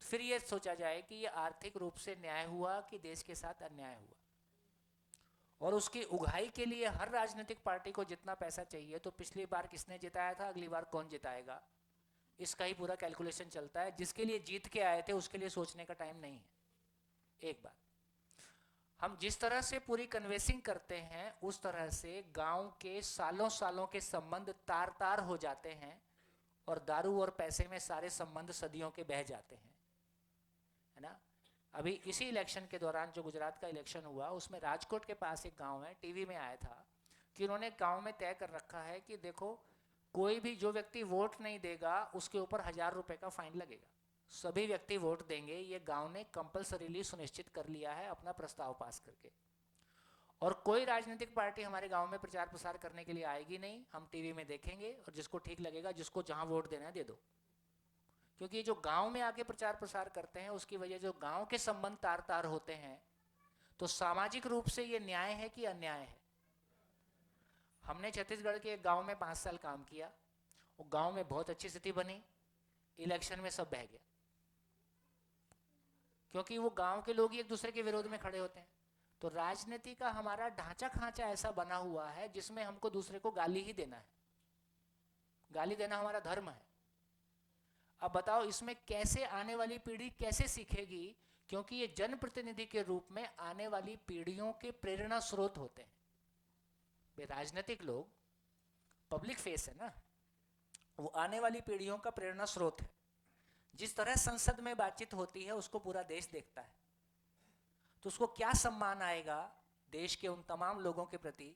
फिर ये सोचा जाए कि ये आर्थिक रूप से न्याय हुआ कि देश के साथ अन्याय हुआ। और उसकी उगाही के लिए हर राजनीतिक पार्टी को जितना पैसा चाहिए, तो पिछली बार किसने जिताया था, अगली बार कौन जिताएगा, इसका ही पूरा कैलकुलेशन चलता है। जिसके लिए जीत के आए थे उसके लिए सोचने का टाइम नहीं है। एक बात, हम जिस तरह से पूरी कन्वेंसिंग करते हैं उस तरह से गांव के सालों के संबंध तार हो जाते हैं और दारू और पैसे में सारे संबंध सदियों के बह जाते हैं, है ना। अभी इसी इलेक्शन के दौरान जो गुजरात का इलेक्शन हुआ, उसमें राजकोट के पास एक गांव है, टीवी में आया था कि उन्होंने गांव में तय कर रखा है कि देखो, कोई भी जो व्यक्ति वोट नहीं देगा उसके ऊपर 1000 रुपए का फाइन लगेगा। सभी व्यक्ति वोट देंगे, ये गांव ने कंपलसरीली सुनिश्चित कर लिया है अपना प्रस्ताव पास करके। और कोई राजनीतिक पार्टी हमारे गांव में प्रचार प्रसार करने के लिए आएगी नहीं, हम टीवी में देखेंगे और जिसको ठीक लगेगा, जिसको जहां वोट देना है दे दो। क्योंकि जो गांव में आके प्रचार प्रसार करते हैं उसकी वजह जो गांव के संबंध तार होते हैं, तो सामाजिक रूप से ये न्याय है कि अन्याय है। हमने छत्तीसगढ़ के एक गांव में 5 साल काम किया, वो गांव में बहुत अच्छी स्थिति बनी, इलेक्शन में सब बह गया, क्योंकि वो गांव के लोग ही एक दूसरे के विरोध में खड़े होते हैं। तो राजनीति का हमारा ढांचा खांचा ऐसा बना हुआ है जिसमें हमको दूसरे को गाली ही देना है, गाली देना हमारा धर्म है। अब बताओ इसमें कैसे आने वाली पीढ़ी कैसे सीखेगी, क्योंकि ये जनप्रतिनिधि के रूप में आने वाली पीढ़ियों के प्रेरणा स्रोत होते हैं। वे राजनीतिक लोग पब्लिक फेस है ना, वो आने वाली पीढ़ियों का प्रेरणा स्रोत है। जिस तरह संसद में बातचीत होती है उसको पूरा देश देखता है, तो उसको क्या सम्मान आएगा देश के उन तमाम लोगों के प्रति,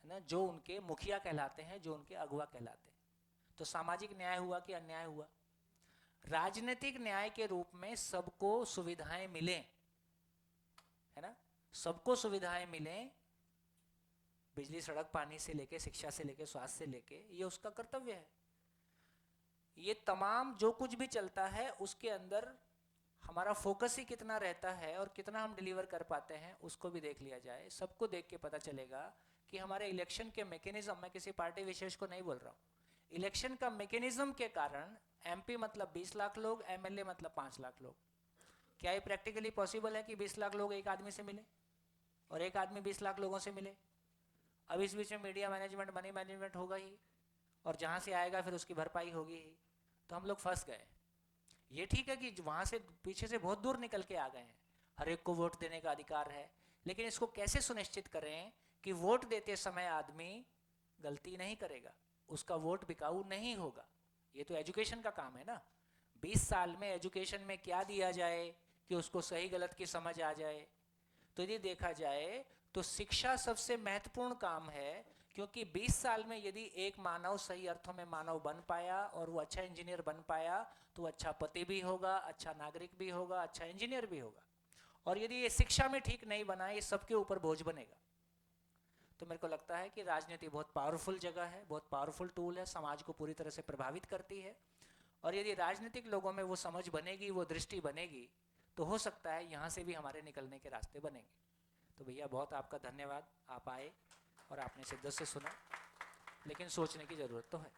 है ना, जो उनके मुखिया कहलाते हैं, जो उनके अगुवा कहलाते हैं। तो सामाजिक न्याय हुआ कि अन्याय हुआ? राजनीतिक न्याय के रूप में सबको सुविधाएं मिले, है ना, सबको सुविधाएं मिले, बिजली, सड़क, पानी से लेके, शिक्षा से लेके, स्वास्थ्य से लेके, ये उसका कर्तव्य है। ये तमाम जो कुछ भी चलता है उसके अंदर हमारा फोकस ही कितना रहता है और कितना हम डिलीवर कर पाते हैं, उसको भी देख लिया जाए। सबको देख के पता चलेगा कि हमारे इलेक्शन के मैकेनिज्म, मैं किसी पार्टी विशेष को नहीं बोल रहा हूँ, इलेक्शन का मैकेनिज्म के कारण एमपी मतलब 20 लाख लोग, एमएलए मतलब 5 लाख लोग। क्या ये प्रैक्टिकली पॉसिबल है कि 20 लाख लोग एक आदमी से मिले और एक आदमी 20 लाख लोगों से मिले? अब इस बीच में मीडिया मैनेजमेंट, मनी मैनेजमेंट होगा ही, और जहाँ से आएगा फिर उसकी भरपाई होगी ही। तो हम लोग फंस गए। ये ठीक है कि वहाँ से पीछे से बहुत दूर निकल के आ गए हैं, हर एक को वोट देने का अधिकार है, लेकिन इसको कैसे सुनिश्चित करें कि वोट देते समय आदमी गलती नहीं करेगा, उसका वोट बिकाऊ नहीं होगा। ये तो एजुकेशन का काम है ना। 20 साल में एजुकेशन में क्या दिया जाए कि उसको सही गलत की समझ आ जाए? तो यदि देखा जाए तो शिक्षा सबसे महत्वपूर्ण काम है, क्योंकि 20 साल में यदि एक मानव सही अर्थों में मानव बन पाया और वो अच्छा इंजीनियर बन पाया तो वो अच्छा पति भी होगा, अच्छा नागरिक भी होगा, अच्छा इंजीनियर भी होगा। और यदि ये शिक्षा में ठीक नहीं बना, ये सबके ऊपर बोझ बनेगा। तो मेरे को लगता है कि राजनीति बहुत पावरफुल जगह है, बहुत पावरफुल टूल है, समाज को पूरी तरह से प्रभावित करती है। और यदि राजनीतिक लोगों में वो समझ बनेगी, वो दृष्टि बनेगी, तो हो सकता है यहाँ से भी हमारे निकलने के रास्ते बनेंगे। तो भैया बहुत आपका धन्यवाद, आप आए और आपने शिद्दत से सुना, लेकिन सोचने की ज़रूरत तो है।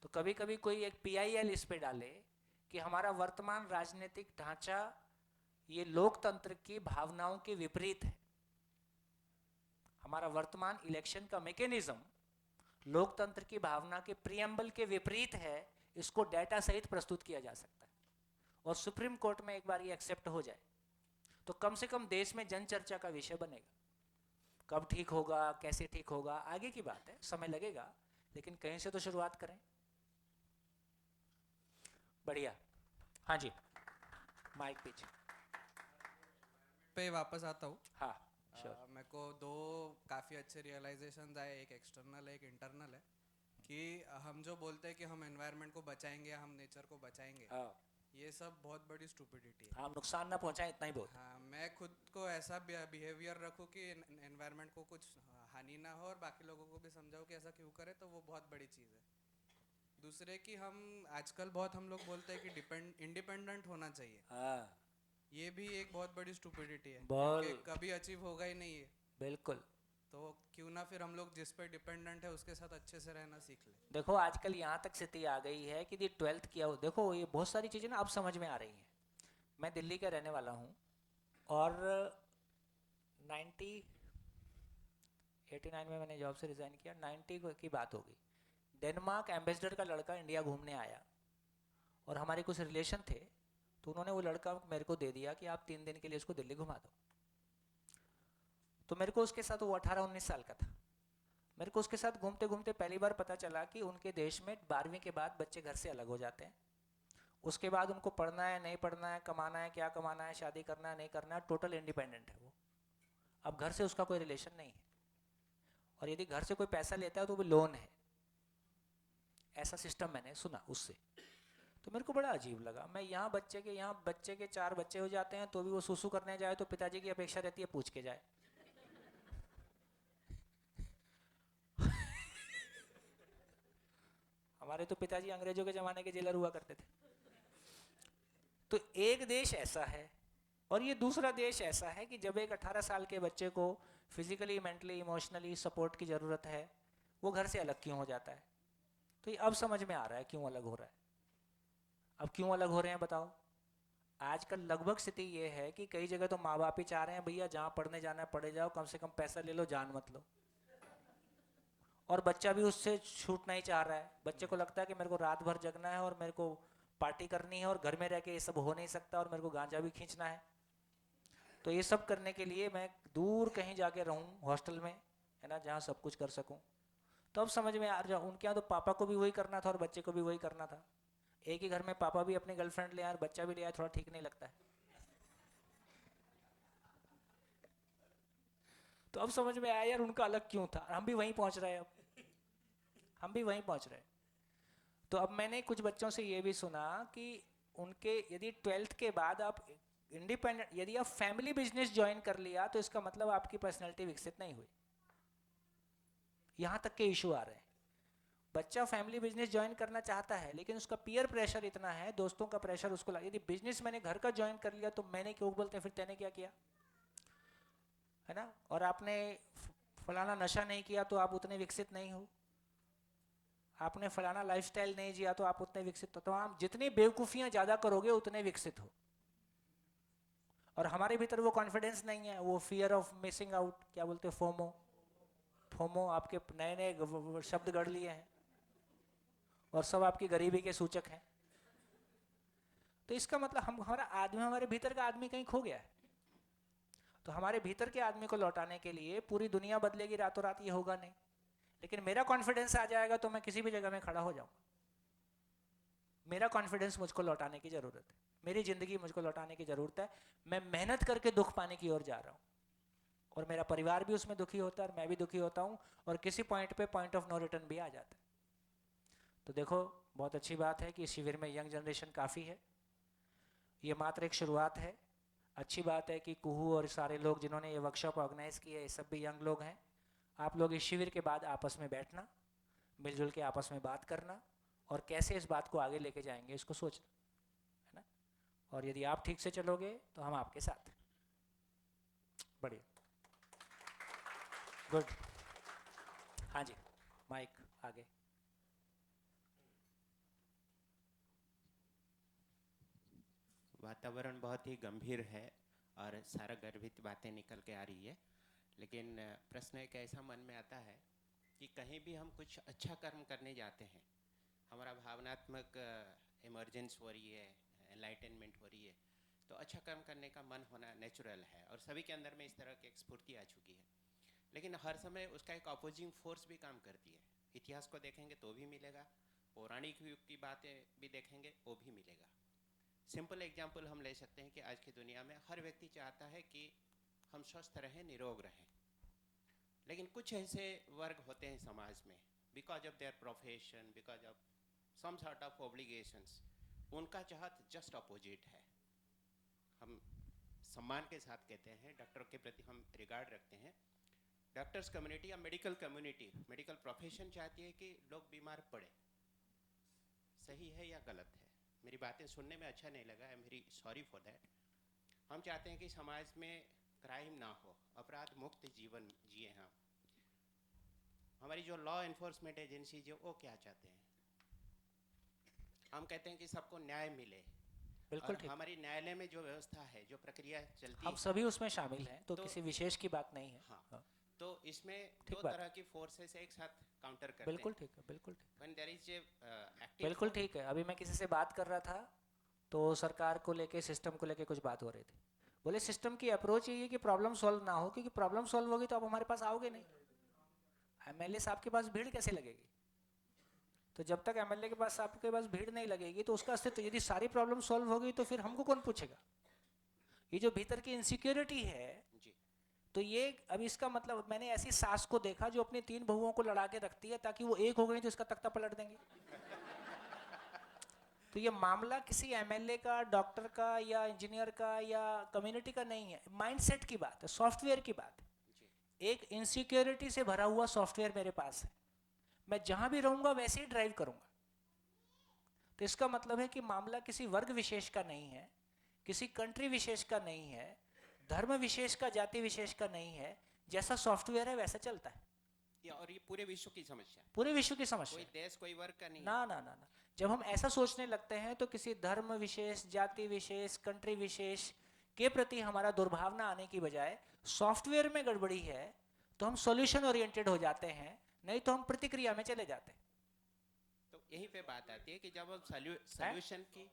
तो कभी कभी कोई एक PIL इस पे डाले कि हमारा वर्तमान राजनीतिक ढांचा ये लोकतंत्र की भावनाओं के विपरीत है। हमारा वर्तमान इलेक्शन का मैकेनिज्म लोकतंत्र की भावना के प्रियम्बल के विपरीत है, इसको डेटा सहित प्रस्तुत किया जा सकता है और सुप्रीम कोर्ट में एक बार ये एक्सेप्ट हो जाए तो कम से कम देश में जन चर्चा का विषय बनेगा। कब ठीक होगा, कैसे ठीक होगा, आगे की बात है, समय लगेगा, लेकिन कहीं से तो शुरुआत करें। बढ़िया, हाँ जी, माइक पीछे पे वापस आता हूँ। हाँ sure. मेरे को दो काफ़ी अच्छे रियलाइजेशन आए, एक एक्सटर्नल है, एक इंटरनल है। कि हम जो बोलते हैं कि हम एनवायरनमेंट को बचाएंगे, हम नेचर को बचाएंगे, ये सब बहुत बड़ी स्टूपिडिटी है। हम नुकसान ना पहुंचाएं, इतना ही बहुत। हाँ, मैं खुद को ऐसा बिहेवियर रखूँ कि एनवायरनमेंट को कुछ हानि ना हो और बाकी लोगों को भी समझाऊँ कि ऐसा क्यों करें, तो वो बहुत बड़ी चीज़ है। दूसरे कि हम आजकल बहुत हम लोग बोलते हैं कि इंडिपेंडेंट होना चाहिए, ये भी एक बहुत बड़ी स्टूपिडिटी है, क्योंकि कभी अचीव होगा ही नहीं है। बिल्कुल। तो क्यों ना फिर हम लोग जिस पे डिपेंडेंट है उसके साथ अच्छे से रहना सीख ले। देखो आजकल यहाँ तक स्थिति आ गई है कि 12th किया हो, देखो ये बहुत सारी चीज़ें ना अब समझ में आ रही हैं। मैं दिल्ली का रहने वाला हूँ और 89 में मैंने जॉब से रिज़ाइन किया, 90 की बात होगी। डेनमार्क एम्बेसडर का लड़का इंडिया घूमने आया और हमारे कुछ रिलेशन थे, तो उन्होंने वो लड़का मेरे को दे दिया कि आप 3 दिन के लिए उसको दिल्ली घुमा दो। तो मेरे को उसके साथ, वो 18-19 साल का था, मेरे को उसके साथ घूमते घूमते पहली बार पता चला कि उनके देश में 12वीं के बाद बच्चे घर से अलग हो जाते हैं। उसके बाद उनको पढ़ना है, नहीं पढ़ना है, कमाना है, क्या कमाना है, शादी करना है, नहीं करना है, टोटल इंडिपेंडेंट है वो। अब घर से उसका कोई रिलेशन नहीं है, और यदि घर से कोई पैसा लेता है तो वो लोन है। ऐसा सिस्टम मैंने सुना उससे, तो मेरे को बड़ा अजीब लगा। मैं यहाँ बच्चे के 4 बच्चे हो जाते हैं तो भी वो सुसु करने जाए तो पिताजी की अपेक्षा रहती है पूछ के जाए। हमारे तो पिताजी अंग्रेजों के ज़माने के जेलर हुआ करते थे। तो एक देश ऐसा है और ये दूसरा देश ऐसा है कि जब एक 18 साल के बच्चे को फिजिकली, मेंटली, इमोशनली सपोर्ट की ज़रूरत है, वो घर से अलग क्यों हो जाता है। तो ये अब समझ में आ रहा है क्यों अलग हो रहा है। अब क्यों अलग हो रहे हैं बताओ। आजकल लगभग स्थिति ये है कि कई जगह तो माँ बाप ही चाह रहे हैं भैया जहाँ पढ़ने जाना है पढ़े जाओ, कम से कम पैसा ले लो, जान मत लो। और बच्चा भी उससे छूटना ही चाह रहा है। बच्चे को लगता है कि मेरे को रात भर जगना है और मेरे को पार्टी करनी है और घर में रह के ये सब हो नहीं सकता और मेरे को गांजा भी खींचना है। तो ये सब करने के लिए मैं दूर कहीं जाके रहूं हॉस्टल में, है ना, जहाँ सब कुछ कर सकूं। तो अब समझ में आ रहा, उनके यहाँ तो पापा को भी वही करना था और बच्चे को भी वही करना था। एक ही घर में पापा भी अपनी गर्लफ्रेंड ले आए और बच्चा भी ले आए, थोड़ा ठीक नहीं लगता है। तो अब समझ में आया यार उनका अलग क्यों था। हम भी वहीं पहुंच रहे हैं, अब हम भी वहीं पहुंच रहे हैं। तो अब मैंने कुछ बच्चों से ये भी सुना कि उनके यदि 12th के बाद आप इंडिपेंडेंट, यदि आप फैमिली बिजनेस ज्वाइन कर लिया तो इसका मतलब आपकी पर्सनैलिटी विकसित नहीं हुई। यहां तक के इशू आ रहे हैं। बच्चा फैमिली बिजनेस ज्वाइन करना चाहता है लेकिन उसका पीयर प्रेशर इतना है, दोस्तों का प्रेशर उसको यदि बिजनेस मैंने घर का ज्वाइन कर लिया तो मैंने क्यों बोलते हैं फिर तैने क्या किया, है ना। और आपने फलाना नशा नहीं किया तो आप उतने विकसित नहीं हो, आपने फलाना लाइफस्टाइल नहीं जिया तो आप उतने विकसित हो। तो आप जितनी बेवकूफ़ियां ज़्यादा करोगे उतने विकसित हो। और हमारे भीतर वो कॉन्फिडेंस नहीं है, वो फियर ऑफ मिसिंग आउट, क्या बोलते हैं, फोमो। फोमो आपके नए नए शब्द गढ़ लिए हैं और सब आपकी गरीबी के सूचक हैं। तो इसका मतलब हमारे भीतर का आदमी कहीं खो गया है। तो हमारे भीतर के आदमी को लौटाने के लिए पूरी दुनिया बदलेगी रातों रात, ये होगा नहीं। लेकिन मेरा कॉन्फिडेंस आ जाएगा तो मैं किसी भी जगह में खड़ा हो जाऊंगा। मेरा कॉन्फिडेंस मुझको लौटाने की जरूरत है, मेरी जिंदगी मुझको लौटाने की जरूरत है। मैं मेहनत करके दुख पाने की ओर जा रहा हूं और मेरा परिवार भी उसमें दुखी होता है और मैं भी दुखी होता हूँ, और किसी पॉइंट पे पॉइंट ऑफ नो रिटर्न भी आ जाता है। तो देखो, बहुत अच्छी बात है कि इस शिविर में यंग जनरेशन काफ़ी है। ये मात्र एक शुरुआत है। अच्छी बात है कि कुहू और सारे लोग जिन्होंने ये वर्कशॉप ऑर्गेनाइज की है, ये सब भी यंग लोग हैं। आप लोग इस शिविर के बाद आपस में बैठना, मिलजुल के आपस में बात करना और कैसे इस बात को आगे लेके जाएंगे इसको सोचना, है ना। और यदि आप ठीक से चलोगे तो हम आपके साथ हैं। बढ़िया, गुड। हाँ जी, माइक आगे। वातावरण बहुत ही गंभीर है और सारा गर्भित बातें निकल के आ रही है, लेकिन प्रश्न एक ऐसा मन में आता है कि कहीं भी हम कुछ अच्छा कर्म करने जाते हैं, हमारा भावनात्मक इमर्जेंस हो रही है, एनलाइटनमेंट हो रही है, तो अच्छा कर्म करने का मन होना नेचुरल है और सभी के अंदर में इस तरह की एक स्फूर्ति आ चुकी है। लेकिन हर समय उसका एक अपोजिंग फोर्स भी काम करती है। इतिहास को देखेंगे तो भी मिलेगा, पौराणिक युग की बातें भी देखेंगे वो भी मिलेगा। सिंपल एग्जाम्पल हम ले सकते हैं कि आज की दुनिया में हर व्यक्ति चाहता है कि हम स्वस्थ रहें, निरोग रहें, लेकिन कुछ ऐसे वर्ग होते हैं समाज में, because of their profession, because of some sort of obligations, उनका चाहत जस्ट अपोजिट है। हम सम्मान के साथ कहते हैं, डॉक्टर के प्रति हम रिगार्ड रखते हैं। डॉक्टर्स कम्युनिटी या मेडिकल कम्युनिटी, मेडिकल प्रोफेशन चाहती है कि लोग बीमार पड़े। सही है या गलत है? मेरी बातें सुनने में अच्छा नहीं लगा, I am very sorry for that. हम चाहते हैं कि समाज में क्राइम ना हो, अपराध मुक्त जीवन जिए हम। हमारी जो लॉ एनफोर्समेंट एजेंसी जो वो क्या चाहते हैं? हम कहते हैं कि सबको न्याय मिले। बिल्कुल और ठीक। हमारी न्यायालय में जो व्यवस्था है, जो प्रक्रिया चलती हम है, सभी उसमें शामिल हैं, तो किसी विशेष की बात नहीं है। हाँ। तो इसमें ठीक दो बात। तरह की फोर्सेस एक साथ काउंटर करते हैं। बिल्कुल ठीक है, बिल्कुल ठीक। When there is a, active बिल्कुल force- ठीक है। अभी मैं किसी से बात कर रहा था तो सरकार को लेके, सिस्टम को लेके कुछ बात हो रही थी। बोले सिस्टम की अप्रोच ये है कि प्रॉब्लम सॉल्व ना हो, क्योंकि प्रॉब्लम सॉल्व होगी तो आप हमारे पास आओगे नहीं। एमएलए साहब के पास भीड़ कैसे लगेगी? तो जब तक एमएलए के पास, आपके पास भीड़ नहीं लगेगी तो उसका अस्तित्व, यदि सारी प्रॉब्लम सॉल्व होगी तो फिर हमको कौन पूछेगा? ये जो भीतर की इनसिक्योरिटी है, तो ये अभी इसका मतलब, मैंने ऐसी सास को देखा जो अपनी 3 बहुओं को लड़ा के रखती है ताकि वो एक हो गई तो इसका तख्ता पलट देंगे। तो ये मामला किसी एमएलए का, डॉक्टर का या इंजीनियर का या कम्युनिटी का नहीं है, माइंडसेट की बात है, सॉफ्टवेयर की बात है। एक इनसिक्योरिटी से भरा हुआ सॉफ्टवेयर मेरे पास है, मैं जहां भी रहूंगा वैसे ही ड्राइव करूंगा। तो इसका मतलब है कि मामला किसी वर्ग विशेष का नहीं है, किसी कंट्री विशेष का नहीं है, धर्म विशेष का, जाति विशेष का नहीं है। जैसा सॉफ्टवेयर है वैसा चलता है। और ये पूरे विश्व की समस्या है। पूरे विश्व की समस्या कोई देश, कोई वर्ग का नहीं। ना ना ना ना। जब हम ऐसा सोचने लगते हैं तो किसी धर्म विशेष, जाति विशेष, कंट्री विशेष के प्रति हमारा दुर्भावना आने की बजाय सॉफ्टवेयर में गड़बड़ी है तो हम सॉल्यूशन ओरिएंटेड हो जाते हैं, नहीं तो हम प्रतिक्रिया में चले जाते हैं। तो यहीं पे बात आती है कि जब हम सॉल्यूशन की,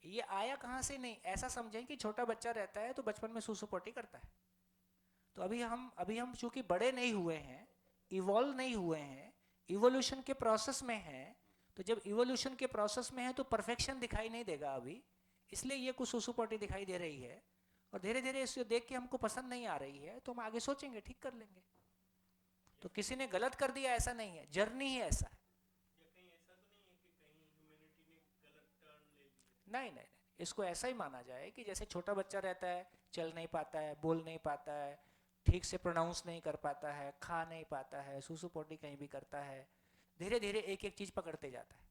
ये आया कहाँ से नहीं, ऐसा समझें कि छोटा बच्चा रहता है तो बचपन में सूसू पोटी करता है। तो अभी हम चूंकि बड़े नहीं हुए हैं, इवॉल्व नहीं हुए हैं, इवोल्यूशन के प्रोसेस में हैं, तो जब इवोल्यूशन के प्रोसेस में है तो परफेक्शन दिखाई नहीं देगा अभी, इसलिए ये कुछ सूसू पोटी दिखाई दे रही है। और धीरे धीरे इसे देख के हमको पसंद नहीं आ रही है तो हम आगे सोचेंगे, ठीक कर लेंगे। तो किसी ने गलत कर दिया ऐसा नहीं है, जर्नी ही ऐसा है। नहीं नहीं नहीं, इसको ऐसा ही माना जाए कि जैसे छोटा बच्चा रहता है, चल नहीं पाता है, बोल नहीं पाता है, ठीक से प्रोनाउंस नहीं कर पाता है, खा नहीं पाता है, सूसू पोटी कहीं भी करता है, धीरे धीरे एक एक चीज पकड़ते जाता है।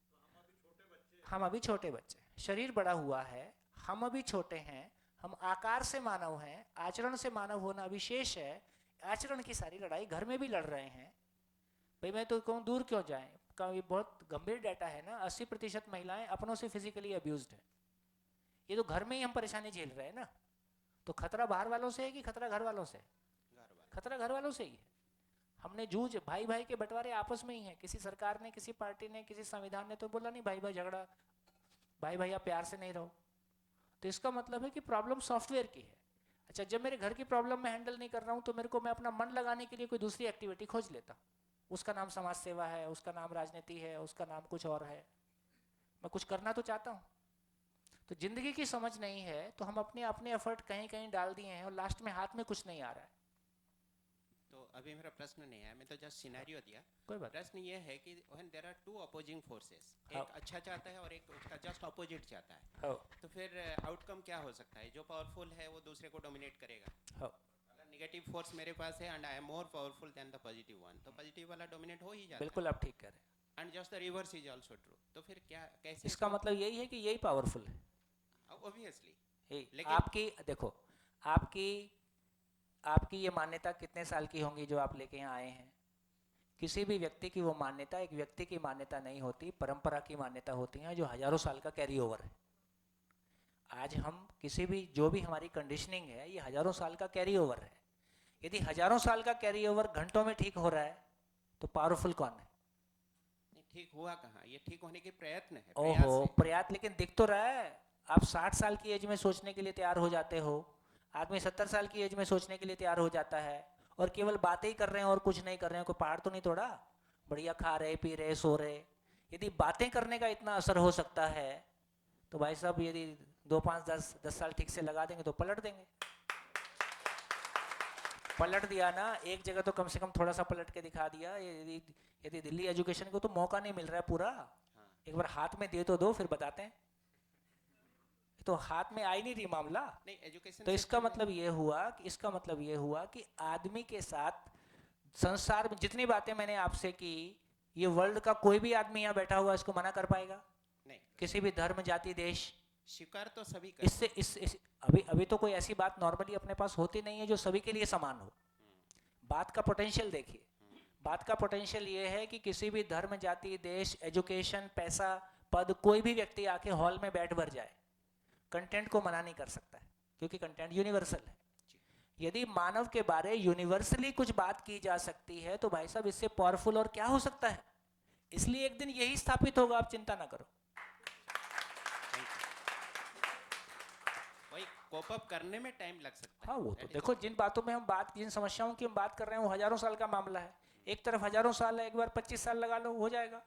हम अभी छोटे बच्चे, शरीर बड़ा हुआ है, हम अभी छोटे हैं, हम आकार से मानव हैं, आचरण से मानव होना विशेष है। आचरण की सारी लड़ाई घर में भी लड़ रहे हैं। भाई मैं तो कहूँ दूर क्यों जाएं, ये बहुत गंभीर डाटा है ना, 80% महिलाएं अपनों से फिजिकली अब्यूज्ड है। ये तो घर में ही हम परेशानी झेल रहे हैं ना। तो खतरा बाहर वालों से है कि खतरा घर वालों से? खतरा घर वालों से ही है। हमने जूझ, भाई भाई के बंटवारे आपस में ही हैं। किसी सरकार ने, किसी पार्टी ने, किसी संविधान ने तो बोला नहीं भाई भाई झगड़ा, भाई भाई आप प्यार से नहीं रहो। तो इसका मतलब है कि प्रॉब्लम सॉफ्टवेयर की है। अच्छा, जब मेरे घर की प्रॉब्लम मैं हैंडल नहीं कर रहा हूँ तो मेरे को, मैं अपना मन लगाने के लिए कोई दूसरी एक्टिविटी खोज लेता हूँ। उसका नाम समाज सेवा है, उसका नाम राजनीति है, उसका नाम कुछ और है। मैं कुछ करना तो चाहता हूँ। तो जिंदगी की समझ नहीं है तो हम अपने एफर्ट कहीं कहीं डाल दिए हैं और लास्ट में हाथ में कुछ नहीं आ रहा है। तो अभी मेरा प्रश्न नहीं है, मैं तो जस्ट सिनेरियो दिया। कोई बात। प्रश्न ये है कि when there are two opposing forces, हाँ। एक अच्छा चाहता है और एक उसका जस्ट अपोजिट चाहता है, हाँ। तो फिर आउटकम क्या हो सकता है? जो पावरफुल है वो दूसरे को डोमिनेट करेगा। हाँ। अगर नेगेटिव फोर्स मेरे पास है and I am more powerful than the positive one, तो पॉजिटिव वाला डोमिनेट हो ही जाता है। बिल्कुल आप ठीक कह रहे हैं। And just the reverse is also true. तो फिर क्या, कैसे इसका मतलब यही है कि यही पावरफुल है। ऑब्वियसली। लेकिन आपकी देखो, आपकी ये मान्यता कितने साल की होंगी जो आप लेके यहाँ आए हैं? किसी भी व्यक्ति की वो मान्यता एक व्यक्ति की मान्यता नहीं होती, परंपरा की मान्यता होती है जो हजारों साल का कैरी ओवर है। आज हम किसी भी जो भी हमारी कंडीशनिंग है ये हजारों साल का कैरी ओवर है। यदि हजारों साल का कैरी ओवर घंटों में ठीक हो रहा है तो पावरफुल कौन है? ठीक हुआ कहाँ? ये ठीक होने के प्रयत्न है। ओहो, प्रयास लेकिन दिख तो रहा है। आप 60 साल की एज में सोचने के लिए तैयार हो जाते हो, आदमी 70 साल की एज में सोचने के लिए तैयार हो जाता है और केवल बातें ही कर रहे हैं और कुछ नहीं कर रहे हैं। कोई पहाड़ तो नहीं तोड़ा, बढ़िया खा रहे, पी रहे, सो रहे। यदि बातें करने का इतना असर हो सकता है तो भाई साहब यदि 2, 5, 10 साल ठीक से लगा देंगे तो पलट देंगे। पलट दिया ना, एक जगह तो कम से कम थोड़ा सा पलट के दिखा दिया। यदि दिल्ली एजुकेशन को तो मौका नहीं मिल रहा है पूरा, एक बार हाथ में दे तो दो, फिर बताते हैं। तो हाथ में आ ही नहीं रही मामला। नहीं, एजुकेशन तो इसका मतलब ये हुआ कि आदमी के साथ संसार में जितनी बातें मैंने आपसे की, ये वर्ल्ड का कोई भी आदमी यहाँ बैठा हुआ इसको मना कर पाएगा? नहीं। किसी भी धर्म, जाति, देश स्वीकार तो सभी कर। इससे अभी तो कोई ऐसी बात नॉर्मली अपने पास होती नहीं है जो सभी के लिए समान हो। बात का पोटेंशियल देखिए। बात का पोटेंशियल ये है कि किसी भी धर्म, जाति, देश, एजुकेशन, पैसा, पद, कोई भी व्यक्ति आके हॉल में बैठ भर जाए, कंटेंट को मना नहीं कर सकता है क्योंकि कंटेंट यूनिवर्सल है। यदि मानव के बारे यूनिवर्सली कुछ बात की जा सकती है तो भाई साहब इससे पावरफुल और क्या हो सकता है? इसलिए एक दिन यही स्थापित होगा, आप चिंता ना करो। वही कोप अप करने में टाइम लग सकता है। हाँ, वो तो देखो, जिन बातों में जिन समस्याओं की हम बात कर रहे हैं वो हजारों साल का मामला है। एक तरफ हजारों साल है, एक बार 25 साल लगा लो, हो जाएगा।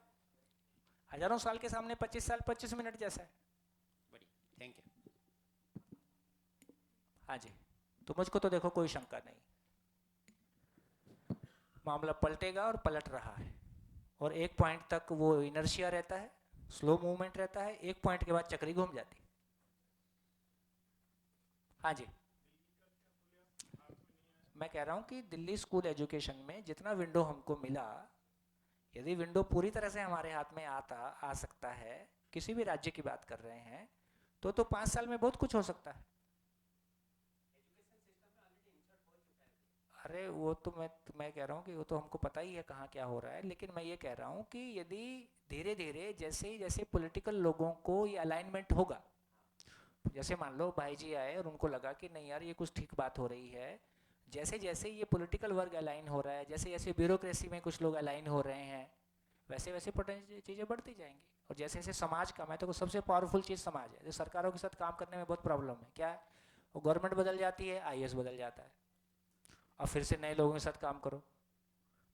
हजारों साल के सामने 25 साल 25 मिनट जैसा है। Thank you. हाँ जी, तो मुझको तो देखो कोई शंका नहीं, मामला पलटेगा और पलट रहा है। और एक पॉइंट तक वो इनर्शिया रहता है, स्लो मूवमेंट रहता है, एक पॉइंट के बाद चक्री घूम जाती है। हाँ जी, मैं कह रहा हूँ कि दिल्ली स्कूल एजुकेशन में जितना विंडो हमको मिला, यदि विंडो पूरी तरह से हमारे हाथ में आ सकता है, किसी भी राज्य की बात कर रहे हैं, तो 5 साल में बहुत कुछ हो सकता है। अरे वो तो मैं कह रहा हूँ कि वो तो हमको पता ही है कहाँ क्या हो रहा है, लेकिन मैं ये कह रहा हूँ कि यदि धीरे धीरे जैसे पॉलिटिकल लोगों को ये अलाइनमेंट होगा, जैसे मान लो भाई जी आए और उनको लगा कि नहीं यार ये कुछ ठीक बात हो रही है, जैसे जैसे ये पॉलिटिकल वर्ग अलाइन हो रहा है, जैसे जैसे ब्यूरोक्रेसी में कुछ लोग अलाइन हो रहे हैं, वैसे वैसे चीज़ें बढ़ती जाएंगी। और जैसे जैसे समाज का, मैं तो सबसे पावरफुल चीज़ समाज है। जो सरकारों के साथ काम करने में बहुत प्रॉब्लम है, क्या है, वो गवर्नमेंट बदल जाती है, IAS बदल जाता है, और फिर से नए लोगों के साथ काम करो,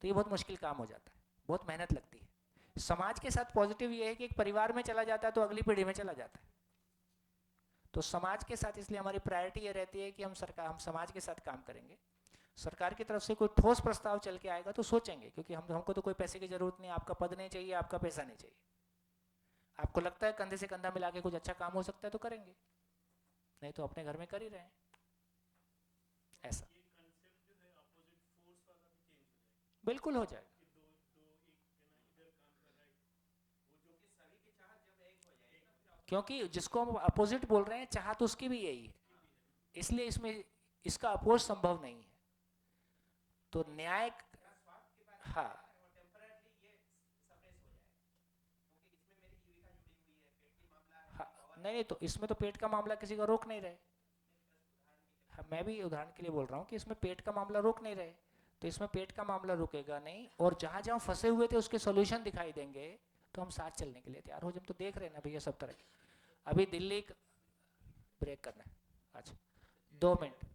तो ये बहुत मुश्किल काम हो जाता है, बहुत मेहनत लगती है। समाज के साथ पॉजिटिव ये है कि एक परिवार में चला जाता है तो अगली पीढ़ी में चला जाता है। तो समाज के साथ इसलिए हमारी प्रायोरिटी ये रहती है कि हम समाज के साथ काम करेंगे। सरकार की तरफ से कोई ठोस प्रस्ताव चल के आएगा तो सोचेंगे, क्योंकि हमको तो कोई पैसे की जरूरत नहीं, आपका पद नहीं चाहिए, आपका पैसा नहीं चाहिए। आपको लगता है कंधे से कंधा मिला के कुछ अच्छा काम हो सकता है तो करेंगे, नहीं तो अपने घर में कर ही रहे हैं। ऐसा बिल्कुल हो जाएगा। क्योंकि जिसको हम अपोजिट बोल रहे हैं, चाहत उसकी भी यही है, इसलिए इसमें इसका अपोज संभव नहीं है। तो न्याय, हाँ, नहीं तो इसमें तो पेट का मामला किसी का रोक नहीं रहे। हाँ, मैं भी उदाहरण के लिए बोल रहा हूँ कि इसमें पेट का मामला रोक नहीं रहे, तो इसमें पेट का मामला रुकेगा नहीं, और जहाँ जहाँ फंसे हुए थे उसके सॉल्यूशन दिखाई देंगे तो हम साथ चलने के लिए तैयार हो। जब तो देख रहे हैं ना भैया सब तरह के। अभी दिल्ली ब्रेक करना है, अच्छा 2 मिनट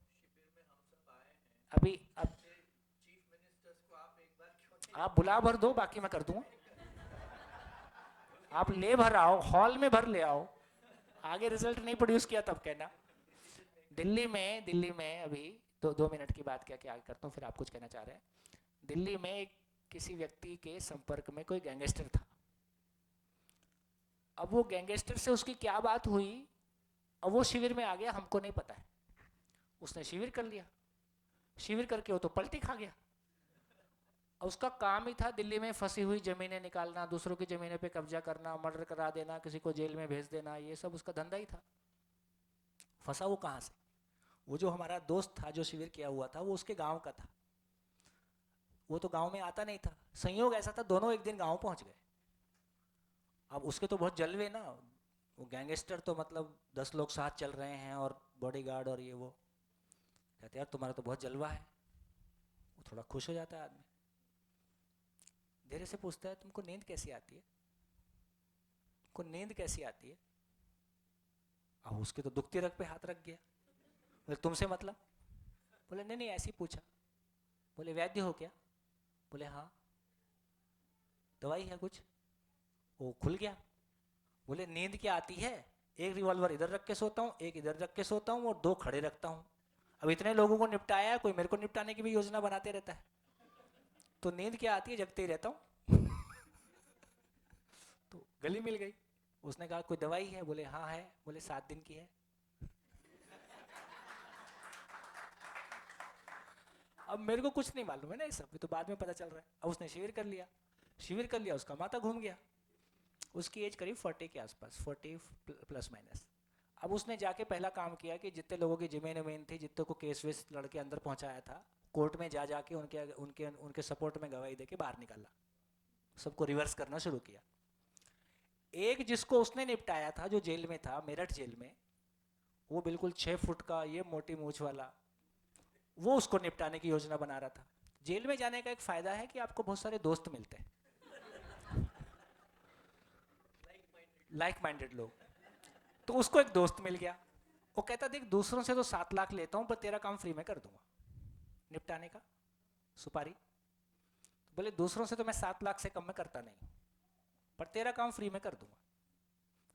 अभी। अब आप बुला भर दो, बाकी मैं कर दूंगा। आप ले भर आओ, हॉल में भर ले आओ, आगे रिजल्ट नहीं प्रोड्यूस किया तब कहना। दिल्ली में अभी 2 मिनट की बात क्या कि आगे करता हूँ, फिर आप कुछ कहना चाह रहे हैं। दिल्ली में किसी व्यक्ति के संपर्क में कोई गैंगस्टर था। अब वो गैंगस्टर से उसकी क्या बात हुई, अब वो शिविर में आ गया, हमको नहीं पता है। उसने शिविर कर लिया, शिविर करके वो तो पलटी खा गया। उसका काम ही था दिल्ली में फंसी हुई जमीनें निकालना, दूसरों की जमीनें पे कब्जा करना, मर्डर करा देना, किसी को जेल में भेज देना, ये सब उसका धंधा ही था। फंसा वो कहाँ से? वो जो हमारा दोस्त था जो शिविर किया हुआ था, वो उसके गांव का था। वो तो गांव में आता नहीं था। संयोग ऐसा था दोनों एक दिन गांव पहुंच गए। अब उसके तो बहुत जलवे ना, वो गैंगस्टर तो मतलब 10 लोग साथ चल रहे हैं और बॉडीगार्ड और ये वो। कहते यार तुम्हारा तो बहुत जलवा है। वो थोड़ा खुश हो जाता है आदमी, धीरे से पूछता है तुमको नींद कैसी आती है, तुमको नींद कैसी आती है? अब उसके तो दुखती रग पे हाथ रख गया। बोले तुमसे मतलब? बोले नहीं ऐसे ही पूछा। बोले वैद्य हो क्या? बोले हाँ। दवाई है कुछ? वो खुल गया। बोले नींद क्या आती है? एक रिवॉल्वर इधर रख के सोता हूँ, एक इधर रख के सोता हूँ और 2 खड़े रखता हूँ। अब इतने लोगों को निपटाया, कोई मेरे को निपटाने की भी योजना बनाते रहता है। तो नींद क्या आती है? जगते ही रहता हूँ। तो गली मिल गई। उसने कहा कोई दवाई है? बोले हाँ है। बोले 7 दिन की है। अब मेरे को कुछ नहीं मालूम है ना, ये सब तो बाद में पता चल रहा है। अब उसने शिविर कर लिया, शिविर कर लिया, उसका माथा घूम गया। उसकी एज करीब 40 के आसपास, 40 प्लस माइनस। अब उसने जाके पहला काम किया कि जितने लोगों की जमीन थी, जितने को केस वेस लड़के अंदर पहुंचाया था, कोर्ट में जाके उनके सपोर्ट में गवाही देके बाहर निकाला। सबको रिवर्स करना शुरू किया। एक जिसको उसने निपटाया था, जो जेल में था, मेरठ जेल में, वो बिल्कुल 6 फुट का, ये मोटी मूछ वाला, वो उसको निपटाने की योजना बना रहा था। जेल में जाने का एक फायदा है कि आपको बहुत सारे दोस्त मिलते हैं, लाइक माइंडेड लोग। तो उसको एक दोस्त मिल गया। वो कहता देख दूसरों से तो 7 लाख लेता हूं, पर तेरा काम फ्री में कर दूंगा निपटाने का, सुपारी। बोले दूसरों से तो मैं 7 लाख से कम में करता नहीं, पर तेरा काम फ्री में कर दूंगा।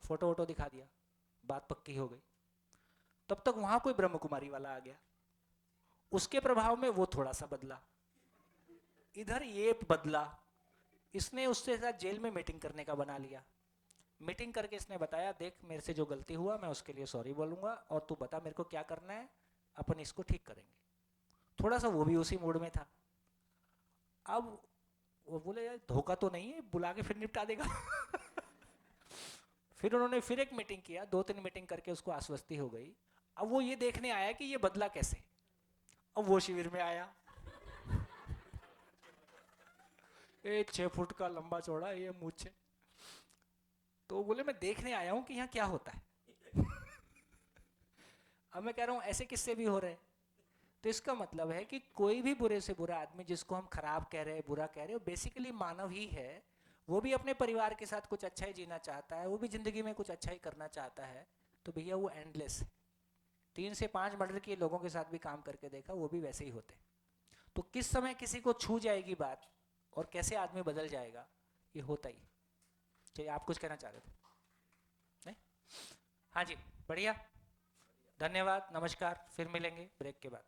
फोटो वोटो दिखा दिया, बात पक्की हो गई। तब तक वहां कोई ब्रह्म कुमारी वाला आ गया। उसके प्रभाव में वो थोड़ा सा बदला, इधर ये बदला। इसने उससे साथ जेल में मीटिंग करने का बना लिया। मीटिंग करके इसने बताया देख मेरे से जो गलती हुआ मैं उसके लिए सॉरी बोलूंगा, और तू बता मेरे को क्या करना है, अपन इसको ठीक करेंगे। थोड़ा सा वो भी उसी मूड में था। अब वो बोले यार धोखा तो नहीं है, बुला के फिर निपटा देगा। फिर उन्होंने फिर एक मीटिंग किया, 2-3 मीटिंग करके उसको आश्वस्ति हो गई। अब वो ये देखने आया कि ये बदला कैसे। अब वो शिविर में आया, 6 फुट का लंबा चौड़ा, ये मूछे। तो बोले मैं देखने आया हूं कि यहाँ क्या होता है। अब मैं कह रहा हूं ऐसे किस्से भी हो रहे हैं। तो इसका मतलब है कि कोई भी बुरे से बुरा आदमी जिसको हम खराब कह रहे हैं, बुरा कह रहे हैं, वो बेसिकली मानव ही है। वो भी अपने परिवार के साथ कुछ अच्छा ही जीना चाहता है, वो भी जिंदगी में कुछ अच्छा ही करना चाहता है। तो भैया वो एंडलेस है। 3 से 5 मर्डर किए लोगों के साथ भी काम करके देखा, वो भी वैसे ही होते। तो किस समय किसी को छू जाएगी बात और कैसे आदमी बदल जाएगा, ये होता ही। चलिए आप कुछ कहना चाह रहे थे? नहीं? हाँ जी, बढ़िया, धन्यवाद, नमस्कार। फिर मिलेंगे ब्रेक के बाद।